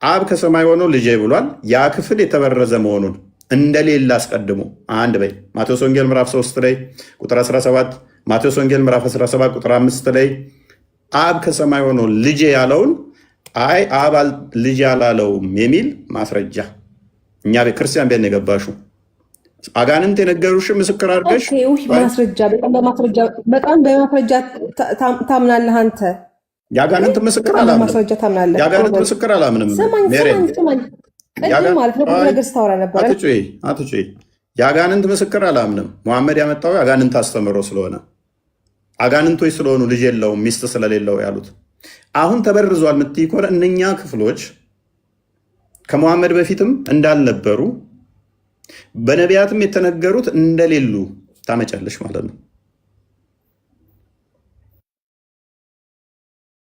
አብ ከሰማይ ሆኖ ልጄ ብሏል። ያ ክፍል የተበረዘ መሆኑን እንደሌለ አስቀድሞ አንድ በይ። ማቴዎስ ወንጌል ምዕራፍ 3 ላይ ቁጥር 17፣ ማቴዎስ ወንጌል ምዕራፍ 17 ቁጥር 5 ላይ አብ ከሰማይ ሆኖ ልጄ ያለውን አይ አብ ልጅ አላለውም የሚል ማስረጃ እኛ ክርስቲያን ቤት ነው የገባሽው። አጋንንት የነገሩሽ ምስክር አድርገሽ በጣም በማስረጃ ታምናለህ አንተ። የአጋንንት ምስክር አላምንም። የአጋንንት ምስክር አላምንም። አትጩይ። የአጋንንት ምስክር አላምንም። መሐመድ ያመጣው የአጋንንት አስተምሮ ስለሆነ አጋንንቶች ስለሆኑ ልጅ የለውም ሚስት ስለሌለው ያሉት። አሁን ተበርዟል የምትይ ከሆነ እነኛ ክፍሎች ከመሐመድ በፊትም እንዳልነበሩ በነቢያትም የተነገሩት እንደሌሉ ታመጫለሽ ማለት ነው።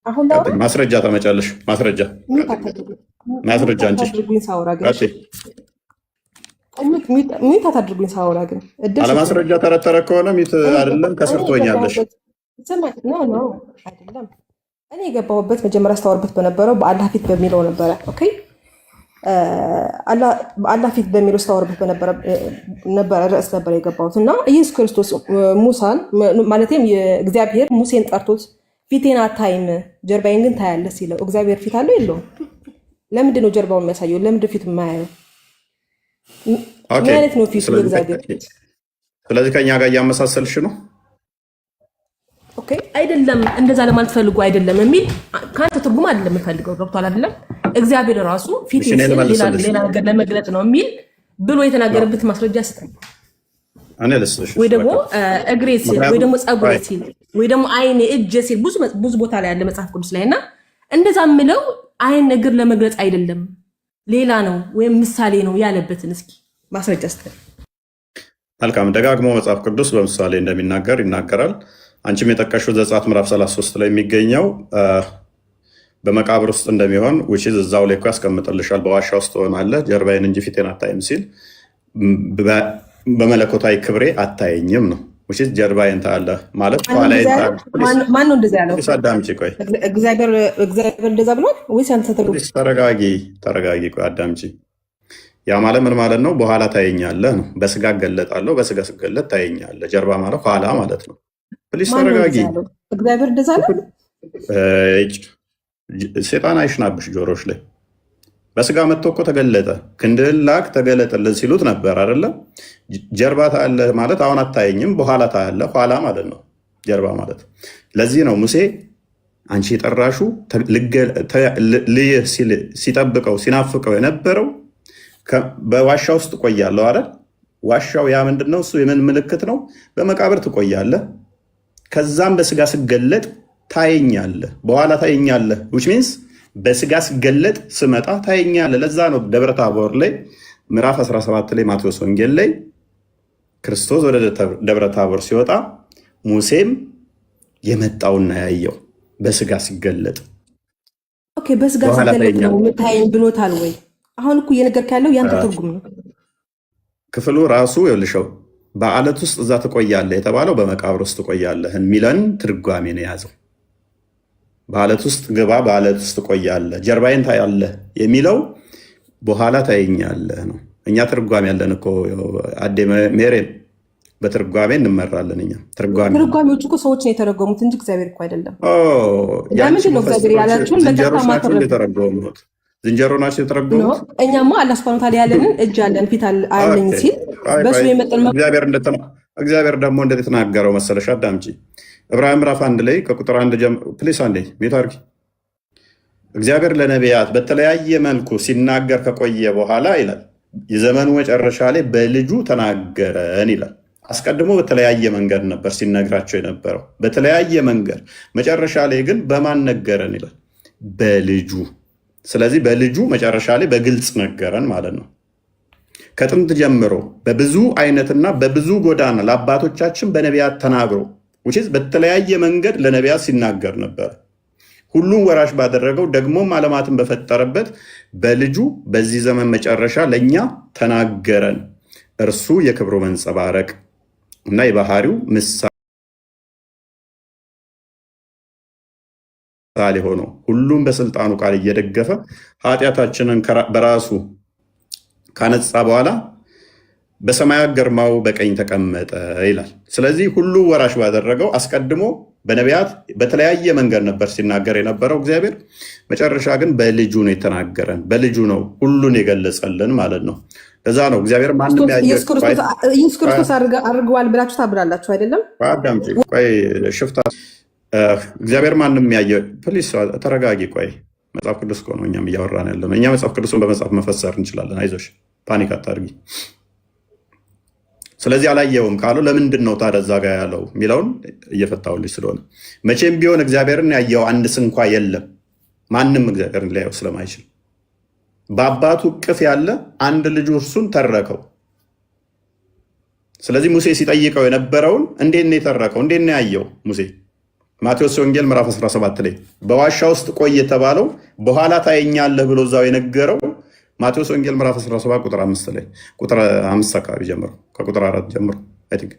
አሁን ላውራ ማስረጃ ተመጫለሽ። ማስረጃ እንጂ አታድርጉኝ ሳወራ ግን ሚት አታድርጉኝ ሳወራ ግን አለማስረጃ ተረተረ ከሆነ ሚት አይደለም ከስርቶኛለሽ። ኖ አይደለም። እኔ የገባሁበት መጀመሪያ ስታወርበት በነበረው በአላህ ፊት በሚለው ነበረ። ኦኬ አላህ ፊት በሚለው ስታወርበት ነበረ ርዕስ ነበረ የገባሁት እና ኢየሱስ ክርስቶስ ሙሳን ማለትም እግዚአብሔር ሙሴን ጠርቶት ፊቴን አታይም ጀርባዬን ግን ታያለህ ሲለው እግዚአብሔር ፊት አለው የለውም? ለምንድን ነው ጀርባውን የሚያሳየው? ለምንድን ፊት የማያየው? ምን አይነት ነው ፊቱ የእግዚአብሔር ፊት? ስለዚህ ከኛ ጋር እያመሳሰልሽ ነው። ኦኬ አይደለም፣ እንደዛ ለማለት ፈልጎ አይደለም የሚል ከአንተ ትርጉም አይደለም የምፈልገው። ገብቷል አይደለም? እግዚአብሔር ራሱ ፊት ሌላ ነገር ለመግለጽ ነው የሚል ብሎ የተናገረበት ማስረጃ ስጠኝ። ወይ ደግሞ እግሬ ሲል ወይ ደግሞ ጸጉሬ ሲል ወይ ደግሞ አይኔ እጄ ሲል ብዙ ቦታ ላይ ያለ መጽሐፍ ቅዱስ ላይ እና እንደዛ የምለው አይን እግር ለመግለጽ አይደለም ሌላ ነው ወይም ምሳሌ ነው ያለበትን እስኪ ማስረጃ ስጠኝ። መልካም። ደጋግሞ መጽሐፍ ቅዱስ በምሳሌ እንደሚናገር ይናገራል። አንቺም የጠቀሽው ዘጸአት ምዕራፍ 33 ላይ የሚገኘው በመቃብር ውስጥ እንደሚሆን ውጪ እዛው ላይ እኮ ያስቀምጥልሻል። በዋሻ ውስጥ ሆናለህ ጀርባዬን እንጂ ፊቴን አታይም ሲል በመለኮታዊ ክብሬ አታየኝም ነው። ውጪ ጀርባዬን ታያለህ ማለት ማን ነው እንደዛ ያለው? አዳምጪ ቆይ። እግዚአብሔር እንደዛ ብሏል ወይስ አንተ ተረጋጊ? ቆይ አዳምጪ። ያ ማለት ምን ማለት ነው? በኋላ ታየኛለህ ነው። በስጋ እገለጣለሁ፣ በስጋ ስገለጥ ታየኛለህ። ጀርባ ማለት ኋላ ማለት ነው። ፕሊስ ተረጋጊ። እግዚአብሔር እንደዛ ነው። ሴጣን አይሽናብሽ ጆሮች ላይ። በስጋ መጥቶ እኮ ተገለጠ፣ ክንድህን ላክ ተገለጠልን ሲሉት ነበር አይደለም? ጀርባ ታያለህ ማለት አሁን አታየኝም፣ በኋላ ታያለህ ኋላ ማለት ነው ጀርባ ማለት። ለዚህ ነው ሙሴ አንቺ የጠራሹ ልይህ ሲጠብቀው ሲናፍቀው የነበረው በዋሻ ውስጥ ቆያለሁ አይደል? ዋሻው ያ ምንድነው? እሱ የምን ምልክት ነው? በመቃብር ትቆያለህ። ከዛም በስጋ ስገለጥ ታየኛለህ፣ በኋላ ታየኛለህ። which means በስጋ ስገለጥ ስመጣ ታየኛለህ። ለዛ ነው ደብረ ታቦር ላይ ምዕራፍ 17 ላይ ማቴዎስ ወንጌል ላይ ክርስቶስ ወደ ደብረ ታቦር ሲወጣ ሙሴም የመጣውና ያየው በስጋ ሲገለጥ። ኦኬ በስጋ ሲገለጥ ነው የምታየኝ ብሎታል ወይ? አሁን እኮ እየነገርክ ያለው ያንተ ትርጉም ነው። ክፍሉ ራሱ ይልሸው በአለት ውስጥ እዛ ትቆያለህ የተባለው በመቃብር ውስጥ ትቆያለህ የሚለን ትርጓሜ ነው የያዘው። በአለት ውስጥ ግባ፣ በአለት ውስጥ ትቆያለህ፣ ጀርባዬን ታያለህ የሚለው በኋላ ታየኛለህ ነው። እኛ ትርጓሜ ያለን እኮ አዴ ሜሬን በትርጓሜ እንመራለን። እኛ ትርጓሜዎቹ እኮ ሰዎች ነው የተረጎሙት እንጂ እግዚአብሔር እኮ አይደለም። ለምንድን ነው እግዚአብሔር ያላችሁን በቀጥታ የተረጎሙት? ዝንጀሮ ናቸው የተረጎሙት። እኛማ አላህ ሱብሃነሁ ወተዓላ ያለንን እጅ አለን ፊት አለኝ ሲል በሱ የመጠን እግዚአብሔር ደግሞ እንዴት የተናገረው መሰለሽ? አዳምጪ። ዕብራውያን ምዕራፍ 1 ላይ ከቁጥር 1 ፕሊስ አንዴ ሚዩት አድርጊ። እግዚአብሔር ለነቢያት በተለያየ መልኩ ሲናገር ከቆየ በኋላ ይላል የዘመኑ መጨረሻ ላይ በልጁ ተናገረን ይላል። አስቀድሞ በተለያየ መንገድ ነበር ሲነግራቸው የነበረው፣ በተለያየ መንገድ። መጨረሻ ላይ ግን በማን ነገረን ይላል? በልጁ። ስለዚህ በልጁ መጨረሻ ላይ በግልጽ ነገረን ማለት ነው። ከጥንት ጀምሮ በብዙ አይነትና በብዙ ጎዳና ለአባቶቻችን በነቢያት ተናግሮ በተለያየ መንገድ ለነቢያት ሲናገር ነበር። ሁሉም ወራሽ ባደረገው ደግሞም ዓለማትን በፈጠረበት በልጁ በዚህ ዘመን መጨረሻ ለእኛ ተናገረን። እርሱ የክብሩ መንጸባረቅ እና የባህሪው ምሳሌ ሆኖ ሁሉም በስልጣኑ ቃል እየደገፈ ኃጢአታችንን በራሱ ካነጻ በኋላ በሰማያት ግርማው በቀኝ ተቀመጠ ይላል። ስለዚህ ሁሉ ወራሽ ባደረገው አስቀድሞ በነቢያት በተለያየ መንገድ ነበር ሲናገር የነበረው እግዚአብሔር። መጨረሻ ግን በልጁ ነው የተናገረን፣ በልጁ ነው ሁሉን የገለጸልን ማለት ነው። ለዛ ነው እግዚአብሔር ማንም ኢየሱስ ክርስቶስ አድርገዋል ብላችሁ ታብላላችሁ አይደለም? አዳምጪ ቆይ ሽፍታ እግዚአብሔር ማንም ያየ ፕሊስ ተረጋጊ። ቆይ መጽሐፍ ቅዱስ እኮ ነው እኛም እያወራን ያለ ነው። እኛ መጽሐፍ ቅዱስን በመጽሐፍ መፈሰር እንችላለን። አይዞሽ ፓኒክ አታርጊ። ስለዚህ አላየውም ካለው ለምንድን ነው ታዲያ እዛ ጋ ያለው የሚለውን እየፈታሁልሽ ስለሆነ መቼም ቢሆን እግዚአብሔርን ያየው አንድ ስንኳ የለም። ማንም እግዚአብሔርን ሊያየው ስለማይችል በአባቱ እቅፍ ያለ አንድ ልጁ እርሱን ተረከው። ስለዚህ ሙሴ ሲጠይቀው የነበረውን እንዴት ነው የተረከው? እንዴት ነው ያየው ሙሴ? ማቴዎስ ወንጌል ምዕራፍ 17 ላይ በዋሻ ውስጥ ቆይ የተባለው በኋላ ታየኛለህ ብሎ እዛው የነገረው ማቴዎስ ወንጌል ምዕራፍ 17 ቁጥር 5 ላይ ቁጥር 5 አካባቢ ጀምሮ ከቁጥር 4 ጀምሮ አይ ቲንክ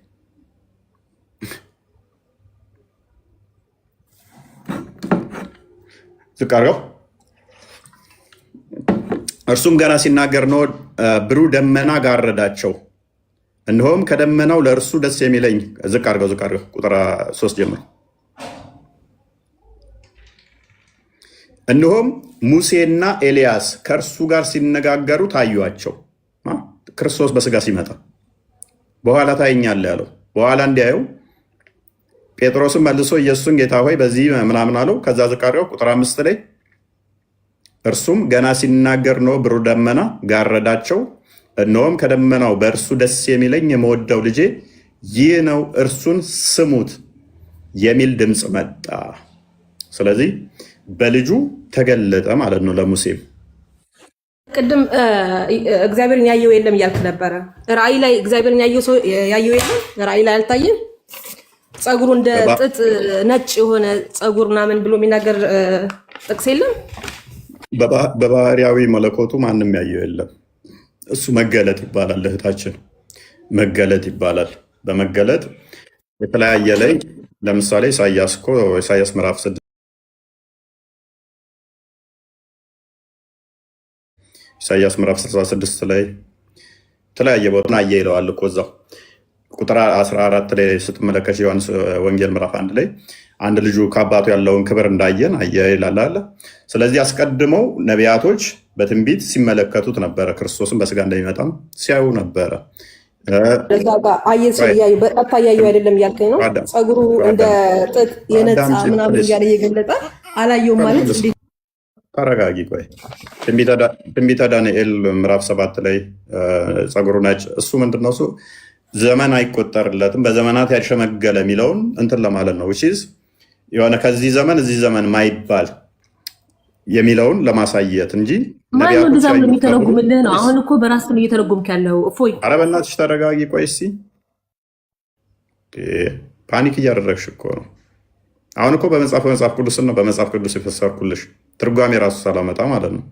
ዝቅ አድርገው። እርሱም ገና ሲናገር ነው ብሩህ ደመና ጋረዳቸው፣ እነሆም ከደመናው ለእርሱ ደስ የሚለኝ ዝቅ አድርገው ቁጥር 3 ጀምሮ እነሆም ሙሴና ኤልያስ ከእርሱ ጋር ሲነጋገሩ ታዩአቸው። ክርስቶስ በስጋ ሲመጣ በኋላ ታየኛለህ ያለው በኋላ እንዲያየው ጴጥሮስም መልሶ ኢየሱስን ጌታ ሆይ በዚህ ምናምን አለው። ከዛ ዝቅ አድርገው ቁጥር 5 ላይ እርሱም ገና ሲናገር ነው ብሩህ ደመና ጋረዳቸው፣ እነሆም ከደመናው በእርሱ ደስ የሚለኝ የምወደው ልጄ ይህ ነው እርሱን ስሙት የሚል ድምፅ መጣ። ስለዚህ በልጁ ተገለጠ ማለት ነው ለሙሴም። ቅድም እግዚአብሔርን ያየው የለም እያልክ ነበረ። ራእይ ላይ እግዚአብሔርን ያየው የለም፣ ራእይ ላይ አልታየም። ጸጉሩ እንደ ጥጥ ነጭ የሆነ ጸጉር ምናምን ብሎ የሚናገር ጥቅስ የለም። በባህሪያዊ መለኮቱ ማንም ያየው የለም። እሱ መገለጥ ይባላል። እህታችን መገለጥ ይባላል። በመገለጥ የተለያየ ላይ ለምሳሌ ኢሳያስ ምዕራፍ 6 ኢሳያስ ምዕራፍ 66 ላይ የተለያየ ቦታ አየ ይለዋል እኮ እዛው ቁጥር 14 ላይ ስትመለከች ዮሐንስ ወንጌል ምዕራፍ 1 ላይ አንድ ልጁ ከአባቱ ያለውን ክብር እንዳየን አየ ይላል አለ። ስለዚህ አስቀድመው ነቢያቶች በትንቢት ሲመለከቱት ነበረ። ክርስቶስን በስጋ እንደሚመጣም ሲያዩ ነበረ። በጣም ያዩ አይደለም እያልከኝ ነው። ጸጉሩ እንደ ጥጥ የነጻ ምናምን እያለ እየገለጠ አላየውም ማለት ተረጋጊ። ቆይ ትንቢተ ዳንኤል ምዕራፍ 7 ላይ ጸጉሩ ነጭ እሱ ምንድነው? እሱ ዘመን አይቆጠርለትም በዘመናት ያሸመገለ የሚለውን እንትን ለማለት ነው። የሆነ ከዚህ ዘመን እዚህ ዘመን ማይባል የሚለውን ለማሳየት እንጂ ማነው እንደዛ ብሎ የሚተረጉምልህ ነው። አሁን እኮ በራስ ነው እየተረጉምክ ያለው። እፎይ ኧረ በእናትሽ ተረጋጊ። ቆይ እስኪ ፓኒክ እያደረግሽ እኮ ነው። አሁን እኮ በመጽሐፍ ቅዱስ ነው በመጽሐፍ ቅዱስ የፈሰርኩልሽ ትርጓሜ ራሱ ሳላመጣ ማለት ነው።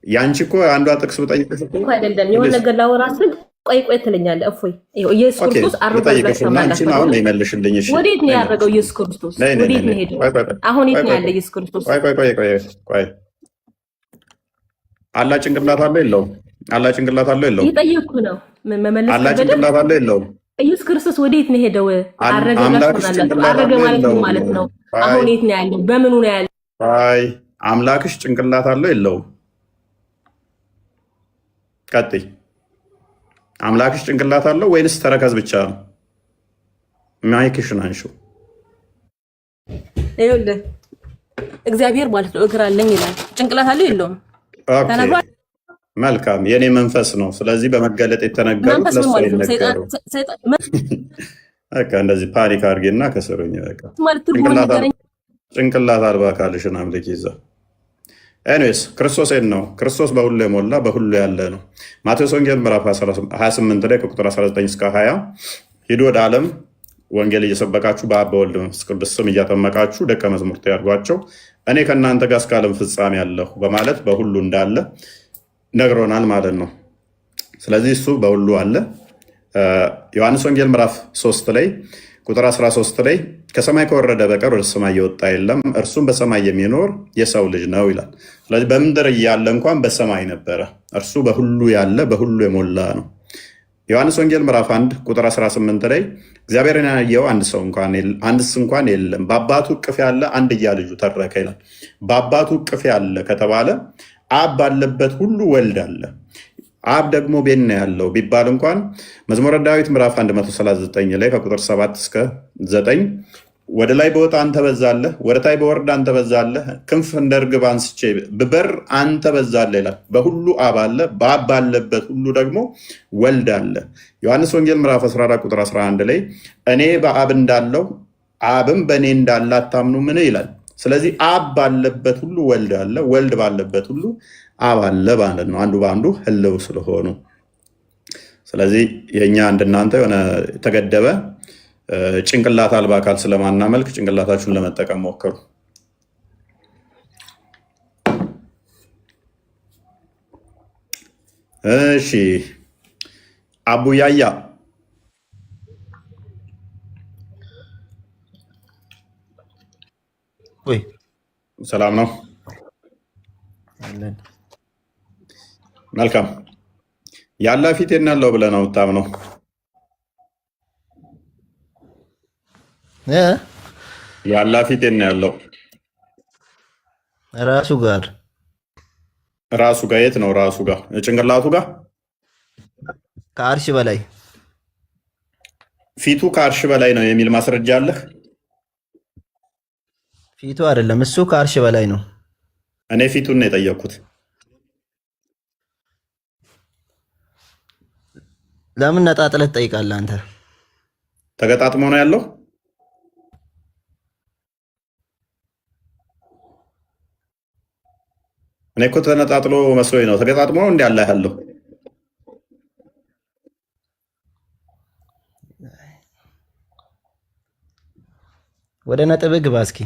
ያንቺ እኮ አንዷ ጥቅስ ብጠይቅሽ እኮ አይደለም የሆነ ነገር ላወራ ስል ቆይ ትለኛለህ። እፎይ ኢየሱስ ክርስቶስ አረጋግጧል። ወዴት ነው ያደረገው ኢየሱስ ክርስቶስ? ወዴት ነው ሄደው? አሁን የት ነው ያለ ኢየሱስ ክርስቶስ? ቆይ አላ ጭንቅላት አለው የለውም? አላ ጭንቅላት አለው የለውም? እየጠየኩ ነው መመለስ። አላ ጭንቅላት አለው የለውም? ኢየሱስ ክርስቶስ ወዴት ነው ሄደው? አረገ ማለት ነው። አሁን የት ነው ያለው? በምኑ ነው ያለው? አምላክሽ ጭንቅላት አለው የለውም? ቀጥይ። አምላክሽ ጭንቅላት አለው ወይንስ ተረከዝ ብቻ ነው? ማይክሽን አንሺው። ይኸውልህ እግዚአብሔር ማለት ነው እግር አለኝ ይላል። ጭንቅላት አለው የለውም? መልካም፣ የኔ መንፈስ ነው። ስለዚህ በመገለጥ የተነገሩት ለሱ ይነገሩ። በቃ እንደዚህ ፓኒክ አድርጌና ከስሩኝ። በቃ ጭንቅላት አልባ ካልሽን አምልክ ይዛ ኤኒዌይስ ክርስቶስ ነው። ክርስቶስ በሁሉ የሞላ በሁሉ ያለ ነው። ማቴዎስ ወንጌል ምዕራፍ 28 ላይ ከቁጥር 19 እስከ 20 ሂዱ ወደ ዓለም ወንጌል እየሰበካችሁ በአብ በወልድ በመንፈስ ቅዱስ ስም እያጠመቃችሁ ደቀ መዛሙርት ያድርጓቸው፣ እኔ ከእናንተ ጋር እስከ ዓለም ፍጻሜ ያለሁ በማለት በሁሉ እንዳለ ነግሮናል ማለት ነው። ስለዚህ እሱ በሁሉ አለ። ዮሐንስ ወንጌል ምዕራፍ 3 ላይ ቁጥር 13 ላይ ከሰማይ ከወረደ በቀር ወደ ሰማይ የወጣ የለም፣ እርሱም በሰማይ የሚኖር የሰው ልጅ ነው ይላል። ስለዚህ በምድር እያለ እንኳን በሰማይ ነበረ። እርሱ በሁሉ ያለ በሁሉ የሞላ ነው። ዮሐንስ ወንጌል ምዕራፍ 1 ቁጥር 18 ላይ እግዚአብሔርን ያየው አንድስ እንኳን የለም፣ በአባቱ እቅፍ ያለ አንድያ ልጁ ተረከ ይላል። በአባቱ እቅፍ ያለ ከተባለ አብ ባለበት ሁሉ ወልድ አለ። አብ ደግሞ ቤት ነው ያለው ቢባል እንኳን መዝሙረ ዳዊት ምዕራፍ 139 ላይ ከቁጥር 7 እስከ 9 ወደ ላይ በወጣ አንተ በዛለህ፣ ወደ ታይ በወርድ አንተ በዛለህ፣ ክንፍ እንደ ርግብ አንስቼ ብበር አንተ በዛለህ ይላል። በሁሉ አብ አለ፣ በአብ ባለበት ሁሉ ደግሞ ወልድ አለ። ዮሐንስ ወንጌል ምዕራፍ 14 ቁጥር 11 ላይ እኔ በአብ እንዳለው አብም በእኔ እንዳለ አታምኑ ምን ይላል። ስለዚህ አብ ባለበት ሁሉ ወልድ አለ፣ ወልድ ባለበት ሁሉ አብ አለ ማለት ነው። አንዱ በአንዱ ህልው ስለሆኑ ስለዚህ የእኛ እንደናንተ የሆነ የተገደበ ጭንቅላት አልባ አካል ስለማናመልክ ጭንቅላታችሁን ለመጠቀም ሞክሩ። እሺ አቡያያ ወይ ሰላም ነው? መልካም። ያላ ፊቴን ያለው ብለህ ነው የምታምነው? ያላ ፊቴን ያለው ራሱ ጋር የት ነው? ራሱ ጋር ጭንቅላቱ ጋር ከአርሽ በላይ ፊቱ ከአርሽ በላይ ነው የሚል ማስረጃ አለህ? ፊቱ አይደለም፣ እሱ ከአርሽ በላይ ነው። እኔ ፊቱን ነው የጠየቅኩት። ለምን ነጣጥለህ ትጠይቃለህ አንተ? ተገጣጥሞ ነው ያለው? እኔ እኮ ተነጣጥሎ መስሎኝ ነው። ተገጣጥሞ ነው እንዲ ያለ ያለው? ወደ ነጥብ ግባ እስኪ።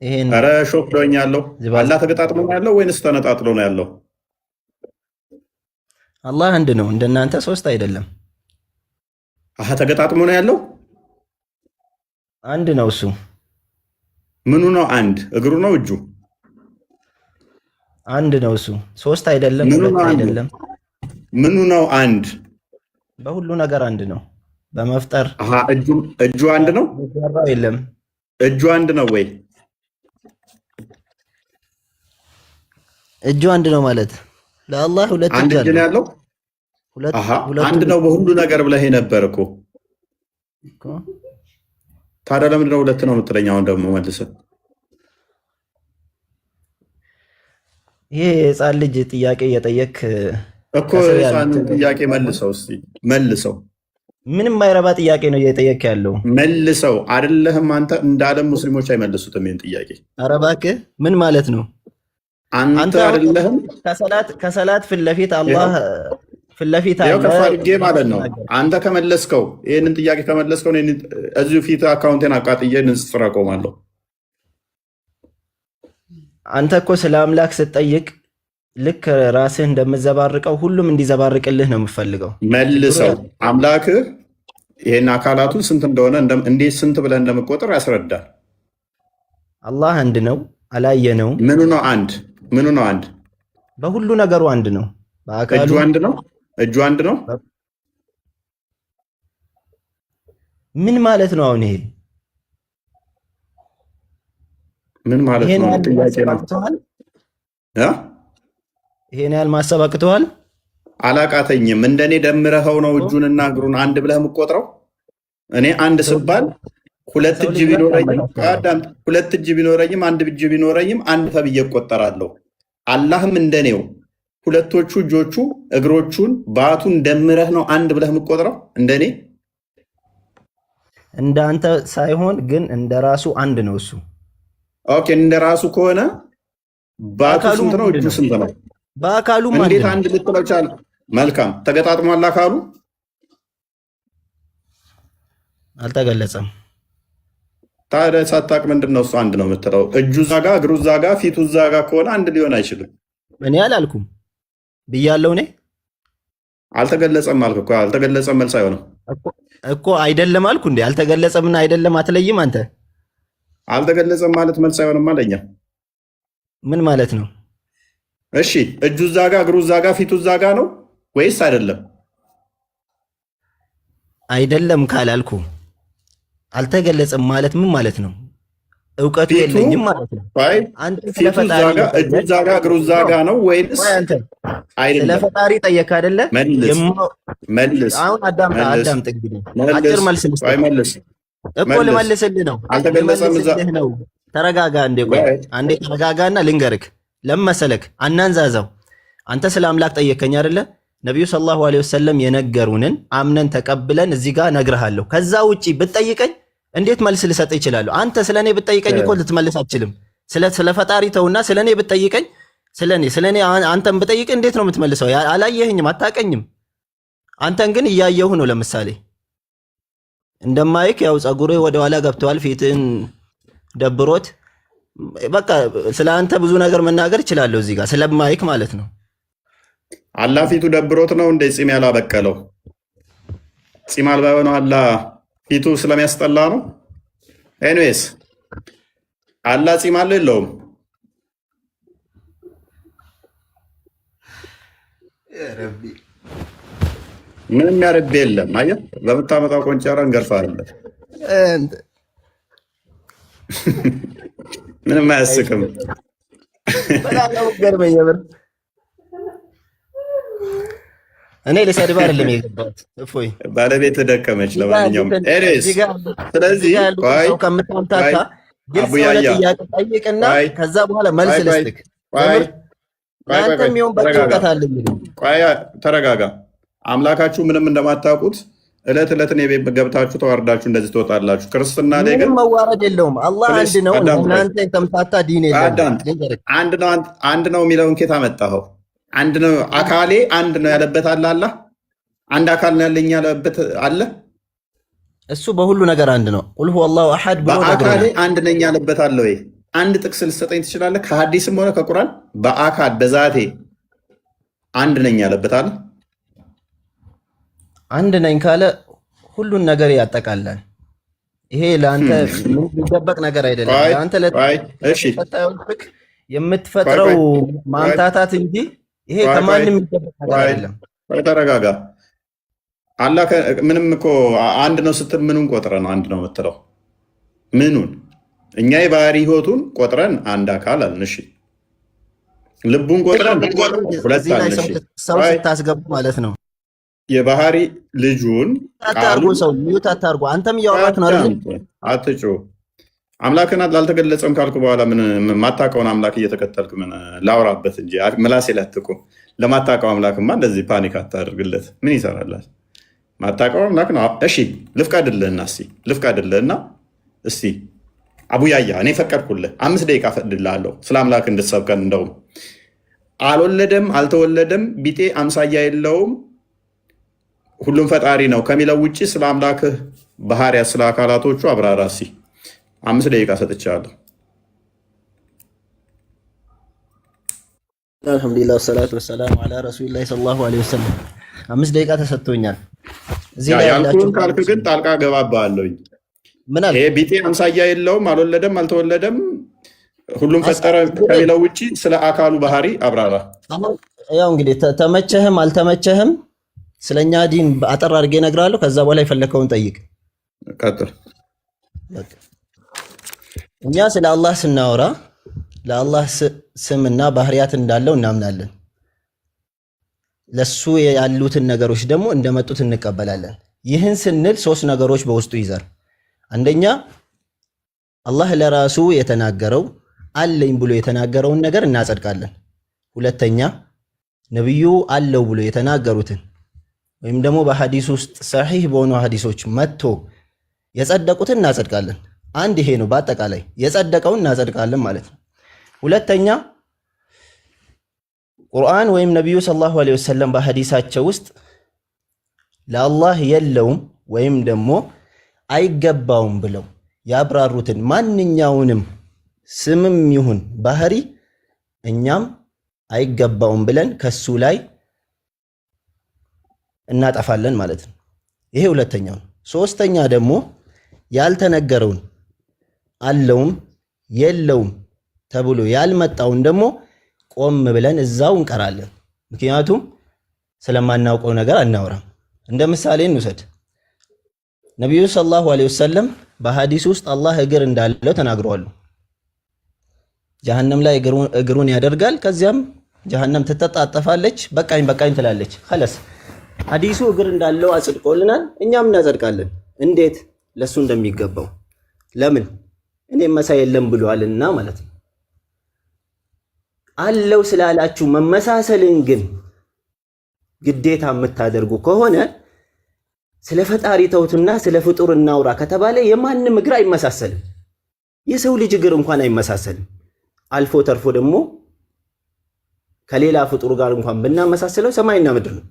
ይሄን ኧረ ሾክ ዶኝ ያለው አላህ ተገጣጥሞ ነው ያለው ወይንስ ተነጣጥሎ ነው ያለው? አላህ አንድ ነው፣ እንደናንተ ሶስት አይደለም። አሃ ተገጣጥሞ ነው ያለው? አንድ ነው እሱ። ምኑ ነው አንድ? እግሩ ነው እጁ? አንድ ነው እሱ። ሶስት አይደለም፣ ሁለት አይደለም። ምኑ ነው አንድ? በሁሉ ነገር አንድ ነው። በመፍጠር አሃ እጁ አንድ ነው? የለም እጁ አንድ ነው ወይ? እጁ አንድ ነው ማለት ለአላህ ሁለት አንድ እጅ ነው ያለው? አሃ አንድ ነው በሁሉ ነገር ብለህ ነበር እኮ። ታዲያ ለምንድን ነው ሁለት ነው የምትለኝ? አሁን ደግሞ መልሰህ ይሄ የህፃን ልጅ ጥያቄ እየጠየክ እኮ ህፃን ጥያቄ መልሰው እስቲ መልሰው። ምንም ማይረባ ጥያቄ ነው እየጠየክ ያለው። መልሰው አይደለህም አንተ። እንደ ዓለም ሙስሊሞች አይመልሱትም ይሄን ጥያቄ። ኧረ እባክህ ምን ማለት ነው? አንተ አይደለህም ከሰላት ፊት ለፊት አላህ ፊት ለፊት አለ ከፍ አድርጌ ማለት ነው። አንተ ከመለስከው ይሄንን ጥያቄ ከመለስከው እዚሁ ፊት አካውንቴን አቃጥዬ ንጽጽር አቆማለሁ። አንተ እኮ ስለ አምላክ ስትጠይቅ ልክ ራስህ እንደምዘባርቀው ሁሉም እንዲዘባርቅልህ ነው የምፈልገው። መልሰው አምላክህ ይሄን አካላቱን ስንት እንደሆነ እንዴት ስንት ብለህ እንደምቆጥር ያስረዳል። አላህ አንድ ነው፣ አላየነው። ምኑ ነው አንድ? ምኑ ነው አንድ? በሁሉ ነገሩ አንድ ነው። በአካሉ እጁ አንድ ነው። እጁ አንድ ነው። ምን ማለት ነው አሁን ይሄ? ምን ማለት ነው? ጥያቄ ነው። ይሄን ያህል ማሰብ አቅተዋል? አላቃተኝም። እንደኔ ደምረኸው ነው እጁንና እግሩን አንድ ብለህ የምቆጥረው? እኔ አንድ ስባል ሁለት እጅ ቢኖረኝም አንድ እጅ ቢኖረኝም አንድ ተብዬ እቆጠራለሁ። አላህም እንደኔው ሁለቶቹ እጆቹ እግሮቹን ባቱን ደምረህ ነው አንድ ብለህ የምቆጥረው? እንደኔ እንደ አንተ ሳይሆን ግን እንደ ራሱ አንድ ነው እሱ። ኦኬ እንደ ራሱ ከሆነ ባቱ ስንት ነው? እጁ ስንት ነው? በአካሉ እንዴት አንድ ልትለው ቻልክ? መልካም ተገጣጥሟል። አካሉ አልተገለጸም። ታዲያ ሳታውቅ ምንድን ነው እሱ አንድ ነው የምትለው? እጁ ዛጋ እግሩ ዛጋ ፊቱ ዛጋ ከሆነ አንድ ሊሆን አይችልም። እኔ አላልኩም ብያለሁ። እኔ አልተገለጸም አልክ እኮ። አልተገለጸም መልስ አይሆንም እኮ። አይደለም አልኩ እንዴ? አልተገለጸምና አይደለም አትለይም አንተ። አልተገለጸም ማለት መልስ አይሆንም አለኛ። ምን ማለት ነው? እሺ እጁ ዛጋ እግሩ ዛጋ ፊቱ ዛጋ ነው ወይስ አይደለም? አይደለም ካላልኩ አልተገለጸም ማለት ምን ማለት ነው? እውቀቱ የለኝም ማለት ነው። ፊቱ ዛጋ እጁ ዛጋ እግሩ ዛጋ ነው ወይስ አይደለም? ስለ ፈጣሪ ጠየቅ አይደለ? መልስ። አሁን አዳምጥ እንግዲህ አጭር መልስ እኮ ልመልስልህ ነው። አልተገለጸም ነው። ተረጋጋ እንዴ፣ ቆይ አንዴ ተረጋጋና ልንገርክ። ለመሰለክ አናንዛዛው። አንተ ስለ አምላክ ጠየከኝ አይደለ? ነብዩ ሰለላሁ ዐለይሂ ወሰለም የነገሩንን አምነን ተቀብለን እዚህ ጋር ነግርሃለሁ። ከዛ ውጪ ብትጠይቀኝ እንዴት መልስ ልሰጥ ይችላል? አንተ ስለኔ ብትጠይቀኝ እኮ ልትመልስ አትችልም። ስለ ፈጣሪ ተውና ስለኔ ብትጠይቀኝ ስለኔ አንተን ብጠይቅ እንዴት ነው የምትመልሰው? አላየኸኝም፣ አታቀኝም። አንተን ግን እያየሁ ነው። ለምሳሌ እንደማይክ ያው ጸጉርህ ወደ ኋላ ገብቷል፣ ፊትን ደብሮት በቃ ስለ አንተ ብዙ ነገር መናገር እችላለሁ እዚህ ጋር ስለማይክ ማለት ነው። አላህ ፊቱ ደብሮት ነው እንደ ጺም ያላበቀለው? ጺም አልባ የሆነው አላህ ፊቱ ስለሚያስጠላ ነው? ኤኒዌይስ አላህ ጺም አለው የለውም? ምንም ያረብ የለም። አየህ በምታመጣው ቆንጨራ እንገርፋለን። ምንም አያስቅም። በጣም ነው ገርመኝ የምር። እኔ ለሰድብ አይደለም የገባሁት። እፎይ ባለቤት ደከመች። ለማንኛውም ኤሪስ ስለዚህ ቆይ ከምታምታታ ግልጽ የሆነ ጥያቄ ጠይቅና ከዛ በኋላ መልስ ልስጥክ። አንተ የሚሆን በቃ እውቀት አለኝ። ቆይ ተረጋጋ። አምላካችሁ ምንም እንደማታውቁት እለት እለት እኔ ቤት ገብታችሁ ተዋርዳችሁ እንደዚህ ትወጣላችሁ። ክርስትና ላይ ግን መዋረድ የለውም። አላህ አንድ ነው። እናንተ የተምታታ ዲን የለም። አንድ ነው የሚለውን ኬት አመጣኸው? አንድ ነው አካሌ አንድ ነው ያለበት አለ። አላህ አንድ አካል ነው ያለኝ ያለበት አለ። እሱ በሁሉ ነገር አንድ ነው። ቁል ሁወ አላሁ አሐድ ብሎ በአካሌ አንድ ነኝ ያለበት አለ ወይ? አንድ ጥቅስ ልትሰጠኝ ትችላለህ? ከሐዲስም ሆነ ከቁርአን በአካል በዛቴ አንድ ነኝ ያለበት አለ? አንድ ነኝ ካለ ሁሉን ነገር ያጠቃላል። ይሄ ለአንተ የሚደበቅ ነገር አይደለም። ለአንተ የምትፈጥረው ማምታታት እንጂ ይሄ ከማንም የሚደበቅ ነገር አይደለም። ተረጋጋ። አላህ ምንም እኮ አንድ ነው ስትል ምኑን ቆጥረን ነው አንድ ነው የምትለው? ምኑን? እኛ የባህሪ ህይወቱን ቆጥረን አንድ አካል አልን። እሺ ልቡን ቆጥረን ሁለት አልን። እሺ ሰው ስታስገቡ ማለት ነው የባህሪ ልጁን አታርጉ። ሰው ሚዩት አታርጉ። አንተም እያወራክ ነው አይደል? አትጩ። አምላክን አልተገለጸም ካልኩ በኋላ ምን ማታውቀውን አምላክ እየተከተልክ ምን ላውራበት እንጂ ምላሴ ላትቁ። ለማታውቀው አምላክማ እንደዚህ ፓኒክ አታደርግለት። ምን ይሰራላል? ማታውቀው አምላክ ነው። እሺ ልፍቀድልህና እስቲ አቡያያ እኔ ፈቀድኩልህ። 5 ደቂቃ ፈቅድልሃለሁ ስለ አምላክ እንድትሰብከን። እንደውም አልወለደም አልተወለደም ቢጤ አምሳያ የለውም ሁሉም ፈጣሪ ነው ከሚለው ውጭ ስለ አምላክህ ባህሪያት ስለ አካላቶቹ አብራራ። እስኪ 5 ደቂቃ ሰጥቻለሁ። አልሐምዱሊላህ ወሰላቱ ወሰላሙ ዐላ ረሱሊላህ ሰለላሁ ዐለይሂ ወሰለም። 5 ደቂቃ ተሰጥቶኛል። እዚህ ላይ ያልኩህን ካልክ ግን ጣልቃ ገባብሃለሁኝ። ይሄ ቢጤ አምሳያ የለውም አልወለደም አልተወለደም ሁሉም ፈጠረ ከሚለው ውጭ ስለ አካሉ ባህሪ አብራራ። ያው እንግዲህ ተመቸህም አልተመቸህም ስለኛ ዲን አጠር አድርጌ እነግርሃለሁ። ከዛ በኋላ የፈለከውን ጠይቅ። ቀጥል። እኛ ስለ አላህ ስናወራ ለአላህ ስምና ባህሪያት እንዳለው እናምናለን። ለሱ ያሉትን ነገሮች ደግሞ እንደመጡት እንቀበላለን። ይህን ስንል 3 ነገሮች በውስጡ ይዛል። አንደኛ አላህ ለራሱ የተናገረው አለኝ ብሎ የተናገረውን ነገር እናጸድቃለን። ሁለተኛ ነብዩ አለው ብሎ የተናገሩትን ወይም ደግሞ በሐዲስ ውስጥ ሰሒህ በሆኑ ሐዲሶች መጥቶ የጸደቁትን እናጸድቃለን። አንድ ይሄ ነው። በአጠቃላይ የጸደቀውን እናጸድቃለን ማለት ነው። ሁለተኛ ቁርአን ወይም ነብዩ ሰለላሁ ዐለይሂ ወሰለም በሐዲሳቸው ውስጥ ለአላህ የለውም ወይም ደግሞ አይገባውም ብለው ያብራሩትን ማንኛውንም ስምም ይሁን ባህሪ እኛም አይገባውም ብለን ከሱ ላይ እናጠፋለን ማለት ነው። ይሄ ሁለተኛው። ሶስተኛ ደግሞ ያልተነገረውን አለውም የለውም ተብሎ ያልመጣውን ደግሞ ቆም ብለን እዛው እንቀራለን። ምክንያቱም ስለማናውቀው ነገር አናወራም። እንደ ምሳሌ እንውሰድ። ነብዩ ሰለላሁ ዐለይሂ ወሰለም በሐዲስ ውስጥ አላህ እግር እንዳለው ተናግረዋል። ጀሃነም ላይ እግሩን ያደርጋል። ከዚያም ጀሃነም ትተጣጠፋለች። በቃኝ ትላለች። خلاص ሐዲሱ እግር እንዳለው አጽድቆልናል። እኛም እናጸድቃለን። እንዴት? ለሱ እንደሚገባው። ለምን? እኔም መሳይ የለም ብሏልና ማለት ነው። አለው ስላላችሁ መመሳሰልን ግን ግዴታ የምታደርጉ ከሆነ ስለ ፈጣሪ ተውትና ስለ ፍጡር እናውራ ከተባለ የማንም እግር አይመሳሰልም። የሰው ልጅ እግር እንኳን አይመሳሰልም። አልፎ ተርፎ ደግሞ ከሌላ ፍጡር ጋር እንኳን ብናመሳሰለው ሰማይና ምድር ነው።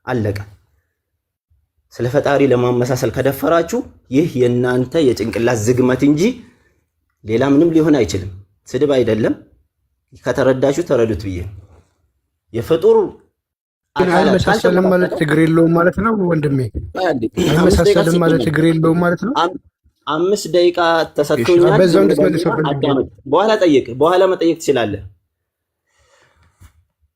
አለቀ። ስለ ፈጣሪ ለማመሳሰል ከደፈራችሁ ይህ የእናንተ የጭንቅላት ዝግመት እንጂ ሌላ ምንም ሊሆን አይችልም። ስድብ አይደለም። ከተረዳችሁ ተረዱት ብዬ የፍጡር አይመሳሰልም ማለት ችግር የለውም ማለት ነው ወንድሜ። አይመሳሰልም ማለት ችግር የለውም ማለት ነው። 5 ደቂቃ ተሰጥቶኛል። በዛው እንድትመልሰው በኋላ መጠየቅ ትችላለህ።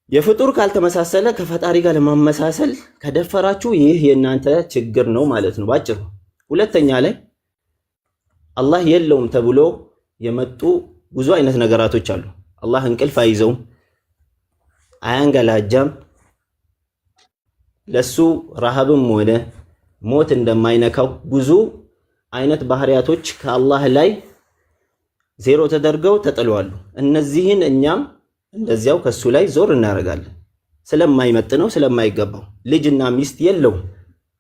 የፍጡር ካልተመሳሰለ ከፈጣሪ ጋር ለማመሳሰል ከደፈራችሁ ይህ የእናንተ ችግር ነው ማለት ነው ባጭሩ። ሁለተኛ ላይ አላህ የለውም ተብሎ የመጡ ብዙ አይነት ነገራቶች አሉ። አላህ እንቅልፍ አይዘውም፣ አያንገላጃም፣ ለሱ ረሃብም ሆነ ሞት እንደማይነካው ብዙ አይነት ባህሪያቶች ከአላህ ላይ ዜሮ ተደርገው ተጥለዋል። እነዚህን እኛም እንደዚያው ከሱ ላይ ዞር እናደርጋለን። ስለማይመጥነው ስለማይገባው ልጅና ሚስት የለውም፣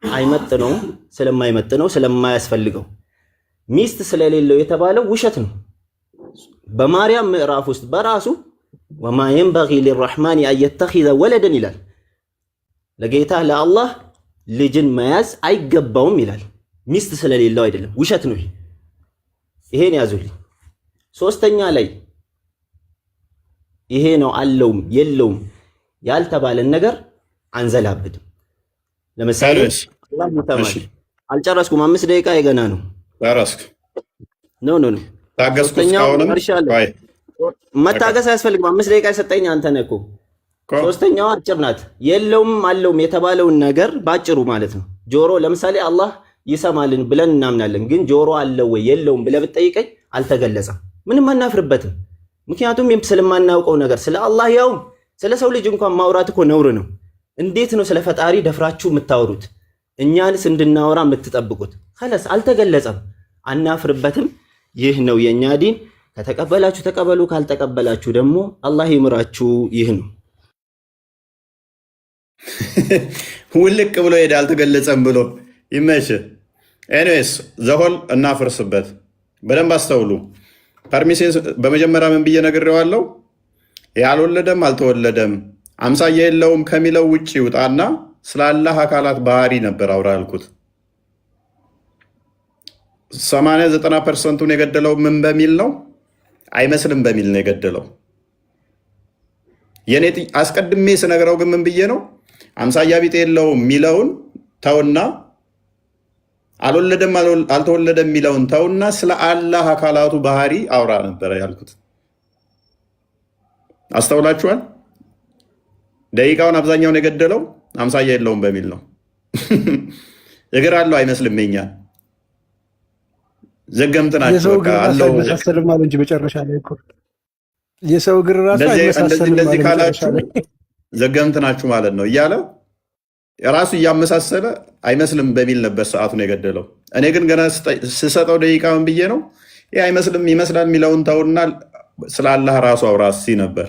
አይመጥነውም፣ ስለማይመጥነው ስለማያስፈልገው ሚስት ስለሌለው የተባለው ውሸት ነው። በማርያም ምዕራፍ ውስጥ በራሱ ወማ የንበጊ ሊረሕማን አን የተኺዘ ወለደን ይላል። ለጌታ ለአላህ ልጅን መያዝ አይገባውም ይላል። ሚስት ስለሌለው አይደለም፣ ውሸት ነው። ይሄን ያዙልኝ። ሶስተኛ ላይ ይሄ ነው አለውም የለውም ያልተባለን ነገር አንዘላብድም። ለምሳሌ አላህ ሙተማል አልጨረስኩም፣ 5 ደቂቃ የገና ነው። ጨረስክ? ኖ ታገስኩኝ። መታገስ አያስፈልግም። 5 ደቂቃ የሰጠኝ አንተ ነህ እኮ። ሶስተኛው አጭር ናት። የለውም አለውም የተባለውን ነገር ባጭሩ ማለት ነው። ጆሮ ለምሳሌ አላህ ይሰማልን ብለን እናምናለን፣ ግን ጆሮ አለው ወይ የለውም ብለህ ብትጠይቀኝ አልተገለጸም። ምንም አናፍርበትም። ምክንያቱም ስለማናውቀው ነገር ስለ አላህ ያው ስለ ሰው ልጅ እንኳን ማውራት እኮ ነውር ነው። እንዴት ነው ስለ ፈጣሪ ደፍራችሁ የምታወሩት? እኛንስ እንድናወራ የምትጠብቁት? خلاص አልተገለጸም፣ አናፍርበትም። ይህ ነው የኛ ዲን። ከተቀበላችሁ ተቀበሉ፣ ካልተቀበላችሁ ደግሞ አላህ ይምራችሁ። ይህ ነው። ውልቅ ብሎ ሄደ አልተገለጸም ብሎ ይመች። ኤኒዌይስ ዘሆል እናፍርስበት። በደንብ አስተውሉ። ፐርሚሴን በመጀመሪያ ምን ብዬ ነግሬዋለሁ? ያልወለደም አልተወለደም አምሳያ የለውም ከሚለው ውጭ ይውጣና ስለ አላህ አካላት ባህሪ ነበር አውራ ያልኩት። 80-90% የገደለው ምን በሚል ነው? አይመስልም በሚል ነው የገደለው። የኔ አስቀድሜ ስነግረው ግን ምን ብዬ ነው? አምሳያ ቢጤ የለውም የሚለውን ተውና አልወለደም አልተወለደም የሚለውን ተውና ስለ አላህ አካላቱ ባህሪ አውራ ነበረ ያልኩት። አስተውላችኋል? ደቂቃውን አብዛኛውን የገደለው አምሳያ የለውም በሚል ነው። እግር አለው አይመስልም። የኛ ዘገምት ናቸው። አይመሳሰልም አሉ እንጂ መጨረሻ ላይ እኮ የሰው እግር ራሱ አይመሳሰልም። እንደዚህ ካላችሁ ዘገምት ናችሁ ማለት ነው እያለ ራሱ እያመሳሰለ አይመስልም በሚል ነበር ሰዓቱን የገደለው። እኔ ግን ገና ስሰጠው ደቂቃውን ብዬ ነው ይህ አይመስልም ይመስላል የሚለውን ተውና ስለ አላህ ራሱ አውራ ሲ ነበር።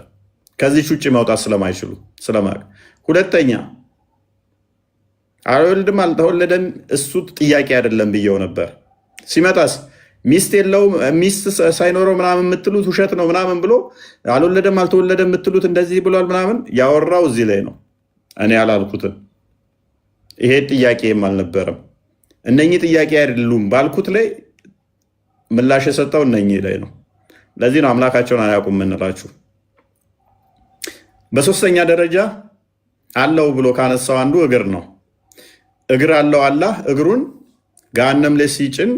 ከዚህ ውጭ መውጣት ስለማይችሉ ስለማቅ። ሁለተኛ አልወልድም አልተወለደም እሱ ጥያቄ አይደለም ብዬው ነበር። ሲመጣስ ሚስት የለውም ሚስት ሳይኖረው ምናምን የምትሉት ውሸት ነው ምናምን ብሎ አልወለደም አልተወለደም የምትሉት እንደዚህ ብሏል ምናምን ያወራው እዚህ ላይ ነው። እኔ አላልኩትም። ይሄ ጥያቄም አልነበረም። እነኚህ ጥያቄ አይደሉም ባልኩት ላይ ምላሽ የሰጠው እነኚህ ላይ ነው። ለዚህ ነው አምላካቸውን አያውቁም የምንላችሁ። በሶስተኛ ደረጃ አለው ብሎ ካነሳው አንዱ እግር ነው። እግር አለው አላህ እግሩን ገሃነም ላይ ሲጭን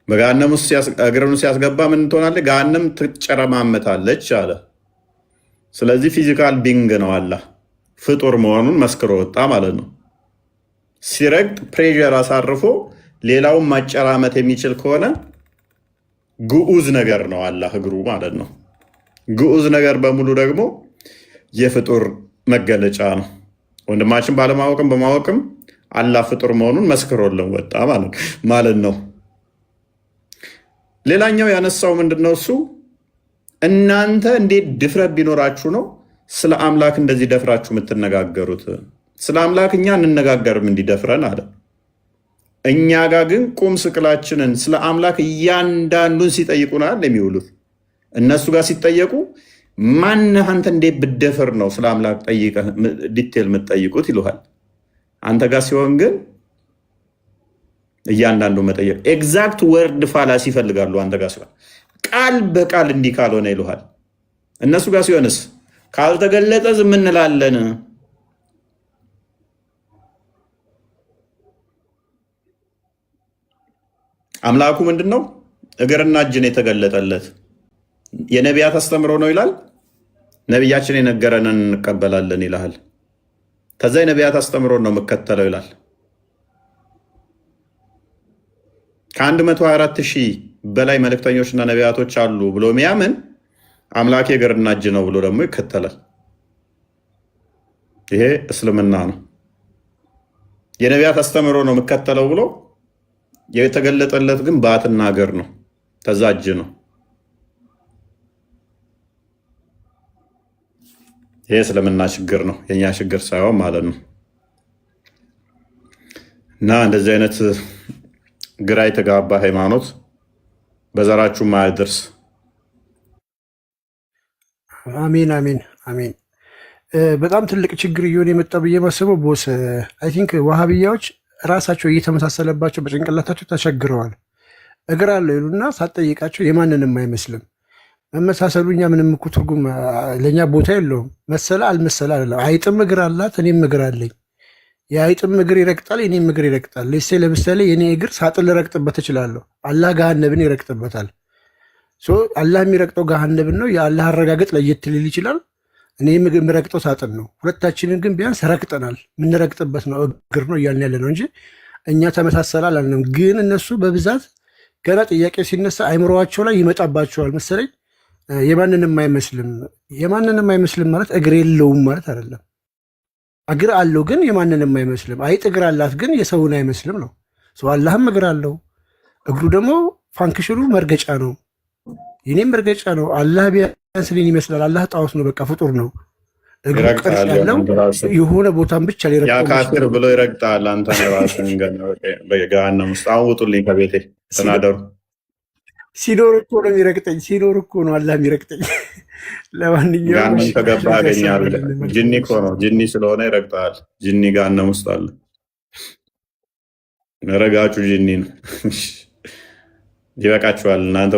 በገሃነም ውስጥ እግሩን ሲያስገባ ምን ትሆናለች? ገሃነም ትጨረማመታለች አለ። ስለዚህ ፊዚካል ቢንግ ነው አላህ ፍጡር መሆኑን መስክሮ ወጣ ማለት ነው። ሲረግጥ ፕሬዠር አሳርፎ ሌላውን ማጨራመት የሚችል ከሆነ ግዑዝ ነገር ነው አላህ እግሩ ማለት ነው። ግዑዝ ነገር በሙሉ ደግሞ የፍጡር መገለጫ ነው። ወንድማችን ባለማወቅም በማወቅም አላህ ፍጡር መሆኑን መስክሮልን ወጣ ማለት ነው። ሌላኛው ያነሳው ምንድነው? እሱ እናንተ እንዴት ድፍረት ቢኖራችሁ ነው ስለ አምላክ እንደዚህ ደፍራችሁ የምትነጋገሩት? ስለ አምላክ እኛ እንነጋገርም እንዲደፍረን አለ። እኛ ጋር ግን ቁም ስቅላችንን ስለ አምላክ እያንዳንዱን ሲጠይቁናል የሚውሉት። እነሱ ጋር ሲጠየቁ ማነህ አንተ እንዴት ብደፍር ነው ስለ አምላክ ጠይቀህ ዲቴል የምትጠይቁት ይሉሃል። አንተ ጋር ሲሆን ግን እያንዳንዱ መጠየቅ ኤግዛክት ወርድ ፋላሲ ይፈልጋሉ። አንተ ጋር ሲሆን ቃል በቃል እንዲህ ካልሆነ ይሉሃል። እነሱ ጋር ሲሆንስ ካልተገለጠ ዝም እንላለን። አምላኩ ምንድነው? እግርና እጅን የተገለጠለት የነቢያት አስተምሮ ነው ይላል። ነቢያችን የነገረንን እንቀበላለን ይልሃል። ከዛ የነቢያት አስተምሮ ነው የምከተለው ይላል። ከ124,000 በላይ መልእክተኞችና ነቢያቶች አሉ ብሎ ሚያምን አምላኬ እግርና እጅ ነው ብሎ ደግሞ ይከተላል። ይሄ እስልምና ነው። የነቢያት አስተምሮ ነው የምከተለው ብሎ የተገለጠለት ግን ባትና እግር ነው፣ ከዛ እጅ ነው። ይሄ እስልምና ችግር ነው፣ የኛ ችግር ሳይሆን ማለት ነው። እና እንደዚህ አይነት ግራ የተጋባ ሃይማኖት በዘራችሁ ማያደርስ። አሜን አሜን አሜን። በጣም ትልቅ ችግር እየሆነ የመጣ ብዬ ማስበው ቦስ አይ ቲንክ ዋሃብያዎች ራሳቸው እየተመሳሰለባቸው በጭንቅላታቸው ተቸግረዋል። እግር አለው ይሉና ሳትጠይቃቸው የማንንም አይመስልም። መመሳሰሉ እኛ ምንም እኮ ትርጉም ለእኛ ቦታ የለውም። መሰለ አልመሰለ አይደለም። አይጥም እግር አላት፣ እኔም እግር አለኝ። የአይጥም እግር ይረግጣል፣ የኔም እግር ይረግጣል። ለምሳሌ የኔ እግር ሳጥን ልረግጥበት እችላለሁ፣ አላህ ገሃነብን ይረግጥበታል። አላህ የሚረግጠው ገሃነብን ነው። የአላህ አረጋገጥ ለየት ሊል ይችላል። እኔ የምረግጠው ሳጥን ነው። ሁለታችንን ግን ቢያንስ ረግጠናል። የምንረግጥበት ነው እግር ነው እያልን ያለ ነው እንጂ እኛ ተመሳሰለ አላልንም። ግን እነሱ በብዛት ገና ጥያቄ ሲነሳ አይምሮዋቸው ላይ ይመጣባቸዋል መሰለኝ። የማንንም አይመስልም። የማንንም አይመስልም ማለት እግር የለውም ማለት አይደለም። እግር አለው ግን የማንንም አይመስልም። አይጥ እግር አላት ግን የሰውን አይመስልም ነው። አላህም እግር አለው። እግሩ ደግሞ ፋንክሽኑ መርገጫ ነው፣ የኔም መርገጫ ነው። አላህ ቢያንስ እኔን ይመስላል። አላህ ጣዖት ነው፣ በቃ ፍጡር ነው። እግሩ ቅርጽ ያለው የሆነ ቦታን ብቻ ሊረግጠው ያ ካፊር ብሎ ይረግጣል። አንተ ራስህን ገሃነም ውስጥ አውጡልኝ ከቤቴ ተናደሩ። ሲኖር እኮ ነው የሚረግጠኝ፣ ሲኖር እኮ ነው አላህ የሚረግጠኝ። ለማንኛውም ገሃነም ከገባ ያገኛለህ። ጅኒ እኮ ነው፣ ጅኒ ስለሆነ ይረግጣል። ጅኒ ገሃነም ውስጥ አለ። ረጋጩ ጅኒ ነው። ይበቃችኋል እናንተ